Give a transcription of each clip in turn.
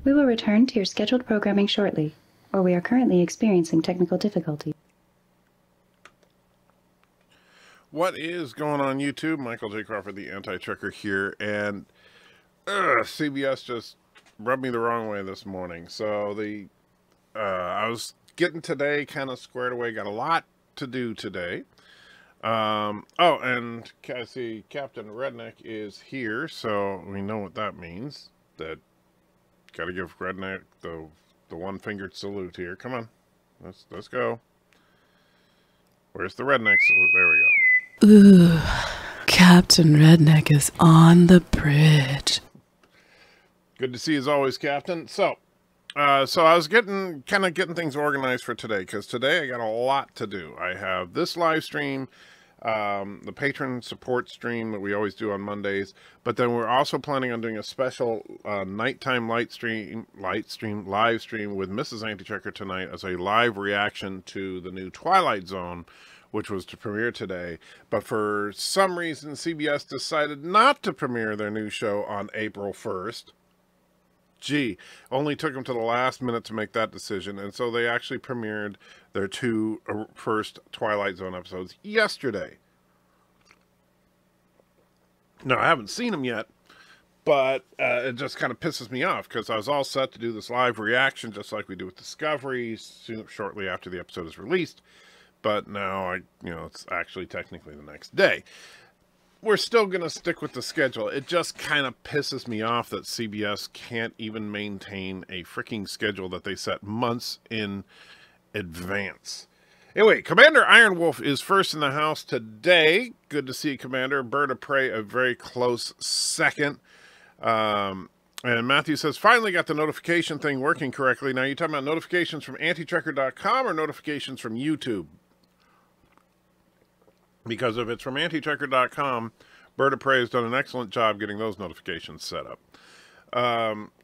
We will return to your scheduled programming shortly, or we are currently experiencing technical difficulties. What is going on YouTube? Michael J. Crawford, the anti-checker here, and CBS just rubbed me the wrong way this morning. So I was getting today kind of squared away, got a lot to do today. Oh, and I see Captain Redneck is here, so we know what that means. That gotta give Redneck the one-fingered salute here. Come on, let's go. Where's the Redneck salute? There we go. Ooh, Captain Redneck is on the bridge. Good to see you as always, Captain. So I was getting things organized for today, because today I got a lot to do. I have this live stream, the patron support stream that we always do on Mondays, but then we're also planning on doing a special nighttime live stream with Mrs. Anti-Checker tonight as a live reaction to the new Twilight Zone, which was to premiere today. But for some reason, CBS decided not to premiere their new show on April 1st. Gee, only took them to the last minute to make that decision, and so they actually premiered their two first Twilight Zone episodes yesterday. Now, I haven't seen them yet, but it just kind of pisses me off, because I was all set to do this live reaction, just like we do with Discovery, shortly after the episode is released. But now, it's actually technically the next day. We're still going to stick with the schedule. It just kind of pisses me off that CBS can't even maintain a freaking schedule that they set months in advance. Anyway, Commander Iron Wolf is first in the house today. Good to see you, Commander. BIRDOPREY, a very close second. And Matthew says, finally got the notification thing working correctly. Now, you're talking about notifications from antichecker.com or notifications from YouTube? Because if it's from antichecker.com, BIRDOPREY has done an excellent job getting those notifications set up.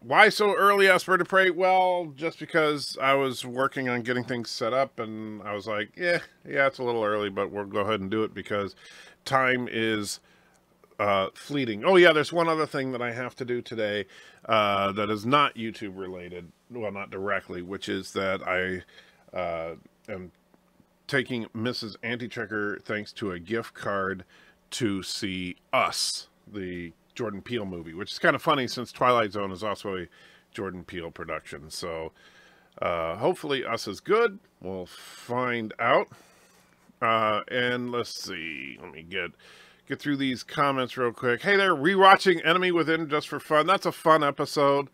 Why so early, asked BIRDOPREY? Well, just because I was working on getting things set up, and I was like, yeah, it's a little early, but we'll go ahead and do it because time is fleeting. Oh, yeah, there's one other thing that I have to do today that is not YouTube related. Well, not directly, which is that I am taking Mrs. Anti-Checker thanks to a gift card to see Us, the Jordan Peele movie, which is kind of funny since Twilight Zone is also a Jordan Peele production. So hopefully Us is good. We'll find out. And let's see. Let me get through these comments real quick. Hey there, rewatching Enemy Within just for fun. That's a fun episode.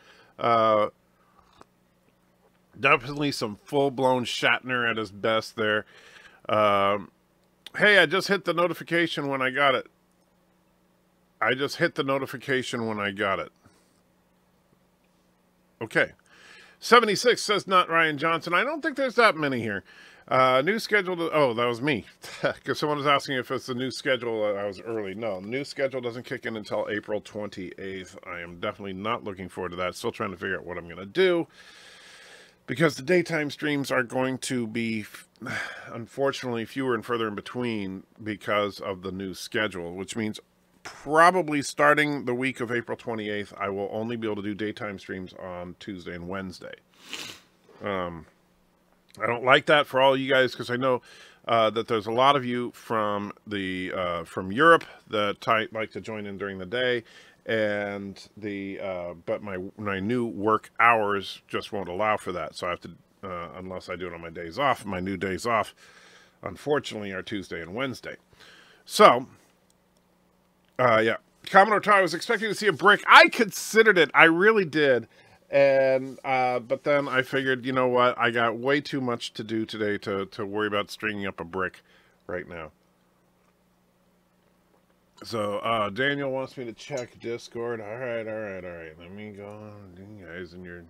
Definitely some full-blown Shatner at his best there. Hey, I just hit the notification when I got it. Okay. 76 says not Ryan Johnson. I don't think there's that many here. New schedule. Oh, that was me. Because someone was asking if it's the new schedule. I was early. No, the new schedule doesn't kick in until April 28th. I am definitely not looking forward to that. Still trying to figure out what I'm going to do. Because the daytime streams are going to be, unfortunately, fewer and further in between because of the new schedule, which means probably starting the week of April 28th, I will only be able to do daytime streams on Tuesday and Wednesday. I don't like that for all you guys, because I know that there's a lot of you from from Europe that like to join in during the day. And but my new work hours just won't allow for that. So I have to, unless I do it on my days off, my new days off, unfortunately, are Tuesday and Wednesday. So, yeah. Commodore Ty, I was expecting to see a brick. I considered it. I really did. And, but then I figured, you know what? I got way too much to do today to worry about stringing up a brick right now. So, Daniel wants me to check Discord. All right. Let me go on, guys, and you're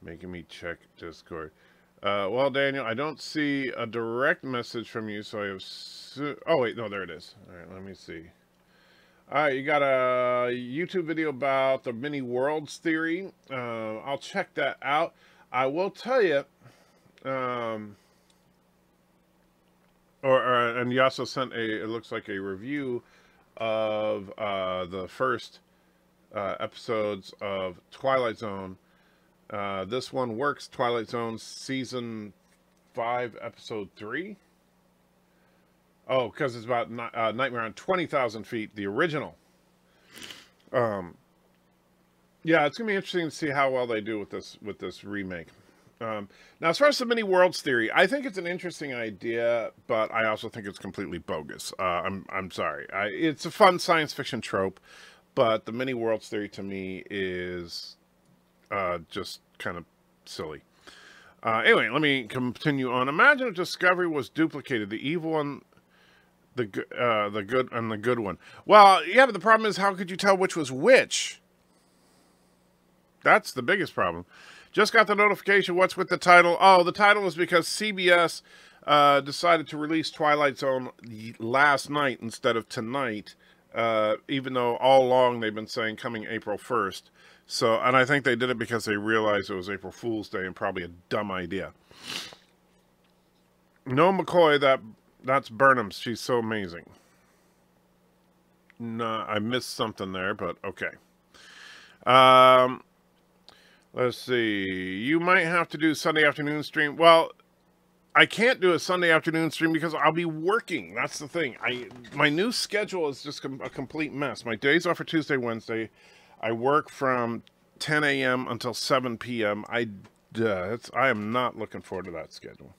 making me check Discord. Well, Daniel, I don't see a direct message from you, so I have... oh, wait, no, there it is. All right, let me see. All right, you got a YouTube video about the mini worlds theory. I'll check that out. I will tell you... and you also sent it looks like a review of the first episodes of Twilight Zone This one works. Twilight Zone Season 5, Episode 3. Oh, because it's about Nightmare on 20,000 Feet, the original. Yeah, it's gonna be interesting to see how well they do with this remake. Now, as far as the mini worlds theory, I think it's an interesting idea, but I also think it's completely bogus. I'm sorry. It's a fun science fiction trope, but the mini worlds theory to me is just kind of silly. Anyway, let me continue on. Imagine if Discovery was duplicated, the evil one, the good, and the good one. Well, yeah, but the problem is, how could you tell which was which? That's the biggest problem. Just got the notification. What's with the title? Oh, the title is because CBS decided to release Twilight Zone last night instead of tonight, even though all along they've been saying coming April 1st. So, and I think they did it because they realized it was April Fool's Day and probably a dumb idea. No, McCoy, that's Burnham's. She's so amazing. No, I missed something there, but okay. Let's see. You might have to do Sunday afternoon stream. Well, I can't do a Sunday afternoon stream because I'll be working. That's the thing. My new schedule is just a complete mess. My days off are Tuesday, Wednesday. I work from 10 a.m. until 7 p.m. I am not looking forward to that schedule.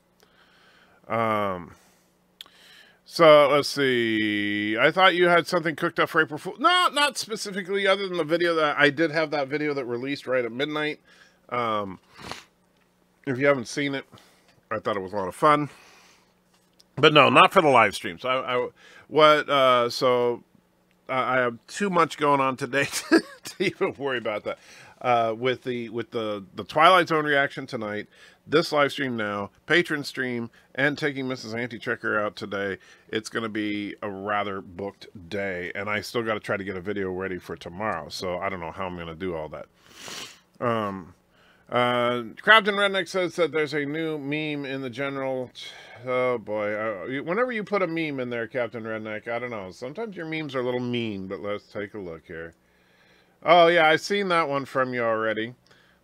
So, let's see. I thought you had something cooked up for April Fool. No, not specifically, other than the video that I did have that video that released right at midnight. If you haven't seen it, I thought it was a lot of fun. But no, not for the live streams. So I have too much going on today to even worry about that. With the Twilight Zone reaction tonight, this live stream now, patron stream, and taking Mrs. Anti-Checker out today, it's going to be a rather booked day, and I still got to try to get a video ready for tomorrow, so I don't know how I'm going to do all that. Crafton Redneck says that there's a new meme in the general... Oh boy, whenever you put a meme in there, Captain Redneck, I don't know, sometimes your memes are a little mean, but let's take a look here. Oh yeah, I've seen that one from you already.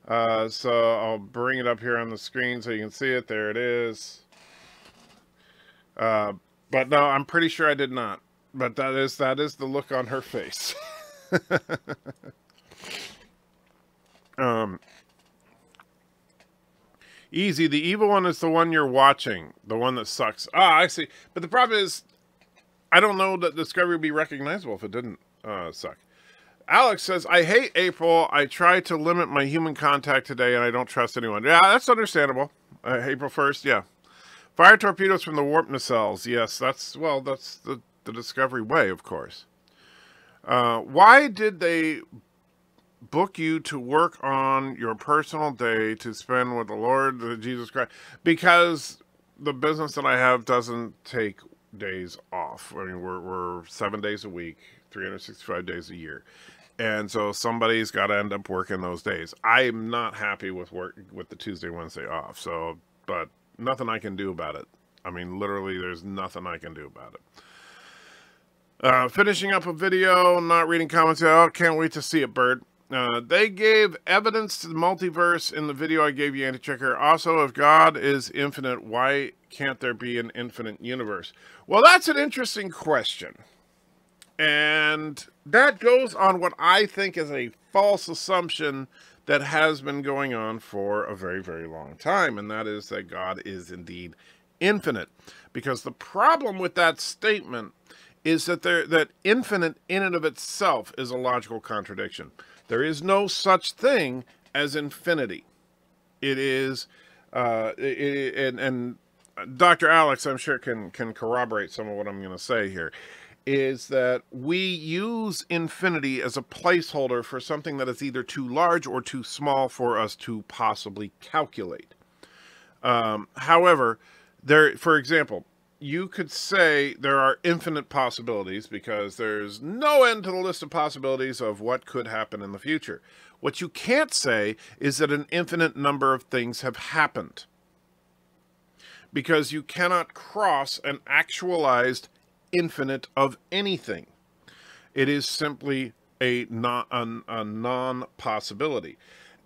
So I'll bring it up here on the screen so you can see it. There it is. But no, I'm pretty sure I did not. But that is the look on her face. Easy, the evil one is the one you're watching. The one that sucks. Ah, I see. But the problem is, I don't know that Discovery would be recognizable if it didn't suck. Alex says, I hate April. I tried to limit my human contact today, and I don't trust anyone. Yeah, that's understandable. April 1st, yeah. Fire torpedoes from the warp nacelles. Yes, that's the Discovery way, of course. Why did they book you to work on your personal day to spend with the Lord Jesus Christ? Because the business that I have doesn't take days off. I mean, we're 7 days a week, 365 days a year. And so somebody's got to end up working those days. I'm not happy with the Tuesday, Wednesday off. So, but nothing I can do about it. I mean, literally, there's nothing I can do about it. Finishing up a video, not reading comments. Oh, can't wait to see it, Bird. They gave evidence to the multiverse in the video I gave you, Anti-Checker. Also, if God is infinite, why can't there be an infinite universe? Well, that's an interesting question. And that goes on what I think is a false assumption that has been going on for a very, very long time. And that is that God is indeed infinite. Because the problem with that statement is that that infinite in and of itself is a logical contradiction. There is no such thing as infinity. It is, and Dr. Alex, I'm sure can corroborate some of what I'm going to say here, is that we use infinity as a placeholder for something that is either too large or too small for us to possibly calculate. However, for example, you could say there are infinite possibilities because there's no end to the list of possibilities of what could happen in the future. What you can't say is that an infinite number of things have happened, because you cannot cross an actualized infinite of anything. It is simply a non-possibility.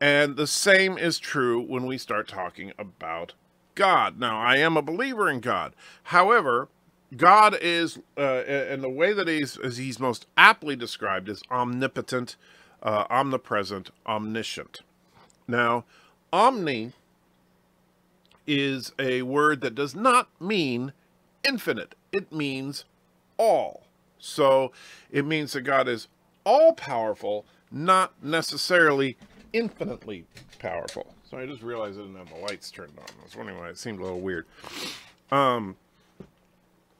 And the same is true when we start talking about God. Now, I am a believer in God. However, God is, and the way that he's most aptly described is omnipotent, omnipresent, omniscient. Now, omni is a word that does not mean infinite. It means all. So it means that God is all-powerful, not necessarily infinitely powerful. So I just realized I didn't have the lights turned on. I was wondering why it seemed a little weird.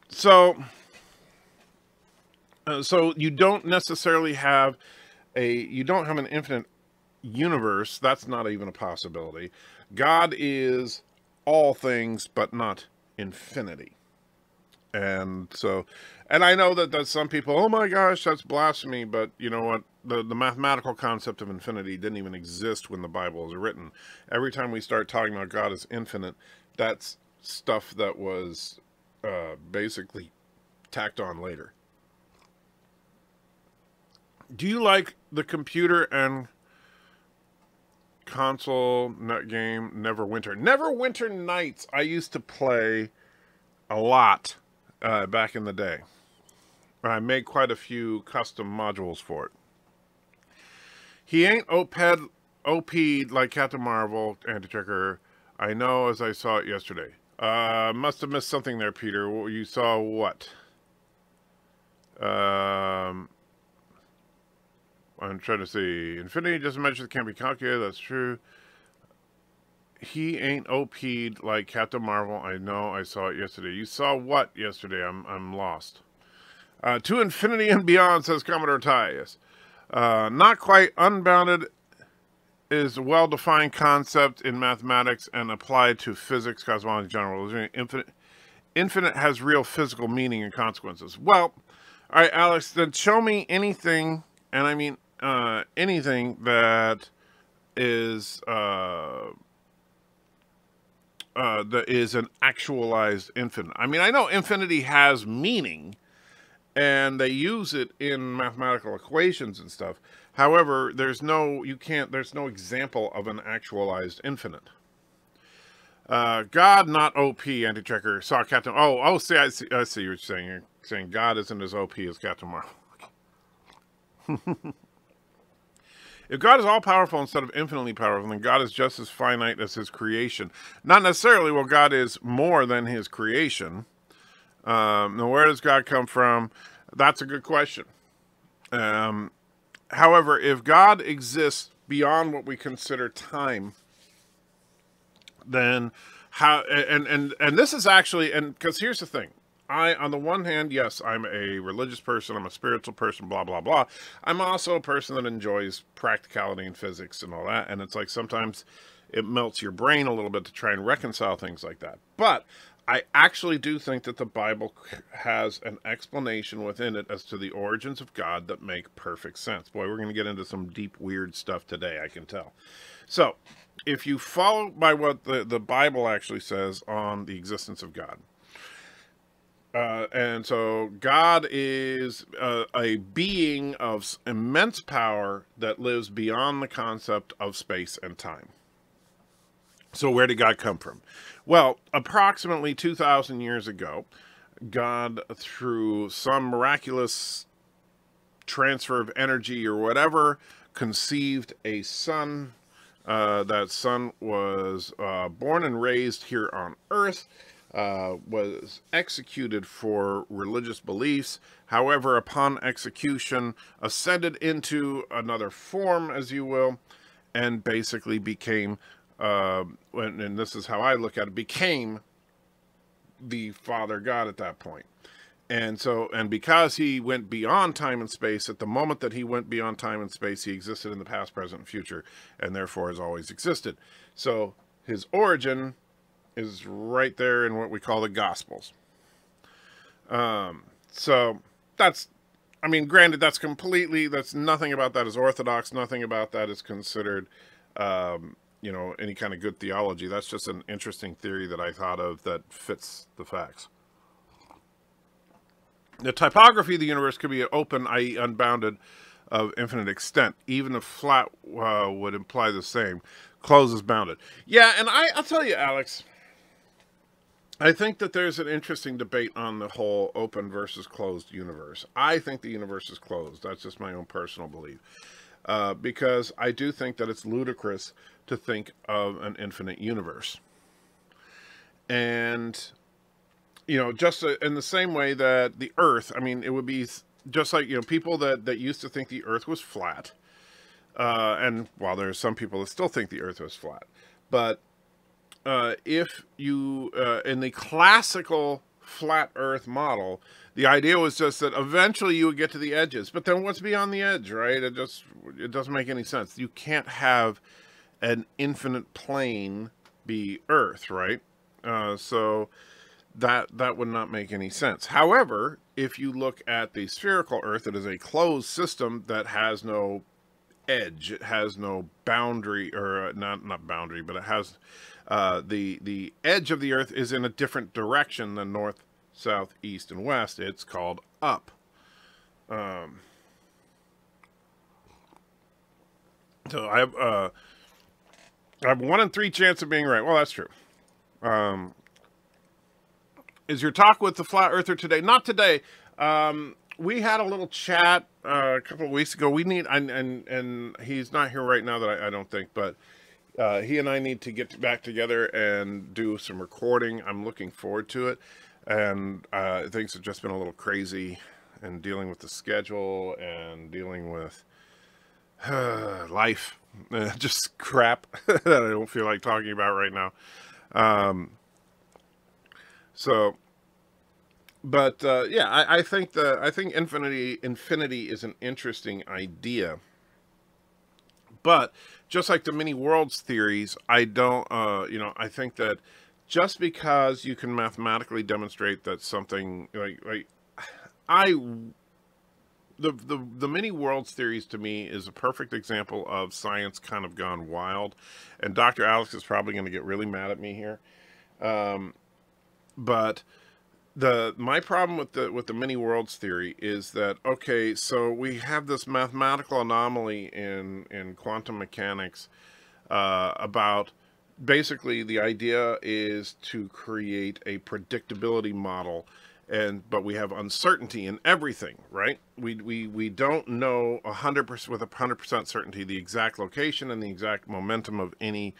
So you don't necessarily have you don't have an infinite universe. That's not even a possibility. God is all things, but not infinity. And so, and I know that some people, oh my gosh, that's blasphemy. But you know what? The mathematical concept of infinity didn't even exist when the Bible was written. Every time we start talking about God as infinite, that's stuff that was basically tacked on later. Do you like the computer and console net game Neverwinter? Neverwinter Nights I used to play a lot back in the day. I made quite a few custom modules for it. He ain't OP'd like Captain Marvel, Anti-Checker. I know, as I saw it yesterday. Must have missed something there, Peter. You saw what? I'm trying to see. Infinity doesn't measure that can't be calculated. That's true. He ain't OP'd like Captain Marvel. I know, I saw it yesterday. You saw what yesterday? I'm lost. To infinity and beyond, says Commodore Ty. Yes. Not quite. Unbounded is a well-defined concept in mathematics and applied to physics, cosmology, general. Infinite has real physical meaning and consequences. Well, all right, Alex, then show me anything, and I mean anything that is an actualized infinite. I mean, I know infinity has meaning, and they use it in mathematical equations and stuff. However, there's no example of an actualized infinite. God, not OP, Anti-Checker, saw Captain... Oh, see, I see what you're saying. You're saying God isn't as OP as Captain Marvel. If God is all-powerful instead of infinitely powerful, then God is just as finite as his creation. Not necessarily. Well, God is more than his creation. Now, where does God come from? That's a good question. However, if God exists beyond what we consider time, then how? And this is actually, and because here's the thing. On the one hand, yes, I'm a religious person, I'm a spiritual person, blah, blah, blah. I'm also a person that enjoys practicality and physics and all that. And it's like sometimes it melts your brain a little bit to try and reconcile things like that. But I actually do think that the Bible has an explanation within it as to the origins of God that make perfect sense. Boy, we're going to get into some deep, weird stuff today, I can tell. So, if you follow by what the Bible actually says on the existence of God, and so God is a being of immense power that lives beyond the concept of space and time. So where did God come from? Well, approximately 2,000 years ago, God, through some miraculous transfer of energy or whatever, conceived a son. That son was born and raised here on Earth, was executed for religious beliefs. However, upon execution, ascended into another form, as you will, and basically became, and this is how I look at it, became the Father God at that point. And so, and because he went beyond time and space, at the moment that he went beyond time and space, he existed in the past, present, and future, and therefore has always existed. So his origin is right there in what we call the Gospels. So that's, I mean, granted, that's nothing about that is orthodox. Nothing about that is considered, you know, any kind of good theology. That's just an interesting theory that I thought of that fits the facts. The typography of the universe could be open, i.e. unbounded, of infinite extent. Even if flat would imply the same. Closed is bounded. Yeah, and I'll tell you, Alex, I think that there's an interesting debate on the whole open versus closed universe. I think the universe is closed. That's just my own personal belief. Because I do think that it's ludicrous to think of an infinite universe. And, you know, just in the same way that the Earth, I mean, it would be just like, you know, people that used to think the Earth was flat. And while there are some people that still think the Earth was flat. But if you, in the classical flat Earth model, the idea was just that eventually you would get to the edges. But then what's beyond the edge, right? It doesn't make any sense. You can't have an infinite plane be Earth, right? So that would not make any sense. However, if you look at the spherical Earth, it is a closed system that has no edge. It has no boundary, or not boundary, but it has the edge of the Earth is in a different direction than north, south, east, and west. It's called up. So I have 1 in 3 chance of being right. Well, that's true. Is your talk with the flat earther today? Not today. We had a little chat a couple of weeks ago. We need, and he's not here right now, that I don't think, but he and I need to get back together and do some recording. I'm looking forward to it. And things have just been a little crazy, and dealing with the schedule and dealing with life, just crap that I don't feel like talking about right now. Yeah, I think infinity is an interesting idea. But just like the many worlds theories, I don't, I think that just because you can mathematically demonstrate that something the many worlds theories to me is a perfect example of science kind of gone wild. And Dr. Alex is probably going to get really mad at me here. But my problem with the many worlds theory is that, okay, so we have this mathematical anomaly in quantum mechanics about basically the idea is to create a predictability model, but we have uncertainty in everything, right? We don't know 100% with 100% certainty the exact location and the exact momentum of any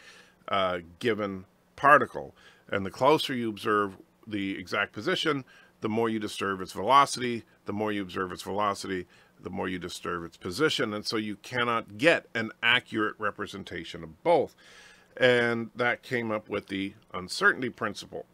given particle. And the closer you observe the exact position, the more you disturb its velocity. The more you observe its velocity, the more you disturb its position. And so you cannot get an accurate representation of both. And that came up with the uncertainty principle.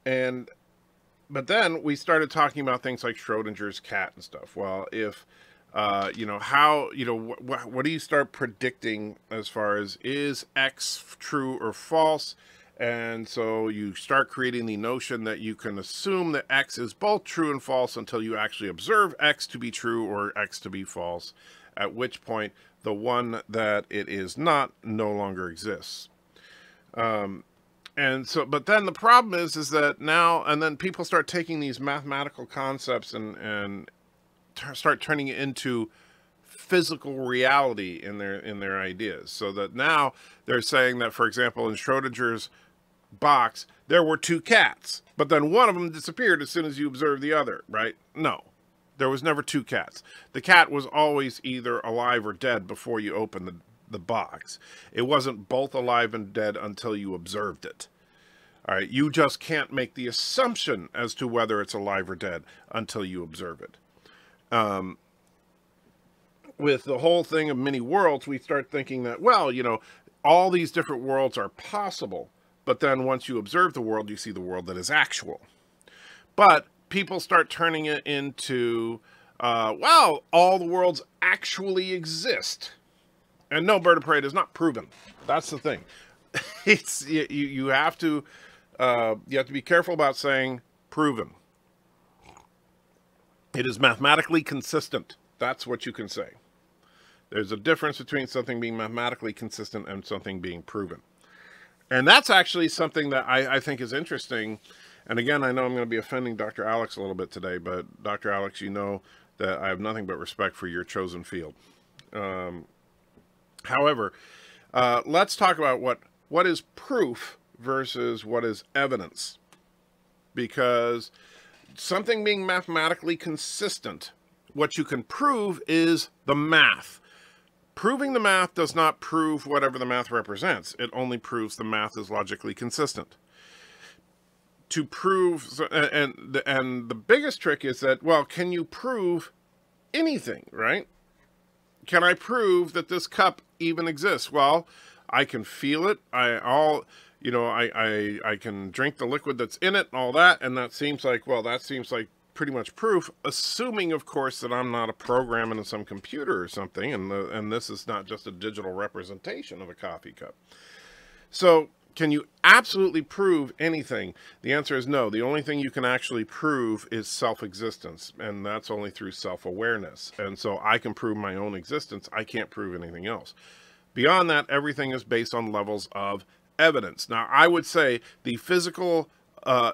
But then we started talking about things like Schrodinger's cat and stuff. Well, if, what do you start predicting as far as, is X true or false? And so you start creating the notion that you can assume that X is both true and false until you actually observe X to be true or X to be false, at which point the one that it is not no longer exists. But then the problem is that now, and then people start taking these mathematical concepts and start turning it into physical reality in their ideas. So that now they're saying that, for example, in Schrodinger's box, there were 2 cats, but then one of them disappeared as soon as you observed the other, right? No, there was never 2 cats. The cat was always either alive or dead before you opened the box. It wasn't both alive and dead until you observed it. All right, you just can't make the assumption as to whether it's alive or dead until you observe it. With the whole thing of many worlds, we start thinking that, well, all these different worlds are possible. But then once you observe the world, you see the world that is actual. But people start turning it into, well, all the worlds actually exist. And no, BIRDOPREY is not proven. That's the thing. You have to be careful about saying proven. It is mathematically consistent. That's what you can say. There's a difference between something being mathematically consistent and something being proven. And that's actually something that I think is interesting. And again, I know I'm going to be offending Dr. Alex a little bit today, but Dr. Alex, you know that I have nothing but respect for your chosen field. However, let's talk about what is proof versus what is evidence. Because something being mathematically consistent, what you can prove is the math. Proving the math does not prove whatever the math represents. It only proves the math is logically consistent. To prove, and the biggest trick is that, well, can you prove anything, right? Can I prove that this cup even exists? Well, I can feel it. I can drink the liquid that's in it and all that, and that seems like, well, that seems like pretty much proof, assuming, of course, that I'm not a program in some computer or something, and this is not just a digital representation of a coffee cup. So, can you absolutely prove anything? The answer is no. The only thing you can actually prove is self-existence, and that's only through self-awareness. And so I can prove my own existence. I can't prove anything else. Beyond that, everything is based on levels of evidence. Now, I would say the physical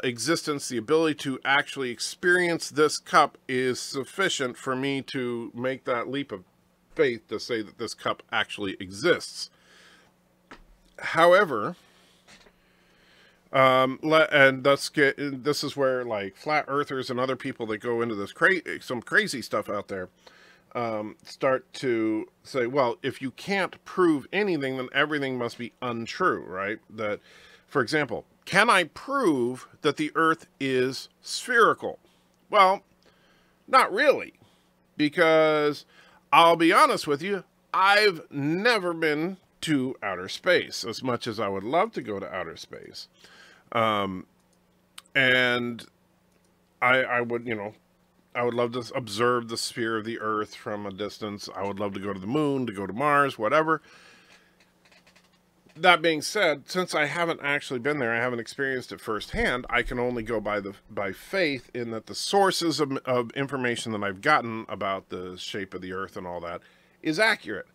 existence, the ability to actually experience this cup is sufficient for me to make that leap of faith to say that this cup actually exists. However, this is where, like, flat earthers and other people that go into this some crazy stuff out there start to say, well, if you can't prove anything, then everything must be untrue, right? That, for example, can I prove that the Earth is spherical? Well, not really, because I'll be honest with you, I've never been to outer space, as much as I would love to go to outer space. And I would, you know, I would love to observe the sphere of the Earth from a distance. I would love to go to the moon, to go to Mars, whatever. That being said, since I haven't actually been there, I haven't experienced it firsthand, I can only go by faith in that the sources of information that I've gotten about the shape of the Earth and all that is accurate.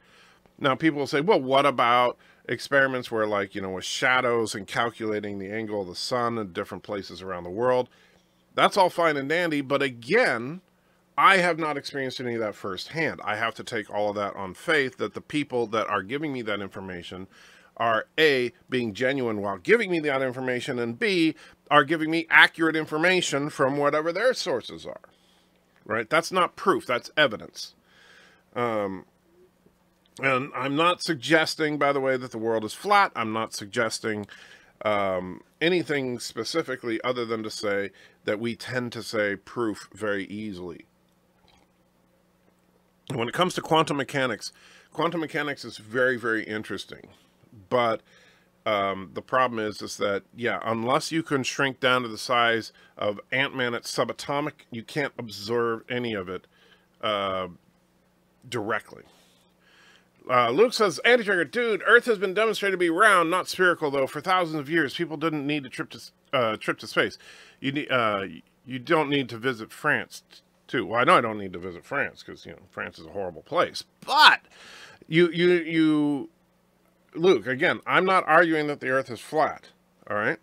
Now, people will say, well, what about experiments where, like, you know, with shadows and calculating the angle of the sun in different places around the world? That's all fine and dandy, but again, I have not experienced any of that firsthand. I have to take all of that on faith that the people that are giving me that information are A, being genuine while giving me that information, and B, are giving me accurate information from whatever their sources are. Right? That's not proof, that's evidence. And I'm not suggesting, by the way, that the world is flat. I'm not suggesting anything specifically other than to say that we tend to say proof very easily. When it comes to quantum mechanics is very, very interesting. But the problem is that, yeah, unless you can shrink down to the size of Ant-Man at subatomic, you can't observe any of it directly. Luke says, Anti-Trigger, dude, Earth has been demonstrated to be round, not spherical, though, for thousands of years. People didn't need a trip to space. You don't need to visit France, too. Well, I know I don't need to visit France, because, you know, France is a horrible place. But, Luke, again, I'm not arguing that the Earth is flat, all right?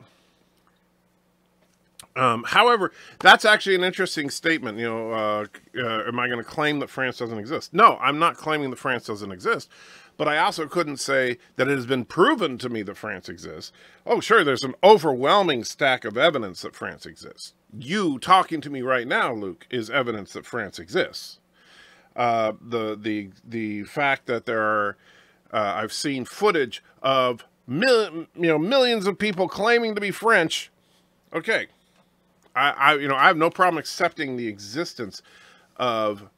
However, that's actually an interesting statement. You know, am I going to claim that France doesn't exist? No, I'm not claiming that France doesn't exist. But I also couldn't say that it has been proven to me that France exists. Oh, sure, there's an overwhelming stack of evidence that France exists. You talking to me right now, Luke, is evidence that France exists. The fact that there are, I've seen footage of millions of people claiming to be French. Okay. I have no problem accepting the existence of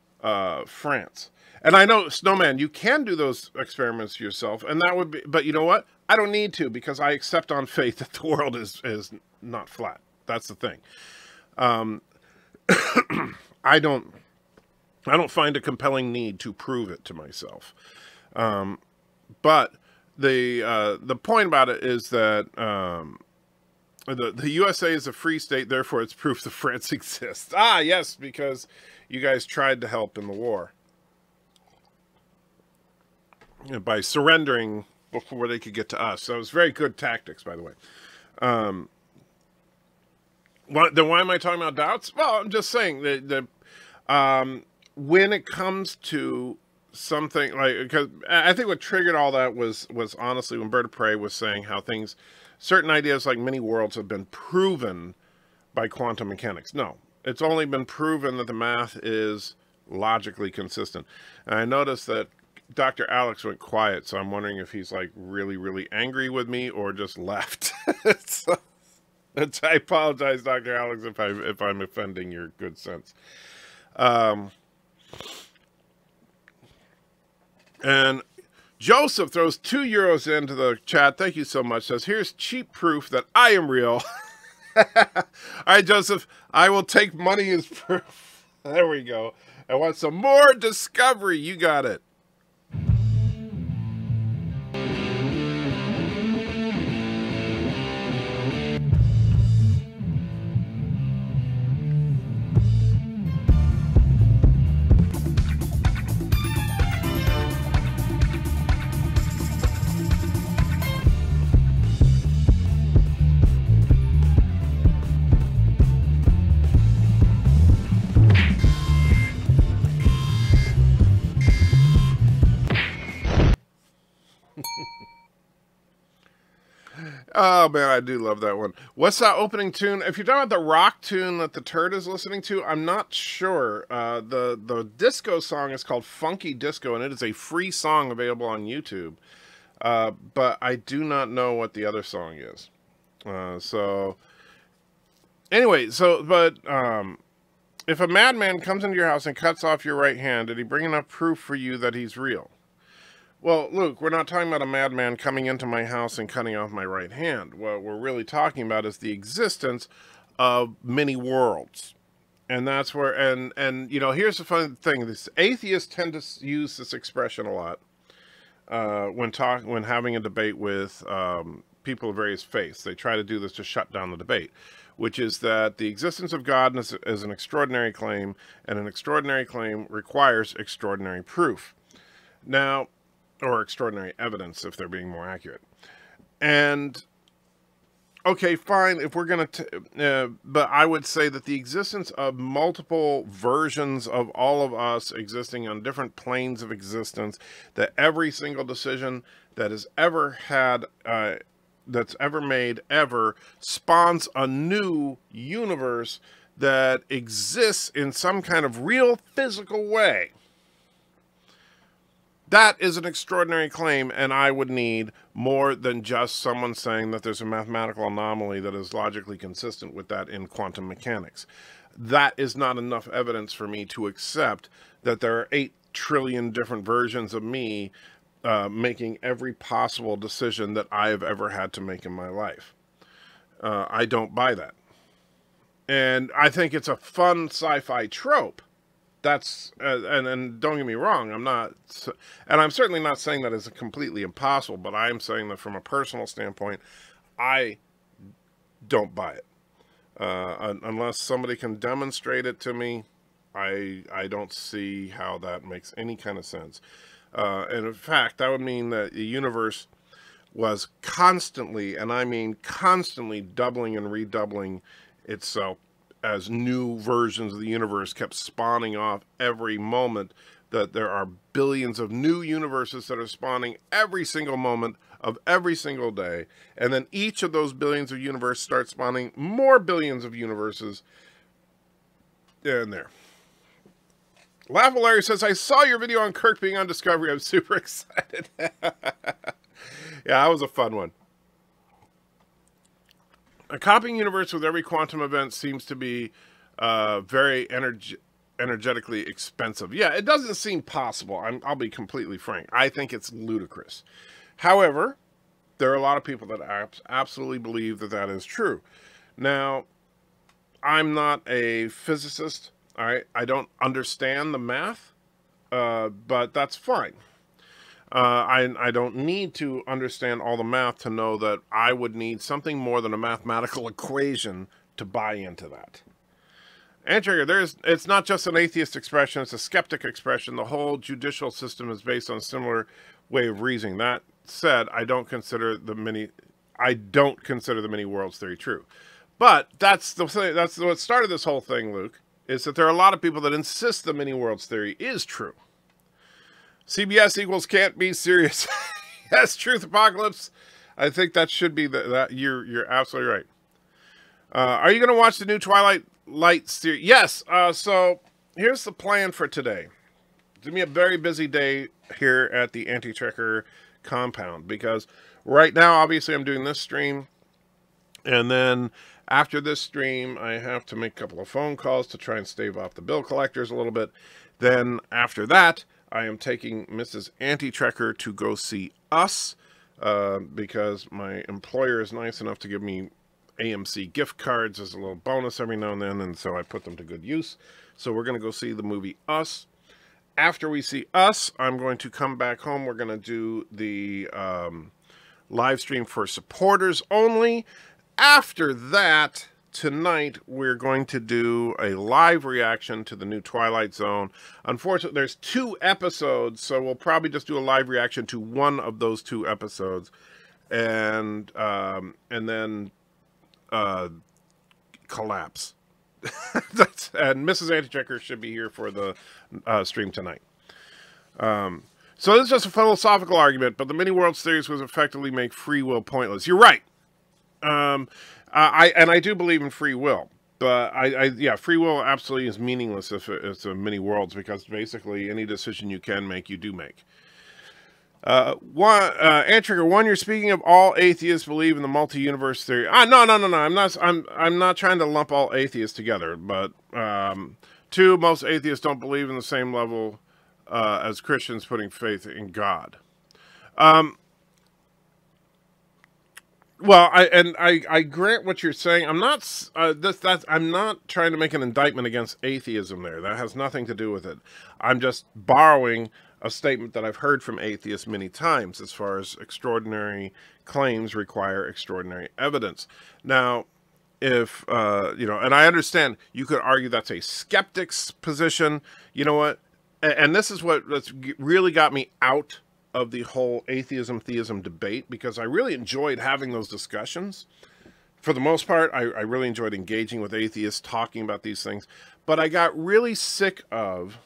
France. And I know, Snowman, you can do those experiments yourself, and that would be, but you know what? I don't need to, because I accept on faith that the world is not flat. That's the thing. I don't find a compelling need to prove it to myself. But the point about it is that the USA is a free state, therefore it's proof that France exists. Ah, yes, because you guys tried to help in the war. By surrendering before they could get to us. So it was very good tactics, by the way. Then why am I talking about doubts? Well, I'm just saying that when it comes to something like, because I think what triggered all that was honestly when BIRDOPREY was saying how certain ideas like many worlds have been proven by quantum mechanics. No, it's only been proven that the math is logically consistent. And I noticed that Dr. Alex went quiet, so I'm wondering if he's like really, really angry with me or just left. So, I apologize, Dr. Alex, if I'm offending your good sense. And Joseph throws €2 into the chat. Thank you so much. Says, here's cheap proof that I am real. All right, Joseph, I will take money as proof. There we go. I want some more discovery. You got it. Oh, man, I do love that one. What's that opening tune? If you're talking about the rock tune that the Turd is listening to, I'm not sure. The disco song is called Funky Disco, and it is a free song available on YouTube. But I do not know what the other song is. Anyway, if a madman comes into your house and cuts off your right hand, did he bring enough proof for you that he's real? Well, Luke, we're not talking about a madman coming into my house and cutting off my right hand. What we're really talking about is the existence of many worlds. And that's where, and you know, here's the funny thing. This atheists tend to use this expression a lot when having a debate with people of various faiths. They try to do this to shut down the debate, which is that the existence of God is an extraordinary claim, and an extraordinary claim requires extraordinary proof. Now, or extraordinary evidence, if they're being more accurate. And, okay, fine, if we're going to... but I would say that the existence of multiple versions of all of us existing on different planes of existence, that every single decision that has ever had... that's ever made, ever, spawns a new universe that exists in some kind of real physical way. That is an extraordinary claim, and I would need more than just someone saying that there's a mathematical anomaly that is logically consistent with that in quantum mechanics. That is not enough evidence for me to accept that there are 8 trillion different versions of me making every possible decision that I have ever had to make in my life. I don't buy that. And I think it's a fun sci-fi trope. That's, and don't get me wrong, I'm certainly not saying that it's completely impossible, but I am saying that from a personal standpoint, I don't buy it. Unless somebody can demonstrate it to me, I don't see how that makes any kind of sense. And in fact, that would mean that the universe was constantly, and I mean constantly, doubling and redoubling itself as new versions of the universe kept spawning off every moment, that there are billions of new universes that are spawning every single moment of every single day. And then each of those billions of universes start spawning more billions of universes there and there. Waffle Larry says, I saw your video on Kirk being on Discovery. I'm super excited. Yeah, that was a fun one. A copying universe with every quantum event seems to be very energetically expensive. Yeah, it doesn't seem possible. I'll be completely frank. I think it's ludicrous. However, there are a lot of people that absolutely believe that that is true. Now, I'm not a physicist. All right, I don't understand the math, but that's fine. I don't need to understand all the math to know that I would need something more than a mathematical equation to buy into that. And Trigger, it's not just an atheist expression, it's a skeptic expression. The whole judicial system is based on a similar way of reasoning. That said, I don't consider the many worlds theory true. But that's the thing. That's what started this whole thing, Luke, is that there are a lot of people that insist the many worlds theory is true. CBS equals can't be serious. Yes, truth apocalypse. I think that should be that. You're absolutely right. Are you going to watch the new Twilight series? Yes. So here's the plan for today. It's going to be a very busy day here at the Anti-Trekker compound, because right now, obviously, I'm doing this stream, and then after this stream, I have to make a couple of phone calls to try and stave off the bill collectors a little bit. Then after that, I am taking Mrs. Anti-Trekker to go see Us, because my employer is nice enough to give me AMC gift cards as a little bonus every now and then, and so I put them to good use. So we're going to go see the movie Us. After we see Us, I'm going to come back home. We're going to do the live stream for supporters only. After that, tonight, we're going to do a live reaction to the new Twilight Zone. Unfortunately, there's 2 episodes, so we'll probably just do a live reaction to one of those 2 episodes. And then collapse. And Mrs. Anti-Trekker should be here for the stream tonight. So this is just a philosophical argument, but the many worlds theories was effectively make free will pointless. You're right. I do believe in free will, but yeah, free will absolutely is meaningless if it's a many worlds, because basically any decision you can make, you do make. Antrigger, you're speaking of all atheists believe in the multi-universe theory. No. I'm not trying to lump all atheists together, but 2, most atheists don't believe in the same level as Christians putting faith in God. Well, I grant what you're saying. I'm not I'm not trying to make an indictment against atheism there. That has nothing to do with it. I'm just borrowing a statement that I've heard from atheists many times, as far as extraordinary claims require extraordinary evidence. Now, if, and I understand you could argue that's a skeptic's position. You know what? And this is that's really got me out of the whole atheism-theism debate, because I really enjoyed having those discussions. For the most part, I really enjoyed engaging with atheists, talking about these things. But I got really sick of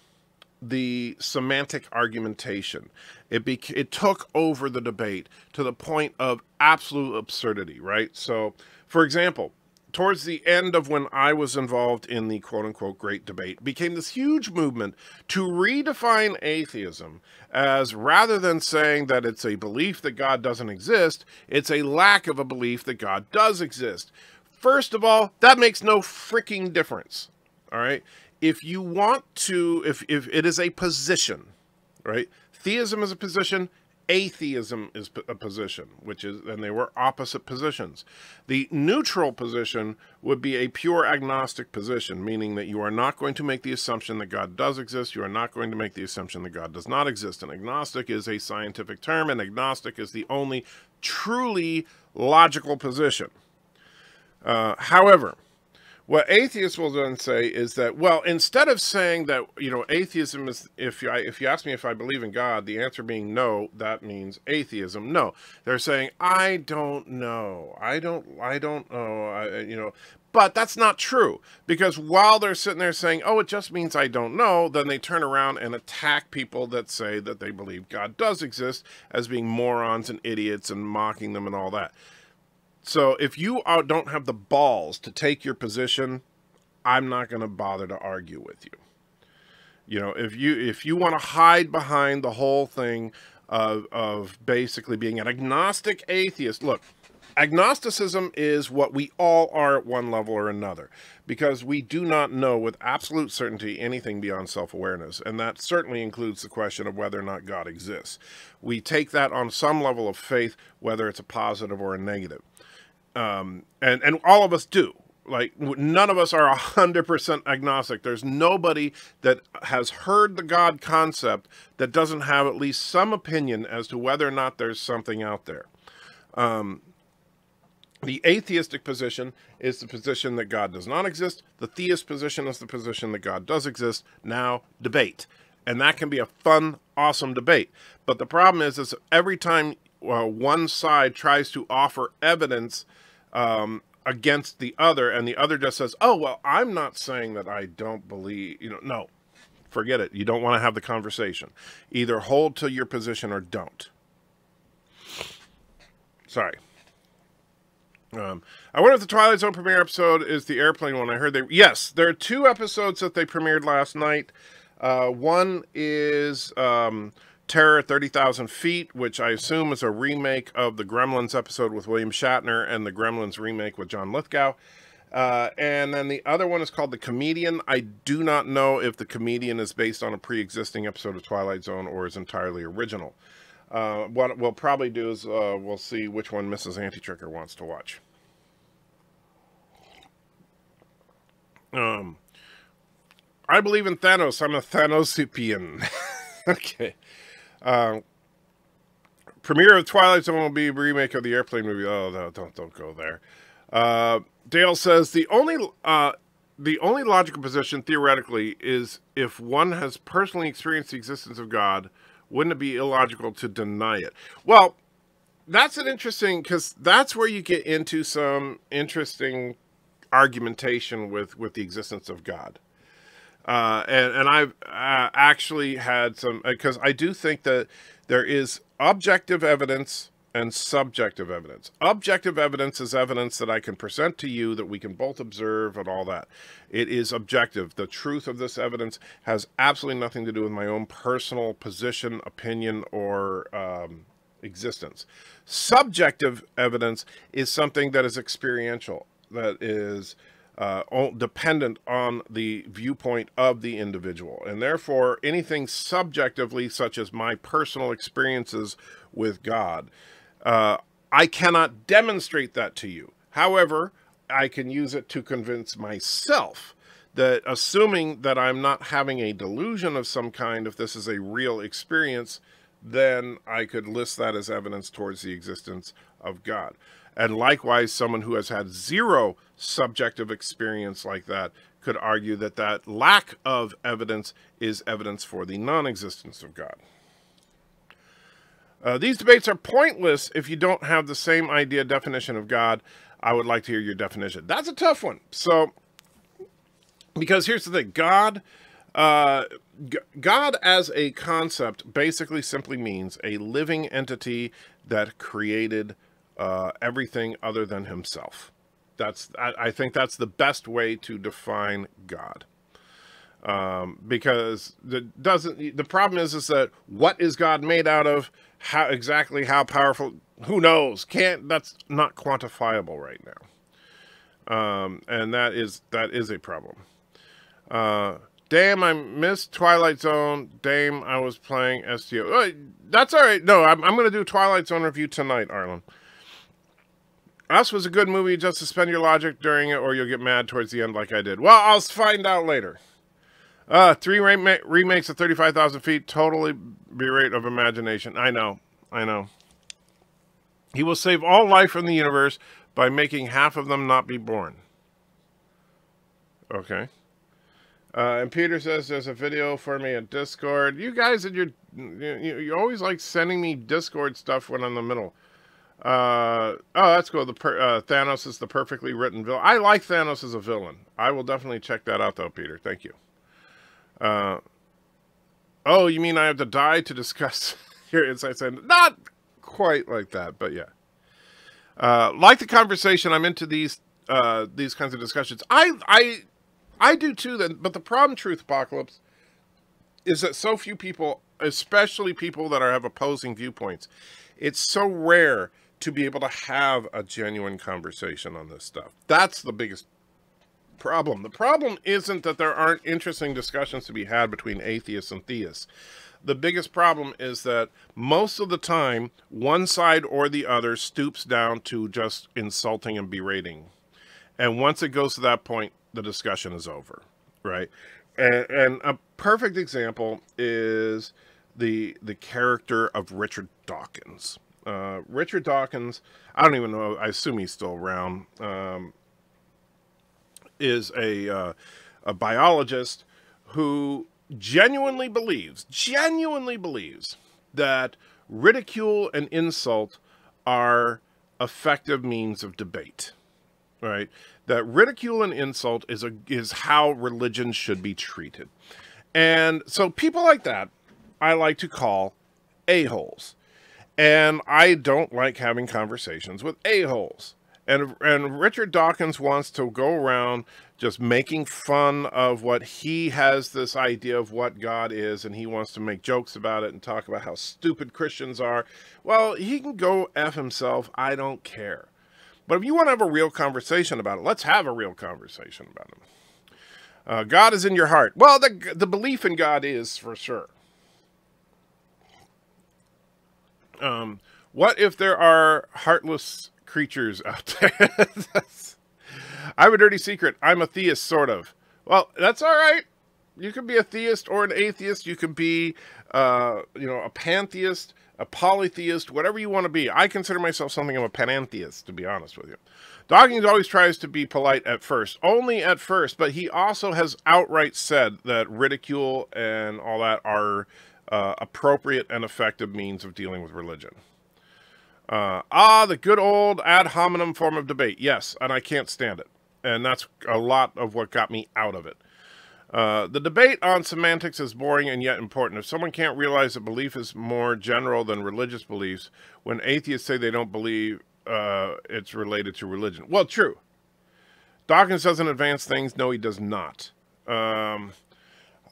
the semantic argumentation. It took over the debate to the point of absolute absurdity, right? So, for example, towards the end of when I was involved in the quote-unquote great debate, became this huge movement to redefine atheism as, rather than saying that it's a belief that God doesn't exist, it's a lack of a belief that God does exist. First of all, that makes no freaking difference, all right? If you want to, if it is a position, right? Theism is a position, atheism is a position, and they were opposite positions. The neutral position would be a pure agnostic position, meaning that you are not going to make the assumption that God does exist, you are not going to make the assumption that God does not exist. And agnostic is a scientific term, and agnostic is the only truly logical position. However, what atheists will then say is that, well, instead of saying that, atheism is, if you ask me if I believe in God, the answer being no, that means atheism. No, they're saying, I don't know. I don't know. But that's not true, because while they're sitting there saying, oh, it just means I don't know, then they turn around and attack people that say that they believe God does exist as being morons and idiots and mocking them and all that. So if you don't have the balls to take your position, I'm not going to bother to argue with you. If you want to hide behind the whole thing of basically being an agnostic atheist, look, agnosticism is what we all are at one level or another, because we do not know with absolute certainty anything beyond self-awareness, and that certainly includes the question of whether or not God exists. We take that on some level of faith, whether it's a positive or a negative. And all of us do. Like, none of us are 100% agnostic. There's nobody that has heard the God concept that doesn't have at least some opinion as to whether or not there's something out there. The atheistic position is the position that God does not exist. The theist position is the position that God does exist. Now, debate. And that can be a fun, awesome debate. But the problem is every time one side tries to offer evidence against the other, and the other just says, oh, well, I'm not saying that I don't believe, no, forget it. You don't want to have the conversation. Either hold to your position or don't. Sorry. I wonder if the Twilight Zone premiere episode is the airplane one. I heard yes, there are 2 episodes that they premiered last night. One is Terror at 30,000 Feet, which I assume is a remake of the Gremlins episode with William Shatner and the Gremlins remake with John Lithgow. And then the other one is called The Comedian. I do not know if The Comedian is based on a pre-existing episode of Twilight Zone or is entirely original. What we'll probably do is we'll see which one Mrs. Antitricker wants to watch. I believe in Thanos. I'm a Thanosipian. Okay. Premiere of Twilight Zone will be a remake of the airplane movie. Oh, no, don't go there. Dale says the only logical position theoretically is if one has personally experienced the existence of God, wouldn't it be illogical to deny it? Well, that's an interesting, because that's where you get into some interesting argumentation with the existence of God. And I've actually had some, because I do think that there is objective evidence and subjective evidence. Objective evidence is evidence that I can present to you that we can both observe and all that. It is objective. The truth of this evidence has absolutely nothing to do with my own personal position, opinion, or existence. Subjective evidence is something that is experiential, that is dependent on the viewpoint of the individual. And therefore, anything subjectively, such as my personal experiences with God, I cannot demonstrate that to you. However, I can use it to convince myself that, assuming that I'm not having a delusion of some kind, if this is a real experience, then I could list that as evidence towards the existence of God. And likewise, someone who has had zero subjective experience like that could argue that that lack of evidence is evidence for the non-existence of God. These debates are pointless if you don't have the same idea definition of God. I would like to hear your definition. That's a tough one. So, because here's the thing, God as a concept basically simply means a living entity that created everything other than himself. I think that's the best way to define God. Because the problem is that what is God made out of? How powerful? Who knows? That's not quantifiable right now. And that is a problem. Damn, I missed Twilight Zone. Damn, I was playing STO. Oh, that's all right. No, I'm going to do Twilight Zone review tonight, Arlen. Us was a good movie. Just suspend your logic during it, or you'll get mad towards the end like I did. Well, I'll find out later. 3 remakes of 35,000 Feet. Totally berate of imagination. I know. He will save all life in the universe by making half of them not be born. Okay. And Peter says there's a video for me at Discord. You guys and you always like sending me Discord stuff when I'm in the middle. Oh, that's cool. Thanos is the perfectly written villain. I like Thanos as a villain. I will definitely check that out, though, Peter. Thank you. Oh, you mean I have to die to discuss your insights? And not quite like that, but yeah. Like the conversation, I'm into these kinds of discussions. I do too. Then, but the problem, Truth Apocalypse, is that so few people, especially people that have opposing viewpoints, it's so rare to be able to have a genuine conversation on this stuff. That's the biggest problem. The problem isn't that there aren't interesting discussions to be had between atheists and theists. The biggest problem is that most of the time, one side or the other stoops down to just insulting and berating. And once it goes to that point, the discussion is over, right? And a perfect example is the character of Richard Dawkins. Richard Dawkins, I don't even know, I assume he's still around, is a biologist who genuinely believes that ridicule and insult are effective means of debate. right? That ridicule and insult is how religion should be treated. And so people like that, I like to call a-holes. And I don't like having conversations with a-holes. And Richard Dawkins wants to go around just making fun of what he has this idea of what God is, and he wants to make jokes about it and talk about how stupid Christians are. Well, he can go F himself. I don't care. But if you want to have a real conversation about it, let's have a real conversation about it. God is in your heart. Well, the belief in God is, for sure. What if there are heartless creatures out there? I have a dirty secret. I'm a theist, sort of. Well, that's all right. You can be a theist or an atheist. You can be, a pantheist, a polytheist, whatever you want to be. I consider myself something of a panentheist, to be honest with you. Dawkins always tries to be polite at first, only at first, but he also has outright said that ridicule and all that are appropriate and effective means of dealing with religion. The good old ad hominem form of debate. Yes, and I can't stand it. And that's a lot of what got me out of it. The debate on semantics is boring and yet important. If someone can't realize that belief is more general than religious beliefs, when atheists say they don't believe it's related to religion. Well, true. Dawkins doesn't advance things. No, he does not.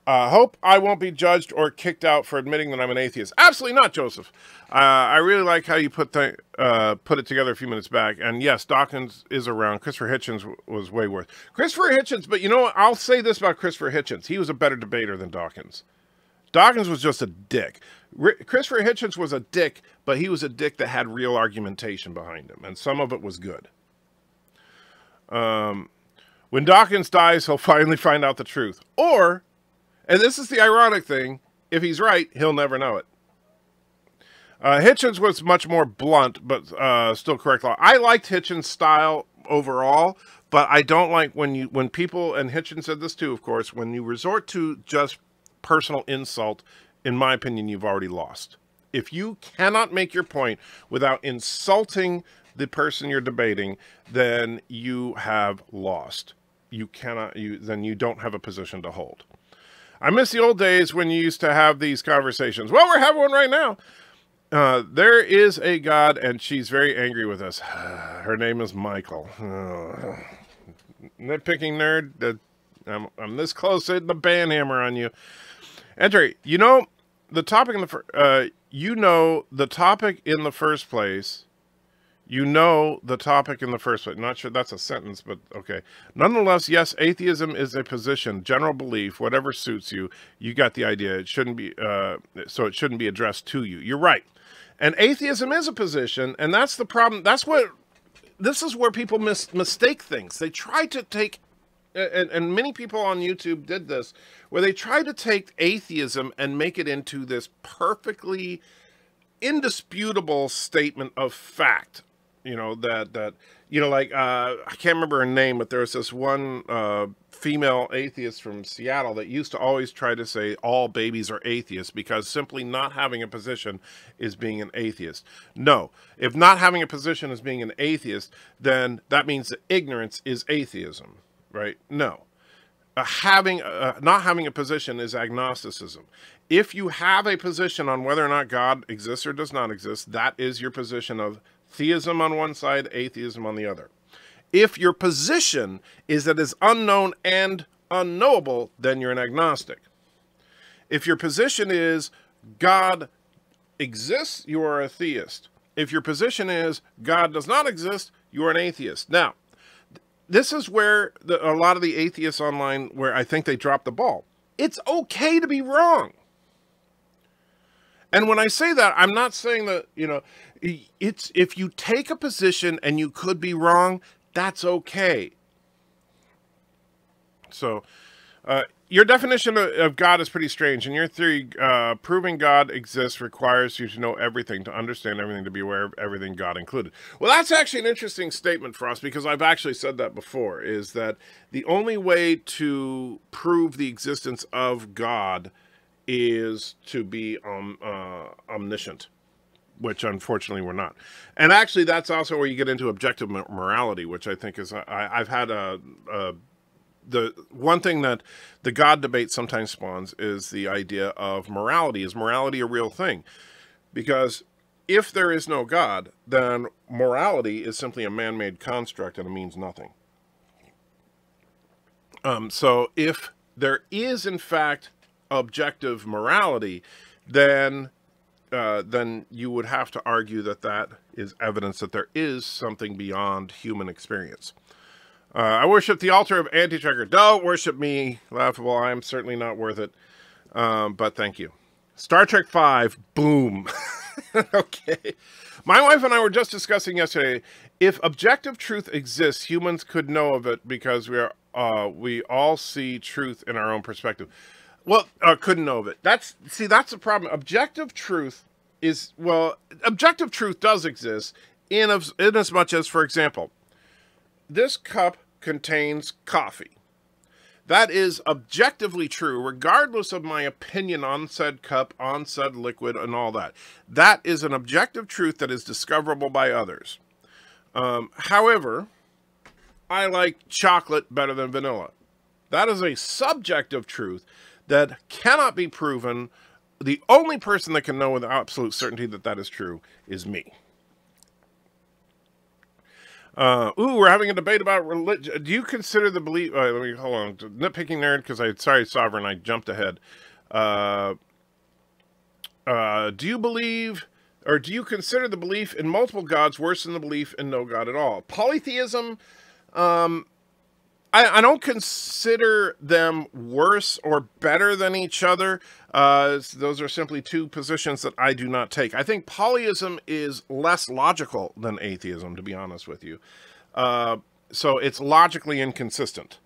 Hope I won't be judged or kicked out for admitting that I'm an atheist. Absolutely not, Joseph. I really like how you put it together a few minutes back. And yes, Dawkins is around. Christopher Hitchens was way worse. Christopher Hitchens, but you know what? I'll say this about Christopher Hitchens. He was a better debater than Dawkins. Dawkins was just a dick. Christopher Hitchens was a dick, but he was a dick that had real argumentation behind him. And some of it was good. When Dawkins dies, he'll finally find out the truth. Or... and this is the ironic thing, if he's right, he'll never know it. Hitchens was much more blunt, but still correct. I liked Hitchens' style overall, but I don't like when people, and Hitchens said this too, of course, when you resort to just personal insult, in my opinion, you've already lost. If you cannot make your point without insulting the person you're debating, then you have lost. You cannot, then you don't have a position to hold. I miss the old days when you used to have these conversations. Well, we're having one right now. There is a God, and she's very angry with us. Her name is Michael. Nitpicking nerd. I'm this close to hitting the banhammer on you. Enter. You know the topic in the topic in the first place. You know the topic in the first place. Not sure that's a sentence, but okay. Nonetheless, yes, atheism is a position, general belief, whatever suits you. You got the idea. It shouldn't be, so it shouldn't be addressed to you. You're right. And atheism is a position, and that's the problem. This is where people mistake things. They try to take, and many people on YouTube did this, where they try to take atheism and make it into this perfectly indisputable statement of fact. You know, I can't remember her name, but there was this one female atheist from Seattle that used to always try to say all babies are atheists because simply not having a position is being an atheist. No, if not having a position is being an atheist, then that means that ignorance is atheism, right? No. Not having a position is agnosticism. If you have a position on whether or not God exists or does not exist, that is your position of theism on one side, atheism on the other. If your position is that it's unknown and unknowable, then you're an agnostic. If your position is God exists, you are a theist. If your position is God does not exist, you are an atheist. Now, this is where a lot of the atheists online, where I think they drop the ball. It's okay to be wrong. And when I say that, I'm not saying that, it's if you take a position and you could be wrong, that's okay. So, your definition of God is pretty strange. In your theory, proving God exists requires you to know everything, to understand everything, to be aware of everything, God included. Well, that's actually an interesting statement for us, because I've actually said that before, is that the only way to prove the existence of God is to be omniscient. which unfortunately we're not. And actually, that's also where you get into objective morality, which I think is, I've had the one thing that the God debate sometimes spawns is the idea of morality. Is morality a real thing? Because if there is no God, then morality is simply a man-made construct and it means nothing. So if there is, in fact, objective morality, then you would have to argue that that is evidence that there is something beyond human experience. I worship the altar of anti-tracker. Don't worship me, Laughable. I'm certainly not worth it. But thank you. Star Trek V, boom. Okay. My wife and I were just discussing yesterday, if objective truth exists, humans could know of it because we all see truth in our own perspective. Well, couldn't know of it. That's the problem. Objective truth is, well, objective truth does exist in as much as, for example, this cup contains coffee. That is objectively true, regardless of my opinion on said cup, on said liquid, and all that. That is an objective truth that is discoverable by others. However, I like chocolate better than vanilla. That is a subjective truth that cannot be proven. The only person that can know with absolute certainty that that is true is me. We're having a debate about religion. Do you consider the belief... let me, hold on. Nitpicking nerd, because sorry, Sovereign, I jumped ahead. Do you believe, or do you consider the belief in multiple gods worse than the belief in no God at all? Polytheism, I don't consider them worse or better than each other. Those are simply two positions that I do not take. I think polyism is less logical than atheism, to be honest with you. So it's logically inconsistent.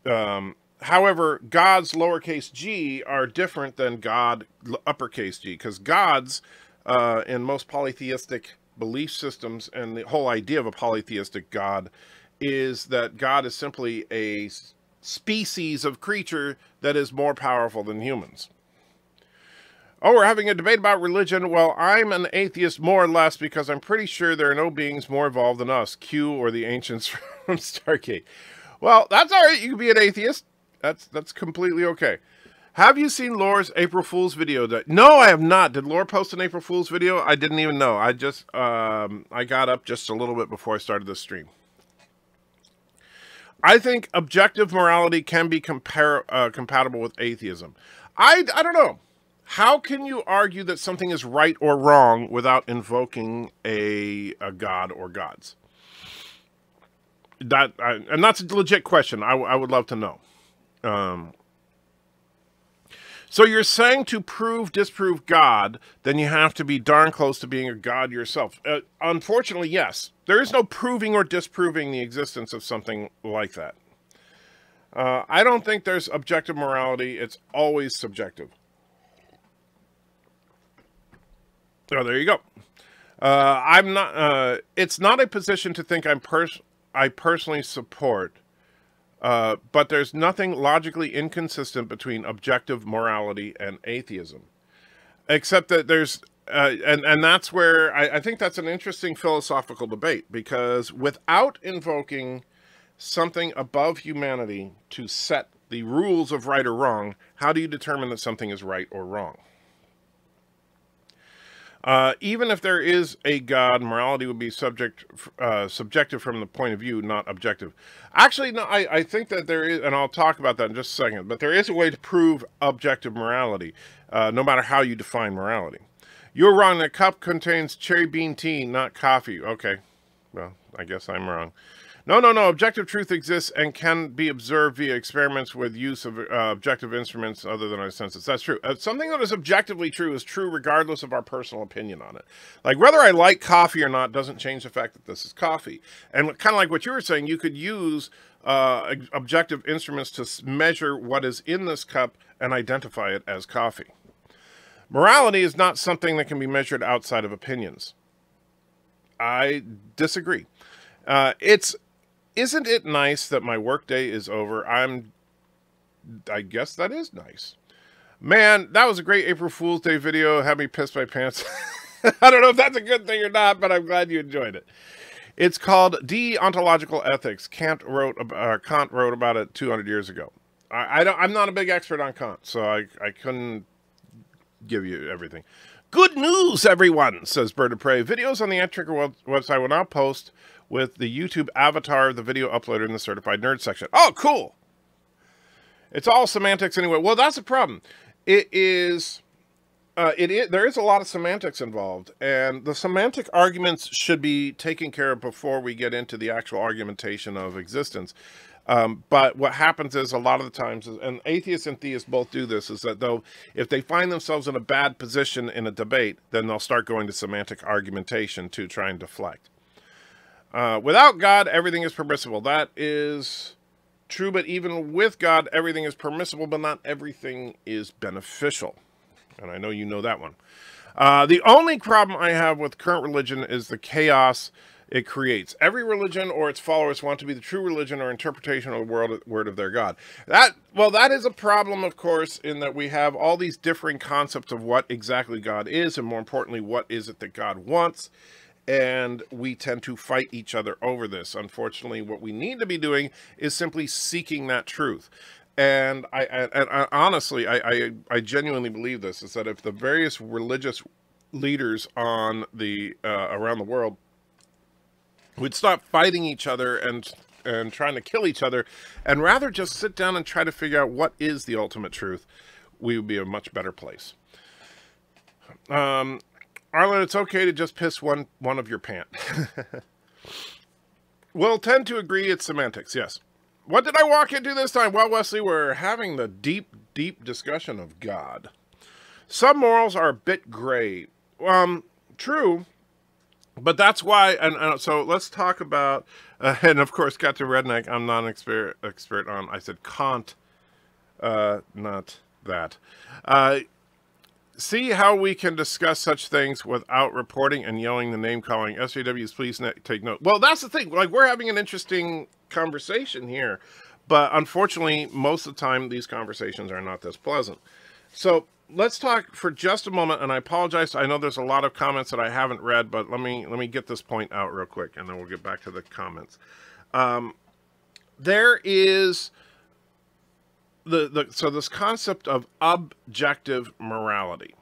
However, gods lowercase g are different than God uppercase g, because gods in most polytheistic belief systems, and the whole idea of a polytheistic God, is that God is simply a species of creature that is more powerful than humans. Oh, we're having a debate about religion. Well, I'm an atheist more or less because I'm pretty sure there are no beings more evolved than us, Q or the ancients from Stargate. Well, that's all right. You can be an atheist. That's completely okay. Have you seen Lore's April Fool's video? No, I have not. Did Lore post an April Fool's video? I didn't even know. I just I got up just a little bit before I started this stream. I think objective morality can be compatible with atheism. I don't know. How can you argue that something is right or wrong without invoking a god or gods? And that's a legit question. I would love to know. So you're saying to disprove God, then you have to be darn close to being a god yourself. Unfortunately, yes. There is no proving or disproving the existence of something like that. I don't think there's objective morality. It's always subjective. Oh, there you go. I'm not. It's not a position to think I personally support. But there's nothing logically inconsistent between objective morality and atheism, except that there's, and that's where I think that's an interesting philosophical debate, because without invoking something above humanity to set the rules of right or wrong, how do you determine that something is right or wrong? Even if there is a God, morality would be subjective from the point of view, not objective. Actually, no, I think that there is, and I'll talk about that in just a second, but there is a way to prove objective morality, no matter how you define morality. You're wrong. The cup contains cherry bean tea, not coffee. Okay. Well, I guess I'm wrong. No. Objective truth exists and can be observed via experiments with use of objective instruments other than our senses. That's true. Something that is objectively true is true regardless of our personal opinion on it. Like whether I like coffee or not doesn't change the fact that this is coffee. And kind of like what you were saying, you could use objective instruments to measure what is in this cup and identify it as coffee. Morality is not something that can be measured outside of opinions. I disagree. Isn't it nice that my workday is over? I guess that is nice. Man, that was a great April Fool's Day video. Had me pissed my pants. I don't know if that's a good thing or not, but I'm glad you enjoyed it. It's called Deontological Ethics. Kant wrote about it 200 years ago. I'm not a big expert on Kant, so I couldn't give you everything. Good news, everyone, says BIRDOPREY. Videos on the Anticker website will now post with the YouTube avatar of the video uploaded in the Certified Nerd section. Oh, cool. It's all semantics anyway. Well, that's a problem. There is a lot of semantics involved, and the semantic arguments should be taken care of before we get into the actual argumentation of existence. But what happens is a lot of the times, and atheists and theists both do this, is that though if they find themselves in a bad position in a debate, then they'll start going to semantic argumentation to try and deflect. Without God, everything is permissible. That is true, but even with God, everything is permissible, but not everything is beneficial. And I know you know that one. The only problem I have with current religion is the chaos it creates. Every religion or its followers want to be the true religion or interpretation of the word of their God. That is a problem, of course, in that we have all these differing concepts of what exactly God is, and more importantly, what is it that God wants. And we tend to fight each other over this. Unfortunately, what we need to be doing is simply seeking that truth. And I honestly, I genuinely believe this, is that if the various religious leaders on the around the world would stop fighting each other and trying to kill each other, and rather just sit down and try to figure out what is the ultimate truth, we would be a much better place. Arlen, it's okay to just piss one of your pants. We'll tend to agree it's semantics, yes. What did I walk into this time? Well, Wesley, we're having the deep, deep discussion of God. Some morals are a bit gray. True, but that's why, and so let's talk about, and of course, Captain Redneck, I'm not an expert on, I said Kant, not that. See how we can discuss such things without reporting and yelling the name calling. SJWs, please take note. Well, that's the thing. Like, we're having an interesting conversation here, but unfortunately, most of the time, these conversations are not this pleasant. So let's talk for just a moment, and I apologize. I know there's a lot of comments that I haven't read, but let me get this point out real quick, and then we'll get back to the comments. There is so this concept of objective morality,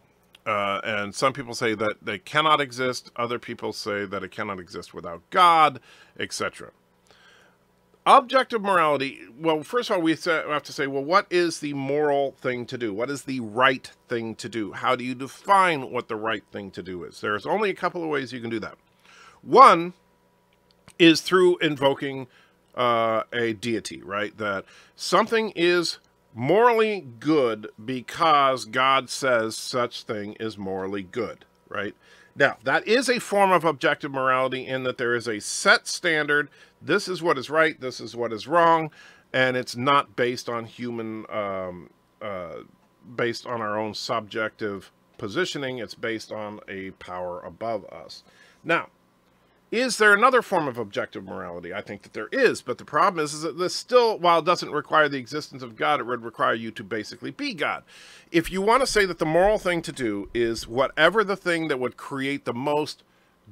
and some people say that they cannot exist. Other people say that it cannot exist without God, etc. Objective morality, well, first of all, we have to say, well, what is the moral thing to do? What is the right thing to do? How do you define what the right thing to do is? There's only a couple of ways you can do that. One is through invoking a deity, right? That something is morally good because God says such thing is morally good, right? Now, that is a form of objective morality in that there is a set standard. This is what is right, this is what is wrong, and it's not based on human, based on our own subjective positioning. It's based on a power above us. Now, is there another form of objective morality? I think that there is, but the problem is that this still, while it doesn't require the existence of God, it would require you to basically be God. If you want to say that the moral thing to do is whatever the thing that would create the most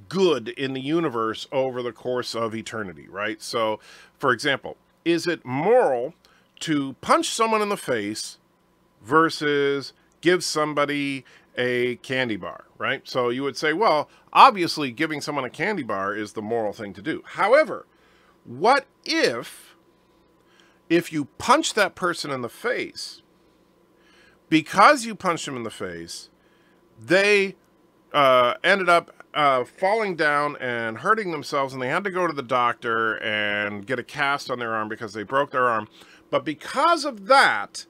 good in the universe over the course of eternity, right? So, for example, is it moral to punch someone in the face versus give somebody a candy bar, right? So you would say, well, obviously giving someone a candy bar is the moral thing to do. However, what if you punch that person in the face, because you punched them in the face, they ended up falling down and hurting themselves, and they had to go to the doctor and get a cast on their arm because they broke their arm. But because of that,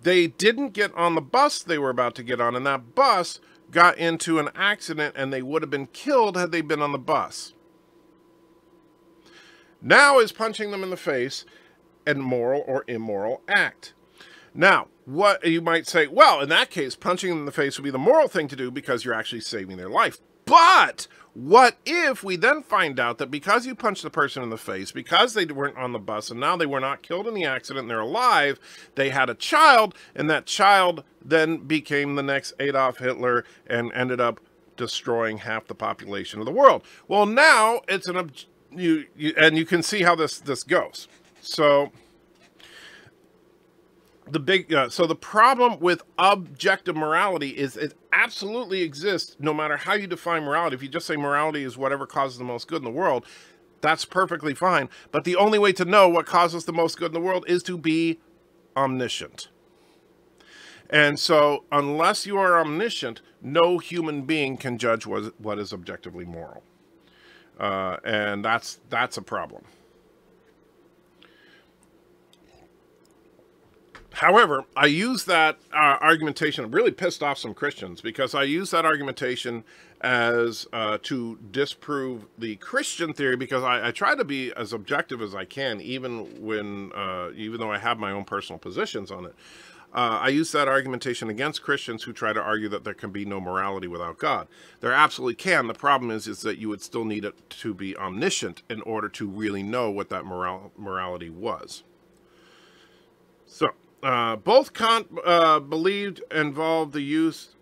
they didn't get on the bus they were about to get on, and that bus got into an accident, and they would have been killed had they been on the bus. Now is punching them in the face an moral or immoral act? Now, what you might say, well, in that case, punching them in the face would be the moral thing to do because you're actually saving their life. But what if we then find out that because you punched the person in the face, because they weren't on the bus, and now they were not killed in the accident, and they're alive, they had a child, and that child then became the next Adolf Hitler and ended up destroying half the population of the world. Well, now it's and you can see how this goes. So the problem with objective morality is it absolutely exists no matter how you define morality. If you just say morality is whatever causes the most good in the world, that's perfectly fine. But the only way to know what causes the most good in the world is to be omniscient. And so unless you are omniscient, no human being can judge what is objectively moral. And that's a problem. However, I use that argumentation. It really pissed off some Christians because I use that argumentation as to disprove the Christian theory, because I try to be as objective as I can, even though I have my own personal positions on it. I use that argumentation against Christians who try to argue that there can be no morality without God. There absolutely can. The problem is that you would still need it to be omniscient in order to really know what that morality was. So, both Kant believed involved the use,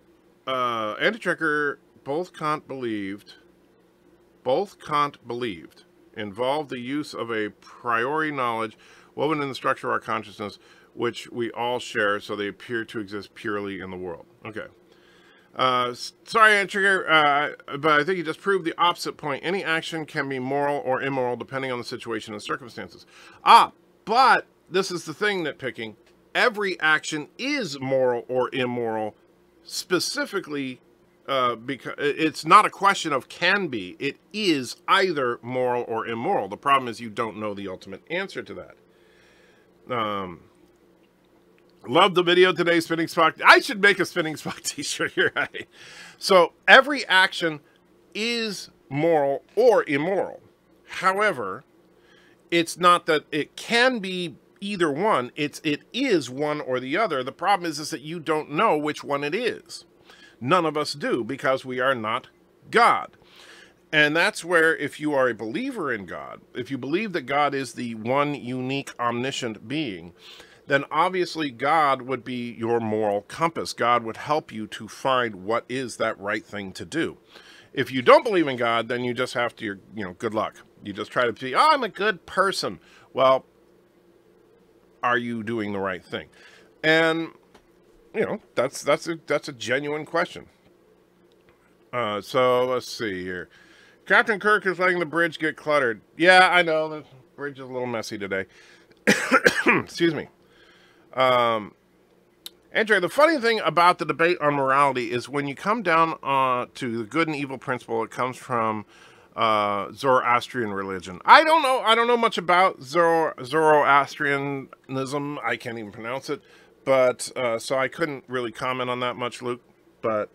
anti-checker, both Kant believed involved the use of a priori knowledge woven in the structure of our consciousness, which we all share, so they appear to exist purely in the world. Okay. Sorry, anti-checker, but I think you just proved the opposite point. Any action can be moral or immoral depending on the situation and circumstances. But this is the thing, nitpicking. Every action is moral or immoral, specifically because it's not a question of can be. It is either moral or immoral. The problem is you don't know the ultimate answer to that. Love the video today, Spinning Spock. I should make a Spinning Spock t-shirt here. Right? So every action is moral or immoral. However, it's not that it can be either one. It is one or the other. The problem is that you don't know which one it is. None of us do, because we are not God. And that's where, if you are a believer in God, if you believe that God is the one unique omniscient being, then obviously God would be your moral compass. God would help you to find what is that right thing to do. If you don't believe in God, then you just have to, good luck. You just try to be, oh, I'm a good person. Well, are you doing the right thing? And, that's a genuine question. So let's see here. Captain Kirk is letting the bridge get cluttered. Yeah, I know. The bridge is a little messy today. Excuse me. Andrew, the funny thing about the debate on morality is when you come down to the good and evil principle, it comes from Zoroastrian religion. I don't know much about Zoroastrianism. I can't even pronounce it. But so I couldn't really comment on that much, Luke. But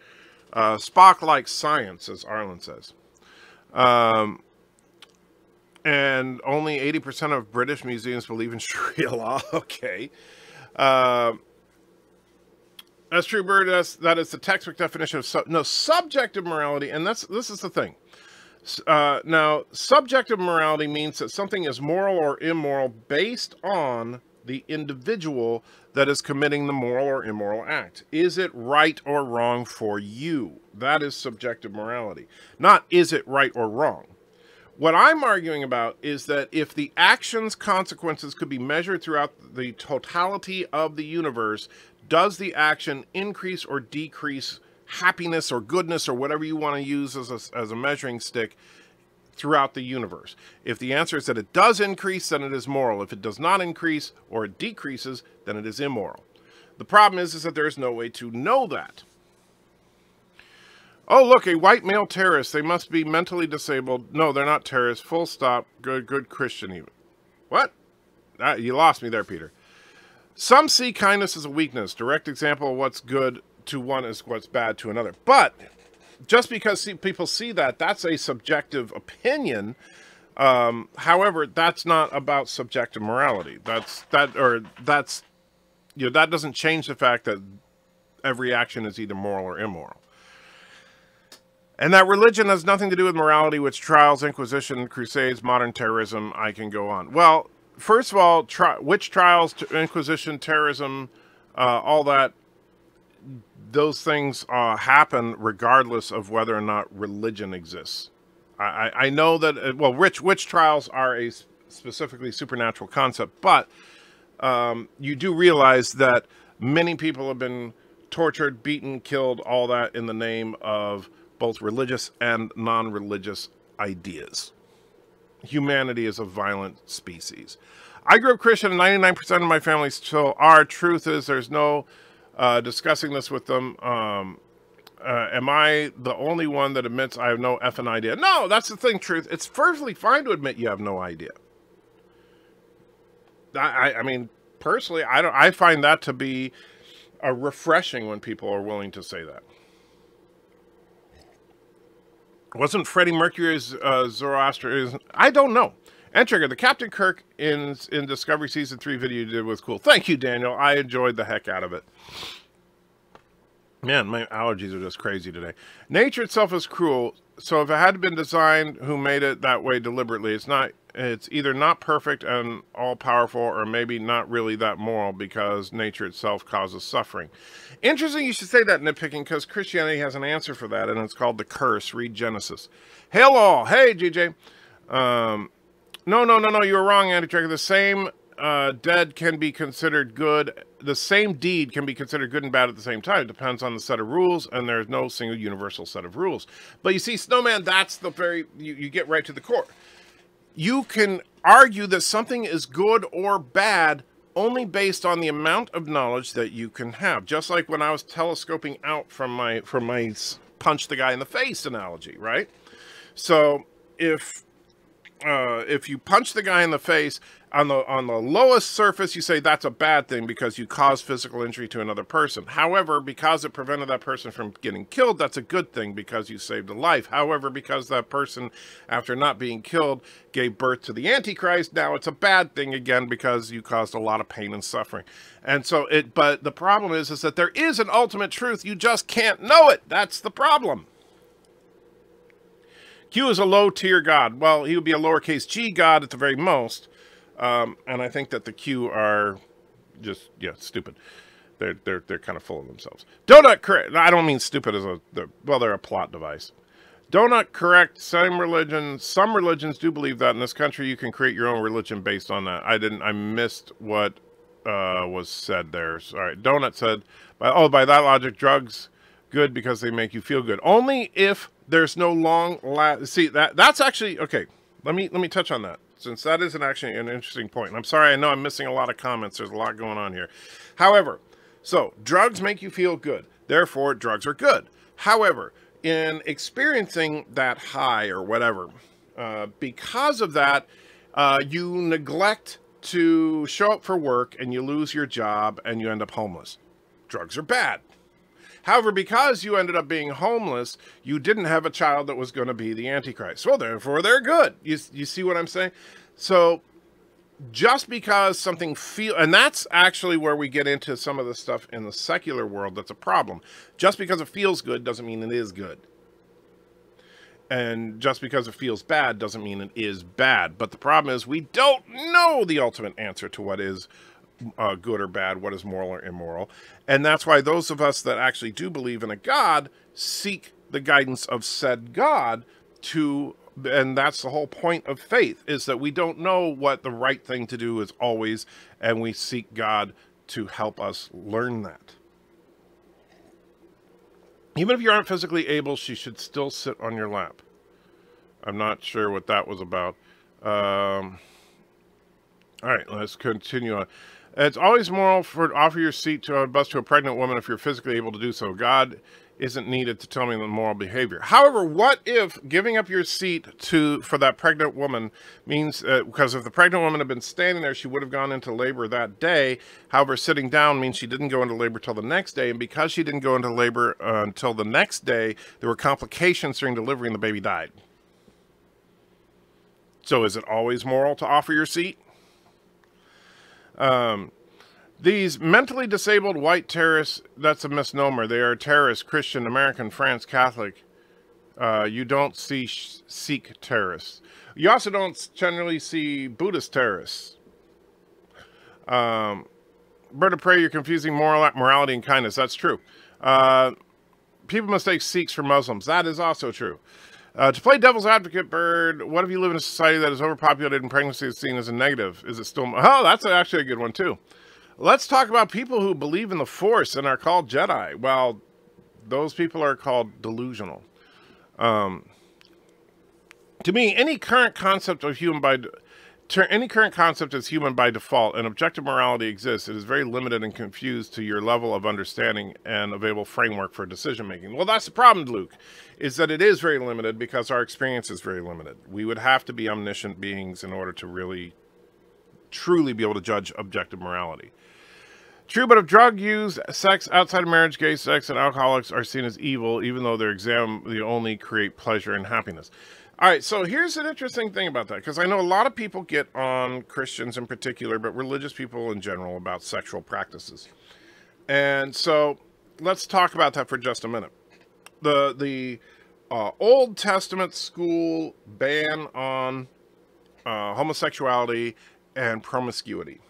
Spock likes science, as Arlen says. And only 80% of British museums believe in Sharia law. Okay. That's true, Bird. That is the textbook definition of subjective morality. And this is the thing. Now, subjective morality means that something is moral or immoral based on the individual that is committing the moral or immoral act. Is it right or wrong for you? That is subjective morality. Not is it right or wrong. What I'm arguing about is that if the action's consequences could be measured throughout the totality of the universe, does the action increase or decrease happiness or goodness or whatever you want to use as a measuring stick throughout the universe? If the answer is that it does increase, then it is moral. If it does not increase or it decreases, then it is immoral. The problem is that there is no way to know that. Oh, look, a white male terrorist. They must be mentally disabled. No, they're not terrorists. Full stop. Good Christian even. What? You lost me there, Peter. Some see kindness as a weakness. Direct example of what's good to one is what's bad to another. But just because people see that, that's a subjective opinion. However, that's not about subjective morality. That doesn't change the fact that every action is either moral or immoral. And that religion has nothing to do with morality, witch trials, Inquisition, Crusades, modern terrorism. I can go on. Well, first of all, witch trials, Inquisition, terrorism, all that, those things happen regardless of whether or not religion exists. I know that, well, witch trials are a specifically supernatural concept, but you do realize that many people have been tortured, beaten, killed, all that in the name of both religious and non-religious ideas. Humanity is a violent species. I grew up Christian, and 99% of my family still are. Truth is, there's no discussing this with them. Am I the only one that admits I have no effing idea? No, that's the thing, Truth. It's perfectly fine to admit you have no idea. I mean, personally, I find that to be refreshing when people are willing to say that. Wasn't Freddie Mercury's Zoroaster? I don't know. And Trigger, the Captain Kirk in Discovery Season 3 video you did was cool. Thank you, Daniel. I enjoyed the heck out of it. Man, my allergies are just crazy today. Nature itself is cruel, so if it had been designed, who made it that way deliberately? It's either not perfect and all-powerful, or maybe not really that moral, because nature itself causes suffering. Interesting you should say that, nitpicking, because Christianity has an answer for that, and it's called the curse. Read Genesis. Hail all! Hey, GJ! No, you were wrong, Anti-Tracker. The same deed can be considered good. The same deed can be considered good and bad at the same time. It depends on the set of rules, and there's no single universal set of rules. But you see, Snowman, that's the very... You get right to the core. You can argue that something is good or bad only based on the amount of knowledge that you can have. Just like when I was telescoping out from my punch the guy in the face analogy, right? So if you punch the guy in the face on the lowest surface, you say that's a bad thing because you caused physical injury to another person. However, because it prevented that person from getting killed, that's a good thing because you saved a life. However, because that person, after not being killed, gave birth to the Antichrist, now it's a bad thing again because you caused a lot of pain and suffering. And so but the problem is that there is an ultimate truth. You just can't know it. That's the problem. Q is a low-tier god. Well, he would be a lowercase g god at the very most. And I think that the Q are just, yeah, stupid. They're kind of full of themselves. Donut correct. I don't mean stupid as they're a plot device. Donut correct. Some religions do believe that in this country you can create your own religion based on that. I missed what was said there. Sorry. Donut said, by that logic, drugs good because they make you feel good. Only if there's no see, that's actually okay. Let me touch on that, since that is actually an interesting point. And I'm sorry, I know I'm missing a lot of comments. There's a lot going on here. However, so drugs make you feel good. Therefore, drugs are good. However, in experiencing that high or whatever, because of that, you neglect to show up for work and you lose your job and you end up homeless. Drugs are bad. However, because you ended up being homeless, you didn't have a child that was going to be the Antichrist. Well, therefore, they're good. You see what I'm saying? So, just because something and that's actually where we get into some of the stuff in the secular world that's a problem. Just because it feels good doesn't mean it is good. And just because it feels bad doesn't mean it is bad. But the problem is we don't know the ultimate answer to what is good or bad, what is moral or immoral. And that's why those of us that actually do believe in a God seek the guidance of said God and that's the whole point of faith, is that we don't know what the right thing to do is always, and we seek God to help us learn that. Even if you aren't physically able, she should still sit on your lap. I'm not sure what that was about. All right, let's continue on. It's always moral to offer your seat to a bus to a pregnant woman if you're physically able to do so. God isn't needed to tell me the moral behavior. However, what if giving up your seat for that pregnant woman means, because if the pregnant woman had been standing there, she would have gone into labor that day. However, sitting down means she didn't go into labor till the next day. And because she didn't go into labor until the next day, there were complications during delivery and the baby died. So is it always moral to offer your seat? These mentally disabled white terrorists, that's a misnomer. They are terrorists, Christian, American, France, Catholic. You don't see Sikh terrorists. You also don't generally see Buddhist terrorists. BIRDOPREY, you're confusing morality and kindness. That's true. People mistake Sikhs for Muslims. That is also true. To play devil's advocate, Bird, what if you live in a society that is overpopulated and pregnancy is seen as a negative? Is it still... Oh, that's actually a good one, too. Let's talk about people who believe in the Force and are called Jedi. Well, those people are called delusional. To me, any current concept is human by default, and objective morality exists. It is very limited and confused to your level of understanding and available framework for decision making. Well, that's the problem, Luke, is that it is very limited because our experience is very limited. We would have to be omniscient beings in order to really, truly be able to judge objective morality. True, but if drug use, sex outside of marriage, gay sex, and alcoholics are seen as evil, even though they only create pleasure and happiness. All right, so here's an interesting thing about that, because I know a lot of people get on Christians in particular, but religious people in general, about sexual practices. And so let's talk about that for just a minute. The Old Testament school ban on homosexuality and promiscuity.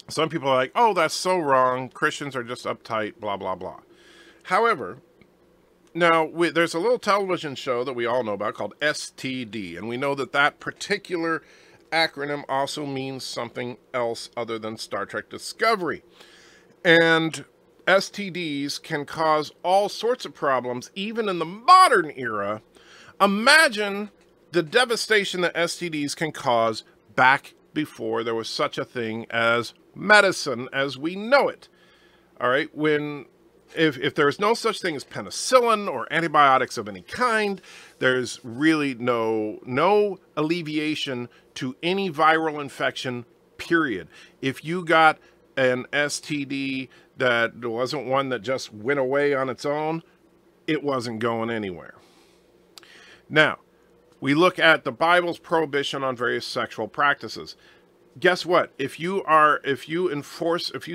Some people are like, oh, that's so wrong. Christians are just uptight, blah, blah, blah. However, now there's a little television show that we all know about called STD. And we know that that particular acronym also means something else other than Star Trek Discovery. And STDs can cause all sorts of problems, even in the modern era. Imagine the devastation that STDs can cause back before there was such a thing as medicine as we know it. All right, if there's no such thing as penicillin or antibiotics of any kind, there's really no alleviation to any viral infection, period. If you got an STD that wasn't one that just went away on its own, it wasn't going anywhere. Now, we look at the Bible's prohibition on various sexual practices. Guess what? If you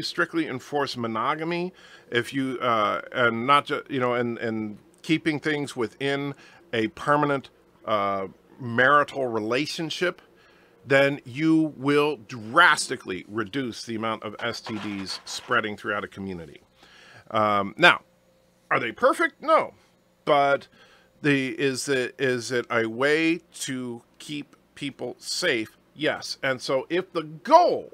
strictly enforce monogamy, and not just, and keeping things within a permanent marital relationship, then you will drastically reduce the amount of STDs spreading throughout a community. Now, are they perfect? No, but is it a way to keep people safe? Yes. And so if the goal,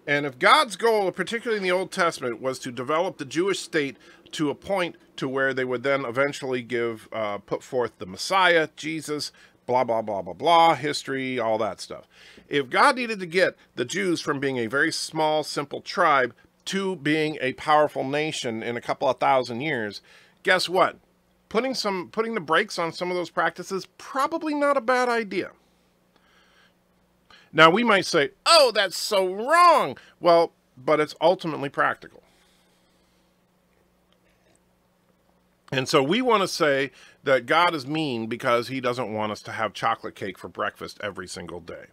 and if God's goal, particularly in the Old Testament, was to develop the Jewish state to a point to where they would then eventually put forth the Messiah, Jesus, blah, blah, blah, blah, blah, history, all that stuff. If God needed to get the Jews from being a very small, simple tribe to being a powerful nation in a couple of thousand years, guess what? Putting the brakes on some of those practices, probably not a bad idea. Now, we might say, oh, that's so wrong. Well, but it's ultimately practical. And so we want to say that God is mean because he doesn't want us to have chocolate cake for breakfast every single day.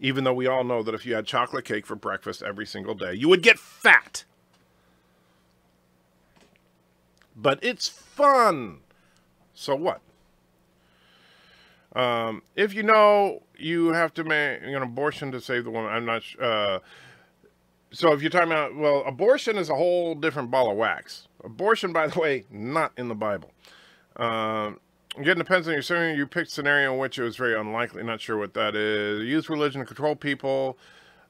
Even though we all know that if you had chocolate cake for breakfast every single day, you would get fat. But it's fun. So what? If you have to make an abortion to save the woman, I'm not sure. So if you're talking about, well, abortion is a whole different ball of wax. Abortion, by the way, not in the Bible. Again, depends on your scenario. You picked a scenario in which it was very unlikely. Not sure what that is. Use religion to control people.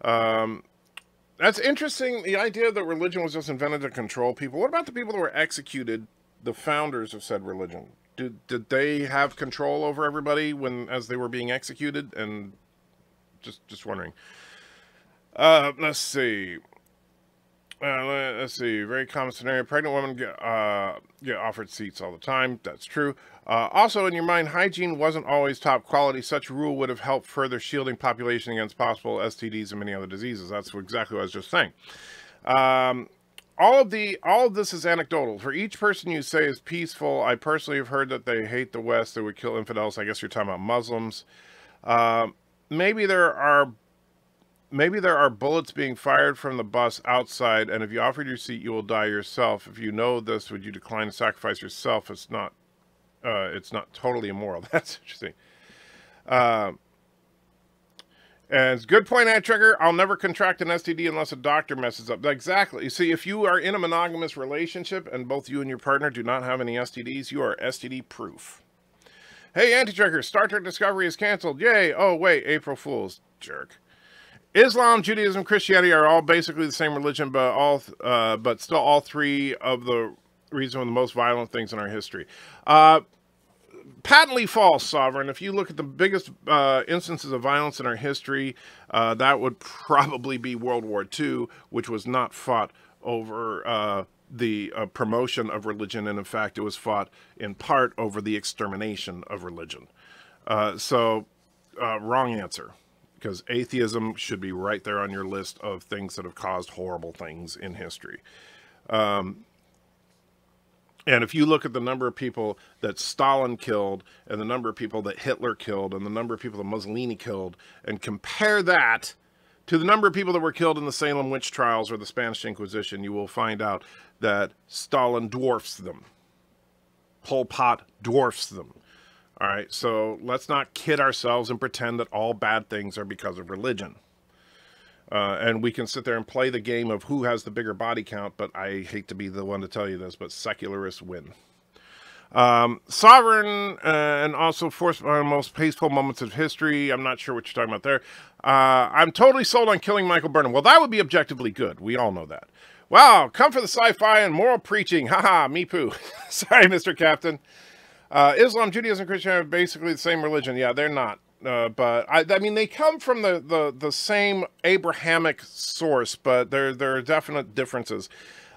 That's interesting. The idea that religion was just invented to control people. What about the people that were executed, the founders of said religion? Did they have control over everybody as they were being executed? And just wondering. Let's see. Very common scenario. Pregnant women get offered seats all the time. That's true. Also, in your mind, hygiene wasn't always top quality. Such a rule would have helped further shielding population against possible STDs and many other diseases. That's exactly what I was just saying. All of this is anecdotal. For each person you say is peaceful, I personally have heard that they hate the West. They would kill infidels. I guess you're talking about Muslims. Maybe there are bullets being fired from the bus outside, and if you offered your seat, you will die yourself. If you know this, would you decline to sacrifice yourself? It's not totally immoral. That's interesting. And it's a good point, Ad Trigger. I'll never contract an STD unless a doctor messes up. Exactly. You see, if you are in a monogamous relationship and both you and your partner do not have any STDs, you are STD proof. Hey, Anti-Trigger, Star Trek Discovery is canceled. Yay. Oh, wait, April Fool's. Jerk. Islam, Judaism, Christianity are all basically the same religion, but still all three of the reason of the most violent things in our history. Patently false, Sovereign. If you look at the biggest instances of violence in our history, that would probably be World War II, which was not fought over the promotion of religion, and in fact, it was fought in part over the extermination of religion. Wrong answer, because atheism should be right there on your list of things that have caused horrible things in history. And if you look at the number of people that Stalin killed and the number of people that Hitler killed and the number of people that Mussolini killed and compare that to the number of people that were killed in the Salem witch trials or the Spanish Inquisition, you will find out that Stalin dwarfs them. Pol Pot dwarfs them. All right, so let's not kid ourselves and pretend that all bad things are because of religion. And we can sit there and play the game of who has the bigger body count, but I hate to be the one to tell you this, but secularists win. Sovereign and also forced by the most peaceful moments of history. I'm not sure what you're talking about there. I'm totally sold on killing Michael Burnham. Well, that would be objectively good. We all know that. Wow, come for the sci-fi and moral preaching. Haha, me poo. Sorry, Mr. Captain. Islam, Judaism, Christianity are basically the same religion. Yeah, they're not. But I mean, they come from the same Abrahamic source, but there are definite differences.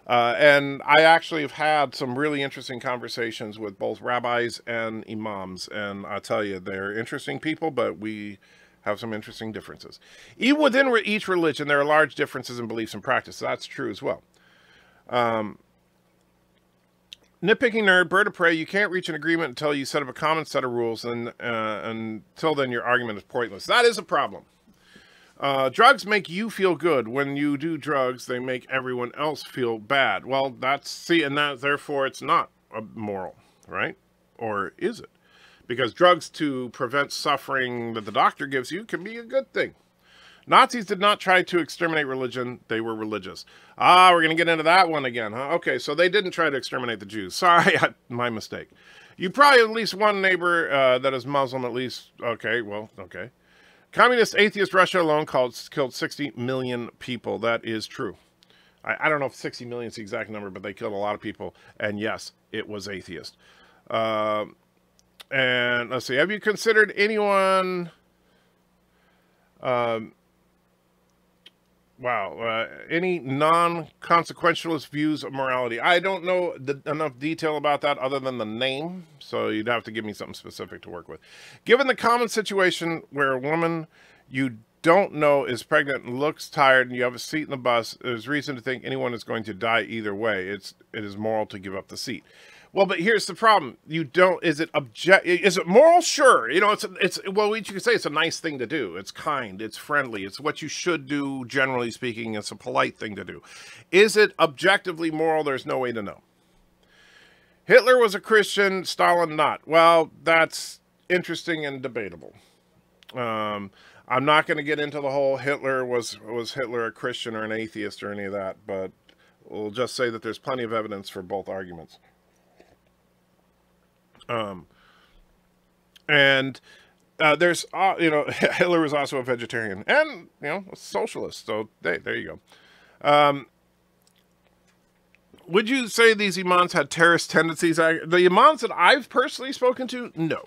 And I actually have had some really interesting conversations with both rabbis and imams, and I tell you, they're interesting people, but we have some interesting differences. Even within each religion, there are large differences in beliefs and practice. That's true as well. Nitpicking nerd, BIRDOPREY, you can't reach an agreement until you set up a common set of rules, and until then your argument is pointless. That is a problem. Drugs make you feel good. When you do drugs, they make everyone else feel bad. Well, therefore it's not moral, right? Or is it? Because drugs to prevent suffering that the doctor gives you can be a good thing. Nazis did not try to exterminate religion. They were religious. Ah, we're going to get into that one again, huh? Okay, so they didn't try to exterminate the Jews. Sorry, my mistake. You probably have at least one neighbor that is Muslim, at least. Okay, well, okay. Communist, atheist Russia alone killed 60 million people. That is true. I don't know if 60 million is the exact number, but they killed a lot of people. And yes, it was atheist. And let's see. Have you considered anyone... any non-consequentialist views of morality? I don't know enough detail about that other than the name, so you'd have to give me something specific to work with. Given the common situation where a woman you don't know is pregnant and looks tired and you have a seat in the bus, there's reason to think anyone is going to die either way. It is moral to give up the seat. Well, but here's the problem. Is it moral? Sure. You know, well, you could say it's a nice thing to do. It's kind, it's friendly. It's what you should do, generally speaking. It's a polite thing to do. Is it objectively moral? There's no way to know. Hitler was a Christian, Stalin not. Well, that's interesting and debatable. I'm not going to get into the whole was Hitler a Christian or an atheist or any of that, but we'll just say that there's plenty of evidence for both arguments. There's, Hitler was also a vegetarian and, a socialist. So there you go. Would you say these imams had terrorist tendencies? The imams that I've personally spoken to, no.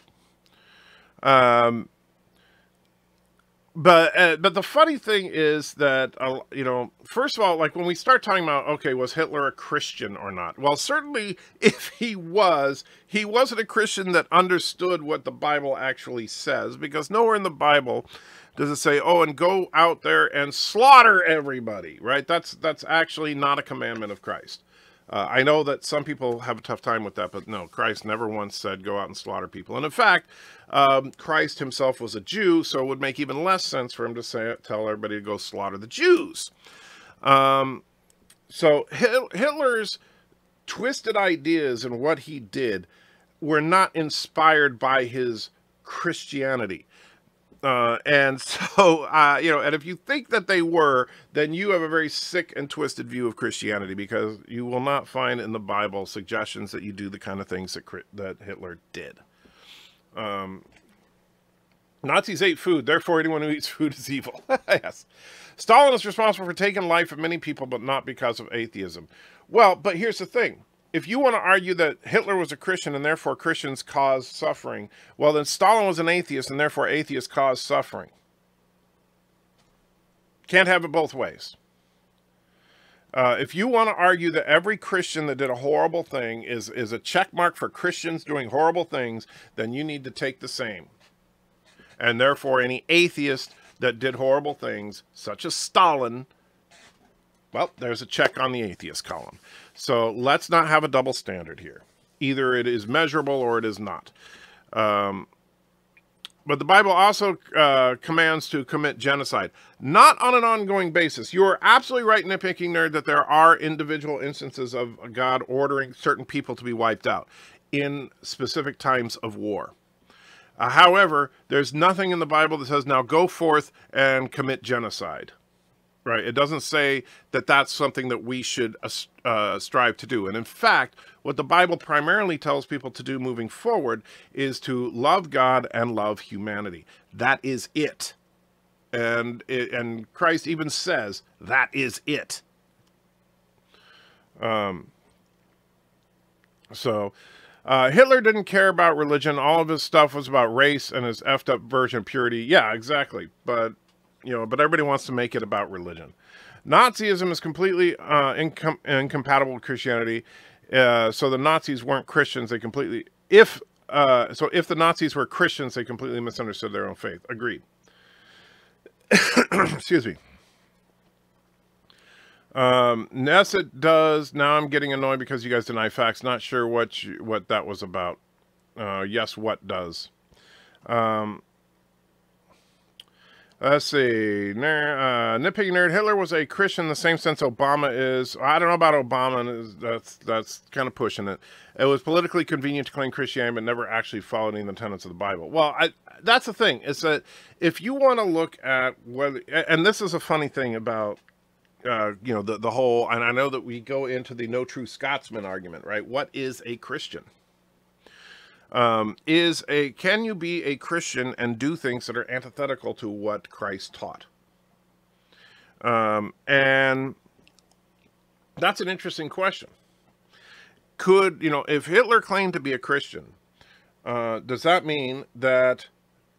But the funny thing is that, first of all, like when we start talking about, okay, was Hitler a Christian or not? Well, certainly if he wasn't a Christian that understood what the Bible actually says, because nowhere in the Bible does it say, oh, and go out there and slaughter everybody, right? That's actually not a commandment of Christ. I know that some people have a tough time with that, but no, Christ never once said go out and slaughter people. And in fact, Christ himself was a Jew, so it would make even less sense for him to tell everybody to go slaughter the Jews. So Hitler's twisted ideas and what he did were not inspired by his Christianity. And so, and if you think that they were, then you have a very sick and twisted view of Christianity, because you will not find in the Bible suggestions that you do the kind of things that Hitler did. Nazis ate food, therefore anyone who eats food is evil. Yes. Stalin is responsible for taking the life of many people, but not because of atheism. Well, but here's the thing. If you want to argue that Hitler was a Christian and therefore Christians caused suffering, well, then Stalin was an atheist and therefore atheists caused suffering. Can't have it both ways. If you want to argue that every Christian that did a horrible thing is a check mark for Christians doing horrible things, then you need to take the same. And therefore any atheist that did horrible things, such as Stalin, well, there's a check on the atheist column. So let's not have a double standard here. Either it is measurable or it is not. But the Bible also commands to commit genocide, not on an ongoing basis. You are absolutely right, nitpicking nerd, that there are individual instances of God ordering certain people to be wiped out in specific times of war. However, there's nothing in the Bible that says, now go forth and commit genocide. Right? It doesn't say that that's something that we should strive to do. And in fact, what the Bible primarily tells people to do moving forward is to love God and love humanity. That is it. And Christ even says, that is it. Hitler didn't care about religion. All of his stuff was about race and his effed up version of purity. Yeah, exactly. But everybody wants to make it about religion. Nazism is completely incompatible with Christianity. So the Nazis weren't Christians. They completely, if the Nazis were Christians, they completely misunderstood their own faith. Agreed. Excuse me. Yes, it does. Now I'm getting annoyed because you guys deny facts. Not sure what that was about. Yes, what does? Let's see. Nitpicking nerd. Hitler was a Christian in the same sense Obama is. I don't know about Obama. That's kind of pushing it. It was politically convenient to claim Christianity, but never actually following the tenets of the Bible. Well, that's the thing. Is that if you want to look at whether, and this is a funny thing about, the whole, and I know that we go into the no true Scotsman argument, right? What is a Christian? Can you be a Christian and do things that are antithetical to what Christ taught? And that's an interesting question. If Hitler claimed to be a Christian, does that mean that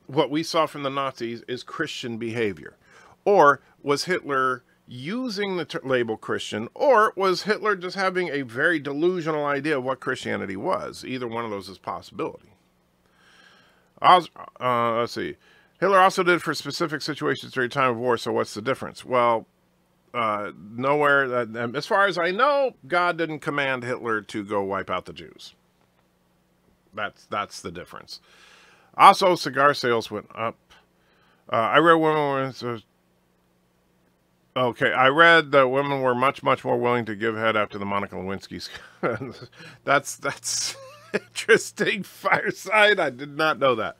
what we saw from the Nazis is Christian behavior? Or was Hitler using the label Christian, or was Hitler just having a very delusional idea of what Christianity was? Either one of those is a possibility. Let's see. Hitler also did for specific situations during time of war, so what's the difference? Well, nowhere, as far as I know, God didn't command Hitler to go wipe out the Jews. That's the difference. Also, cigar sales went up. I read women were... Okay, I read that women were much, much more willing to give head after the Monica Lewinsky. That's interesting. Fireside. I did not know that.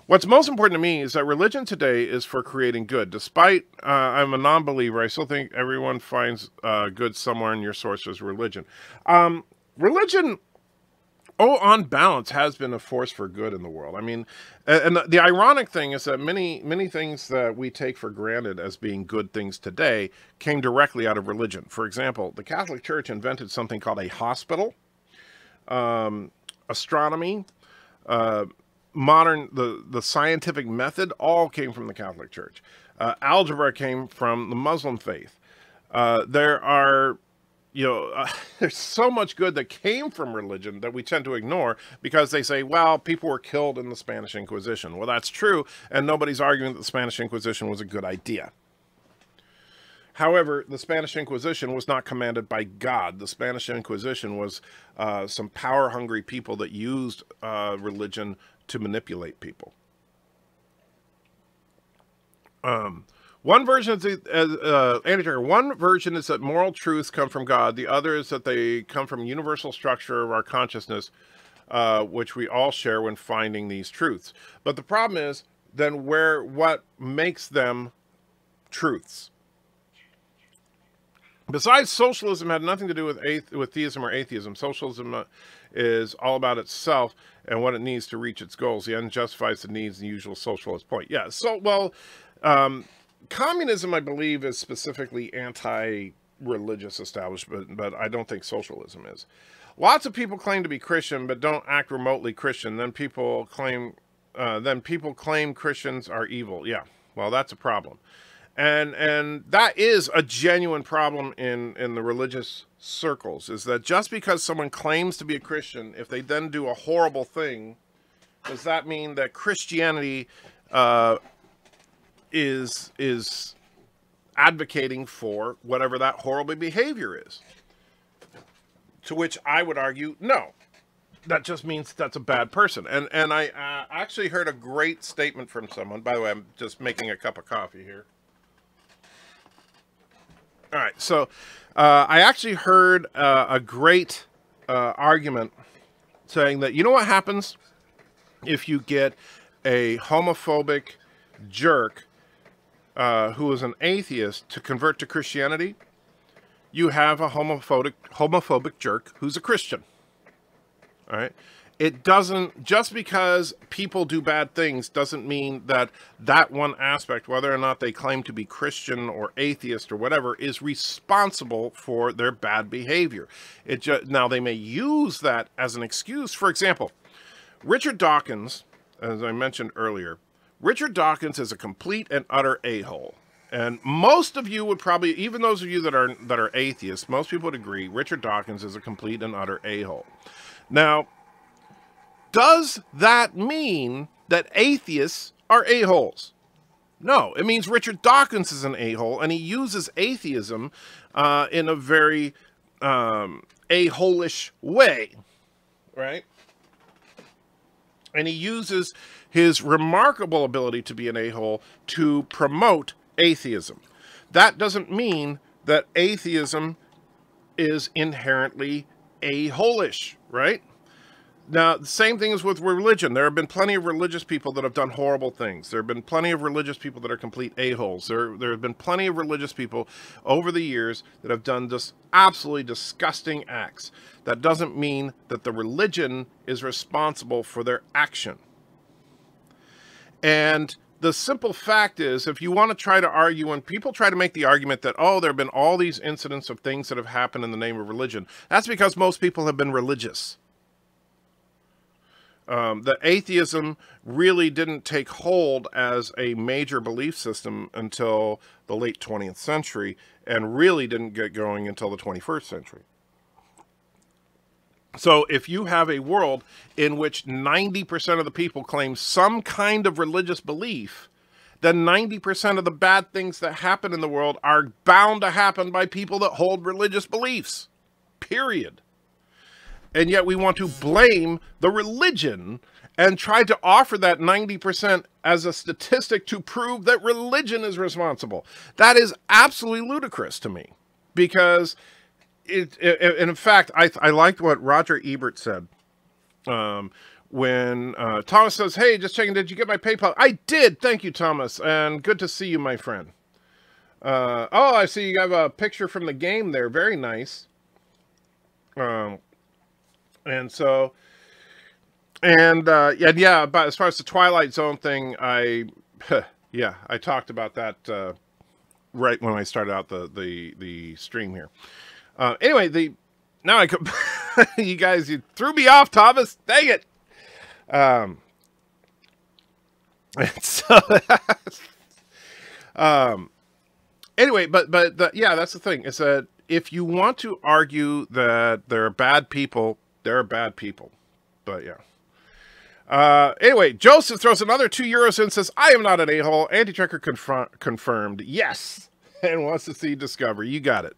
What's most important to me is that religion today is for creating good. Despite I'm a non-believer, I still think everyone finds good somewhere in your source as religion. Religion, on balance, has been a force for good in the world. I mean, and the ironic thing is that many things that we take for granted as being good things today came directly out of religion. For example, the Catholic Church invented something called a hospital, astronomy, the scientific method, all came from the Catholic Church. Algebra came from the Muslim faith. There are... there's so much good that came from religion that we tend to ignore because they say, well, people were killed in the Spanish Inquisition. Well, that's true, and nobody's arguing that the Spanish Inquisition was a good idea. However, the Spanish Inquisition was not commanded by God. The Spanish Inquisition was some power-hungry people that used religion to manipulate people. One version is one version is that moral truths come from God. The other is that they come from universal structure of our consciousness, which we all share when finding these truths. But the problem is then what makes them truths? Besides, socialism had nothing to do with theism or atheism. Socialism is all about itself and what it needs to reach its goals. The end justifies the needs, the usual socialist point. Yeah, so, well, communism, I believe, is specifically anti-religious establishment, but I don't think socialism is. Lots of people claim to be Christian, but don't act remotely Christian. Then people claim Christians are evil. Yeah, well, that's a problem. And that is a genuine problem in the religious circles, is that just because someone claims to be a Christian, if they then do a horrible thing, does that mean that Christianity is advocating for whatever that horrible behavior is? To which I would argue, no. That just means that's a bad person. And I actually heard a great statement from someone. By the way, I'm just making a cup of coffee here. All right, so I actually heard a great argument saying that, you know what happens if you get a homophobic jerk who is an atheist to convert to Christianity? You have a homophobic jerk who's a Christian. All right. It doesn't, just because people do bad things doesn't mean that that one aspect, whether or not they claim to be Christian or atheist or whatever, is responsible for their bad behavior. Now, they may use that as an excuse. For example, Richard Dawkins, as I mentioned earlier, Richard Dawkins is a complete and utter a-hole. And most of you would probably, even those of you that are atheists, most people would agree Richard Dawkins is a complete and utter a-hole. Now, does that mean that atheists are a-holes? No, it means Richard Dawkins is an a-hole, and he uses atheism in a very a-hole-ish way, right? And he uses his remarkable ability to be an a-hole to promote atheism. That doesn't mean that atheism is inherently a-hole-ish, right? Now, the same thing is with religion. There have been plenty of religious people that have done horrible things. There have been plenty of religious people that are complete a-holes. There have been plenty of religious people over the years that have done just absolutely disgusting acts. That doesn't mean that the religion is responsible for their action. And the simple fact is, if you want to try to argue, when people try to make the argument that, oh, there have been all these incidents of things that have happened in the name of religion, that's because most people have been religious. That atheism really didn't take hold as a major belief system until the late 20th century, and really didn't get going until the 21st century. So if you have a world in which 90% of the people claim some kind of religious belief, then 90% of the bad things that happen in the world are bound to happen by people that hold religious beliefs. Period. And yet we want to blame the religion and try to offer that 90% as a statistic to prove that religion is responsible. That is absolutely ludicrous to me, because in fact, I liked what Roger Ebert said when Thomas says, hey, just checking, did you get my PayPal? I did. Thank you, Thomas. And good to see you, my friend. Oh, I see you have a picture from the game there. Very nice. And so, yeah, but as far as the Twilight Zone thing, yeah, I talked about that right when I started out the stream here. Anyway, now I could, you guys, you threw me off, Thomas. Dang it. So, anyway, but yeah, that's the thing, is that if you want to argue that there are bad people, there are bad people. But yeah. Anyway, Joseph throws another €2 in and says, I am not an a-hole. Anti-tracker confirmed. Yes. And wants to see Discovery. You got it.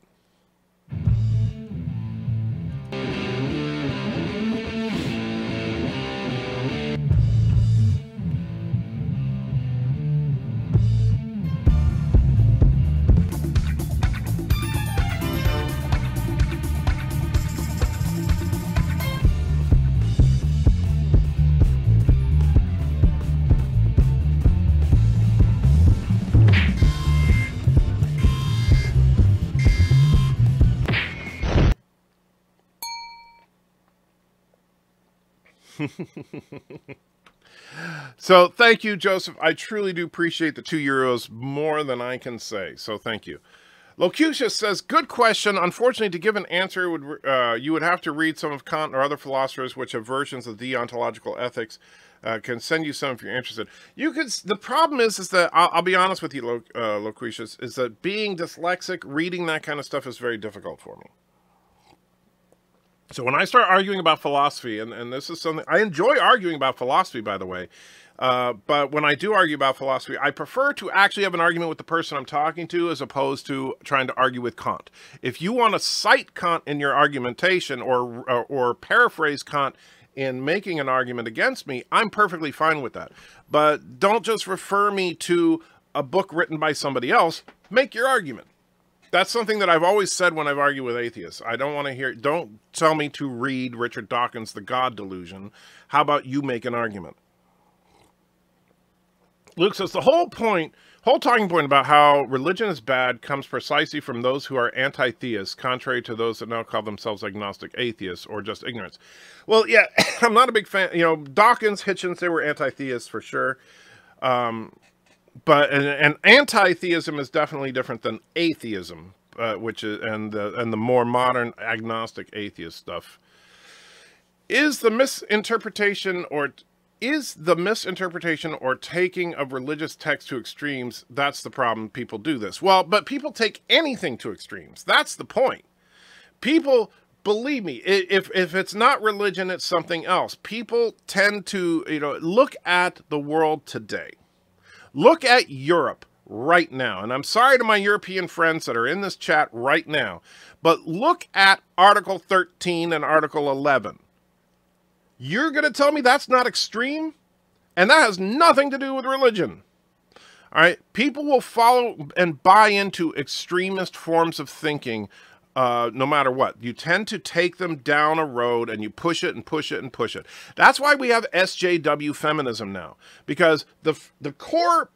So thank you, Joseph. I truly do appreciate the €2 more than I can say. So thank you. Locutus says, good question. Unfortunately, to give an answer, you would have to read some of Kant or other philosophers which have versions of the ontological ethics. Can send you some if you're interested. You could. The problem is that I'll be honest with you, Locutus, is that being dyslexic, reading that kind of stuff is very difficult for me. So when I start arguing about philosophy, and this is something, I enjoy arguing about philosophy, by the way, but when I do argue about philosophy, I prefer to actually have an argument with the person I'm talking to as opposed to trying to argue with Kant. If you want to cite Kant in your argumentation or paraphrase Kant in making an argument against me, I'm perfectly fine with that. But don't just refer me to a book written by somebody else. Make your argument. That's something that I've always said when I've argued with atheists. I don't want to hear, don't tell me to read Richard Dawkins' The God Delusion. How about you make an argument? Luke says, the whole talking point about how religion is bad comes precisely from those who are anti-theists, contrary to those that now call themselves agnostic atheists or just ignorance. Well, yeah, I'm not a big fan. You know, Dawkins, Hitchens, they were anti-theists for sure. But and anti-theism is definitely different than atheism, which is and the more modern agnostic atheist stuff. Is the misinterpretation or taking of religious text to extremes? That's the problem. People do this. Well, but people take anything to extremes. That's the point. People, believe me, if it's not religion, it's something else. People tend to, look at the world today. Look at Europe right now. And I'm sorry to my European friends that are in this chat right now, but look at Article 13 and Article 11. You're going to tell me that's not extreme? And that has nothing to do with religion. All right? People will follow and buy into extremist forms of thinking no matter what. You tend to take them down a road and you push it and push it and push it. That's why we have SJW feminism now. Because the core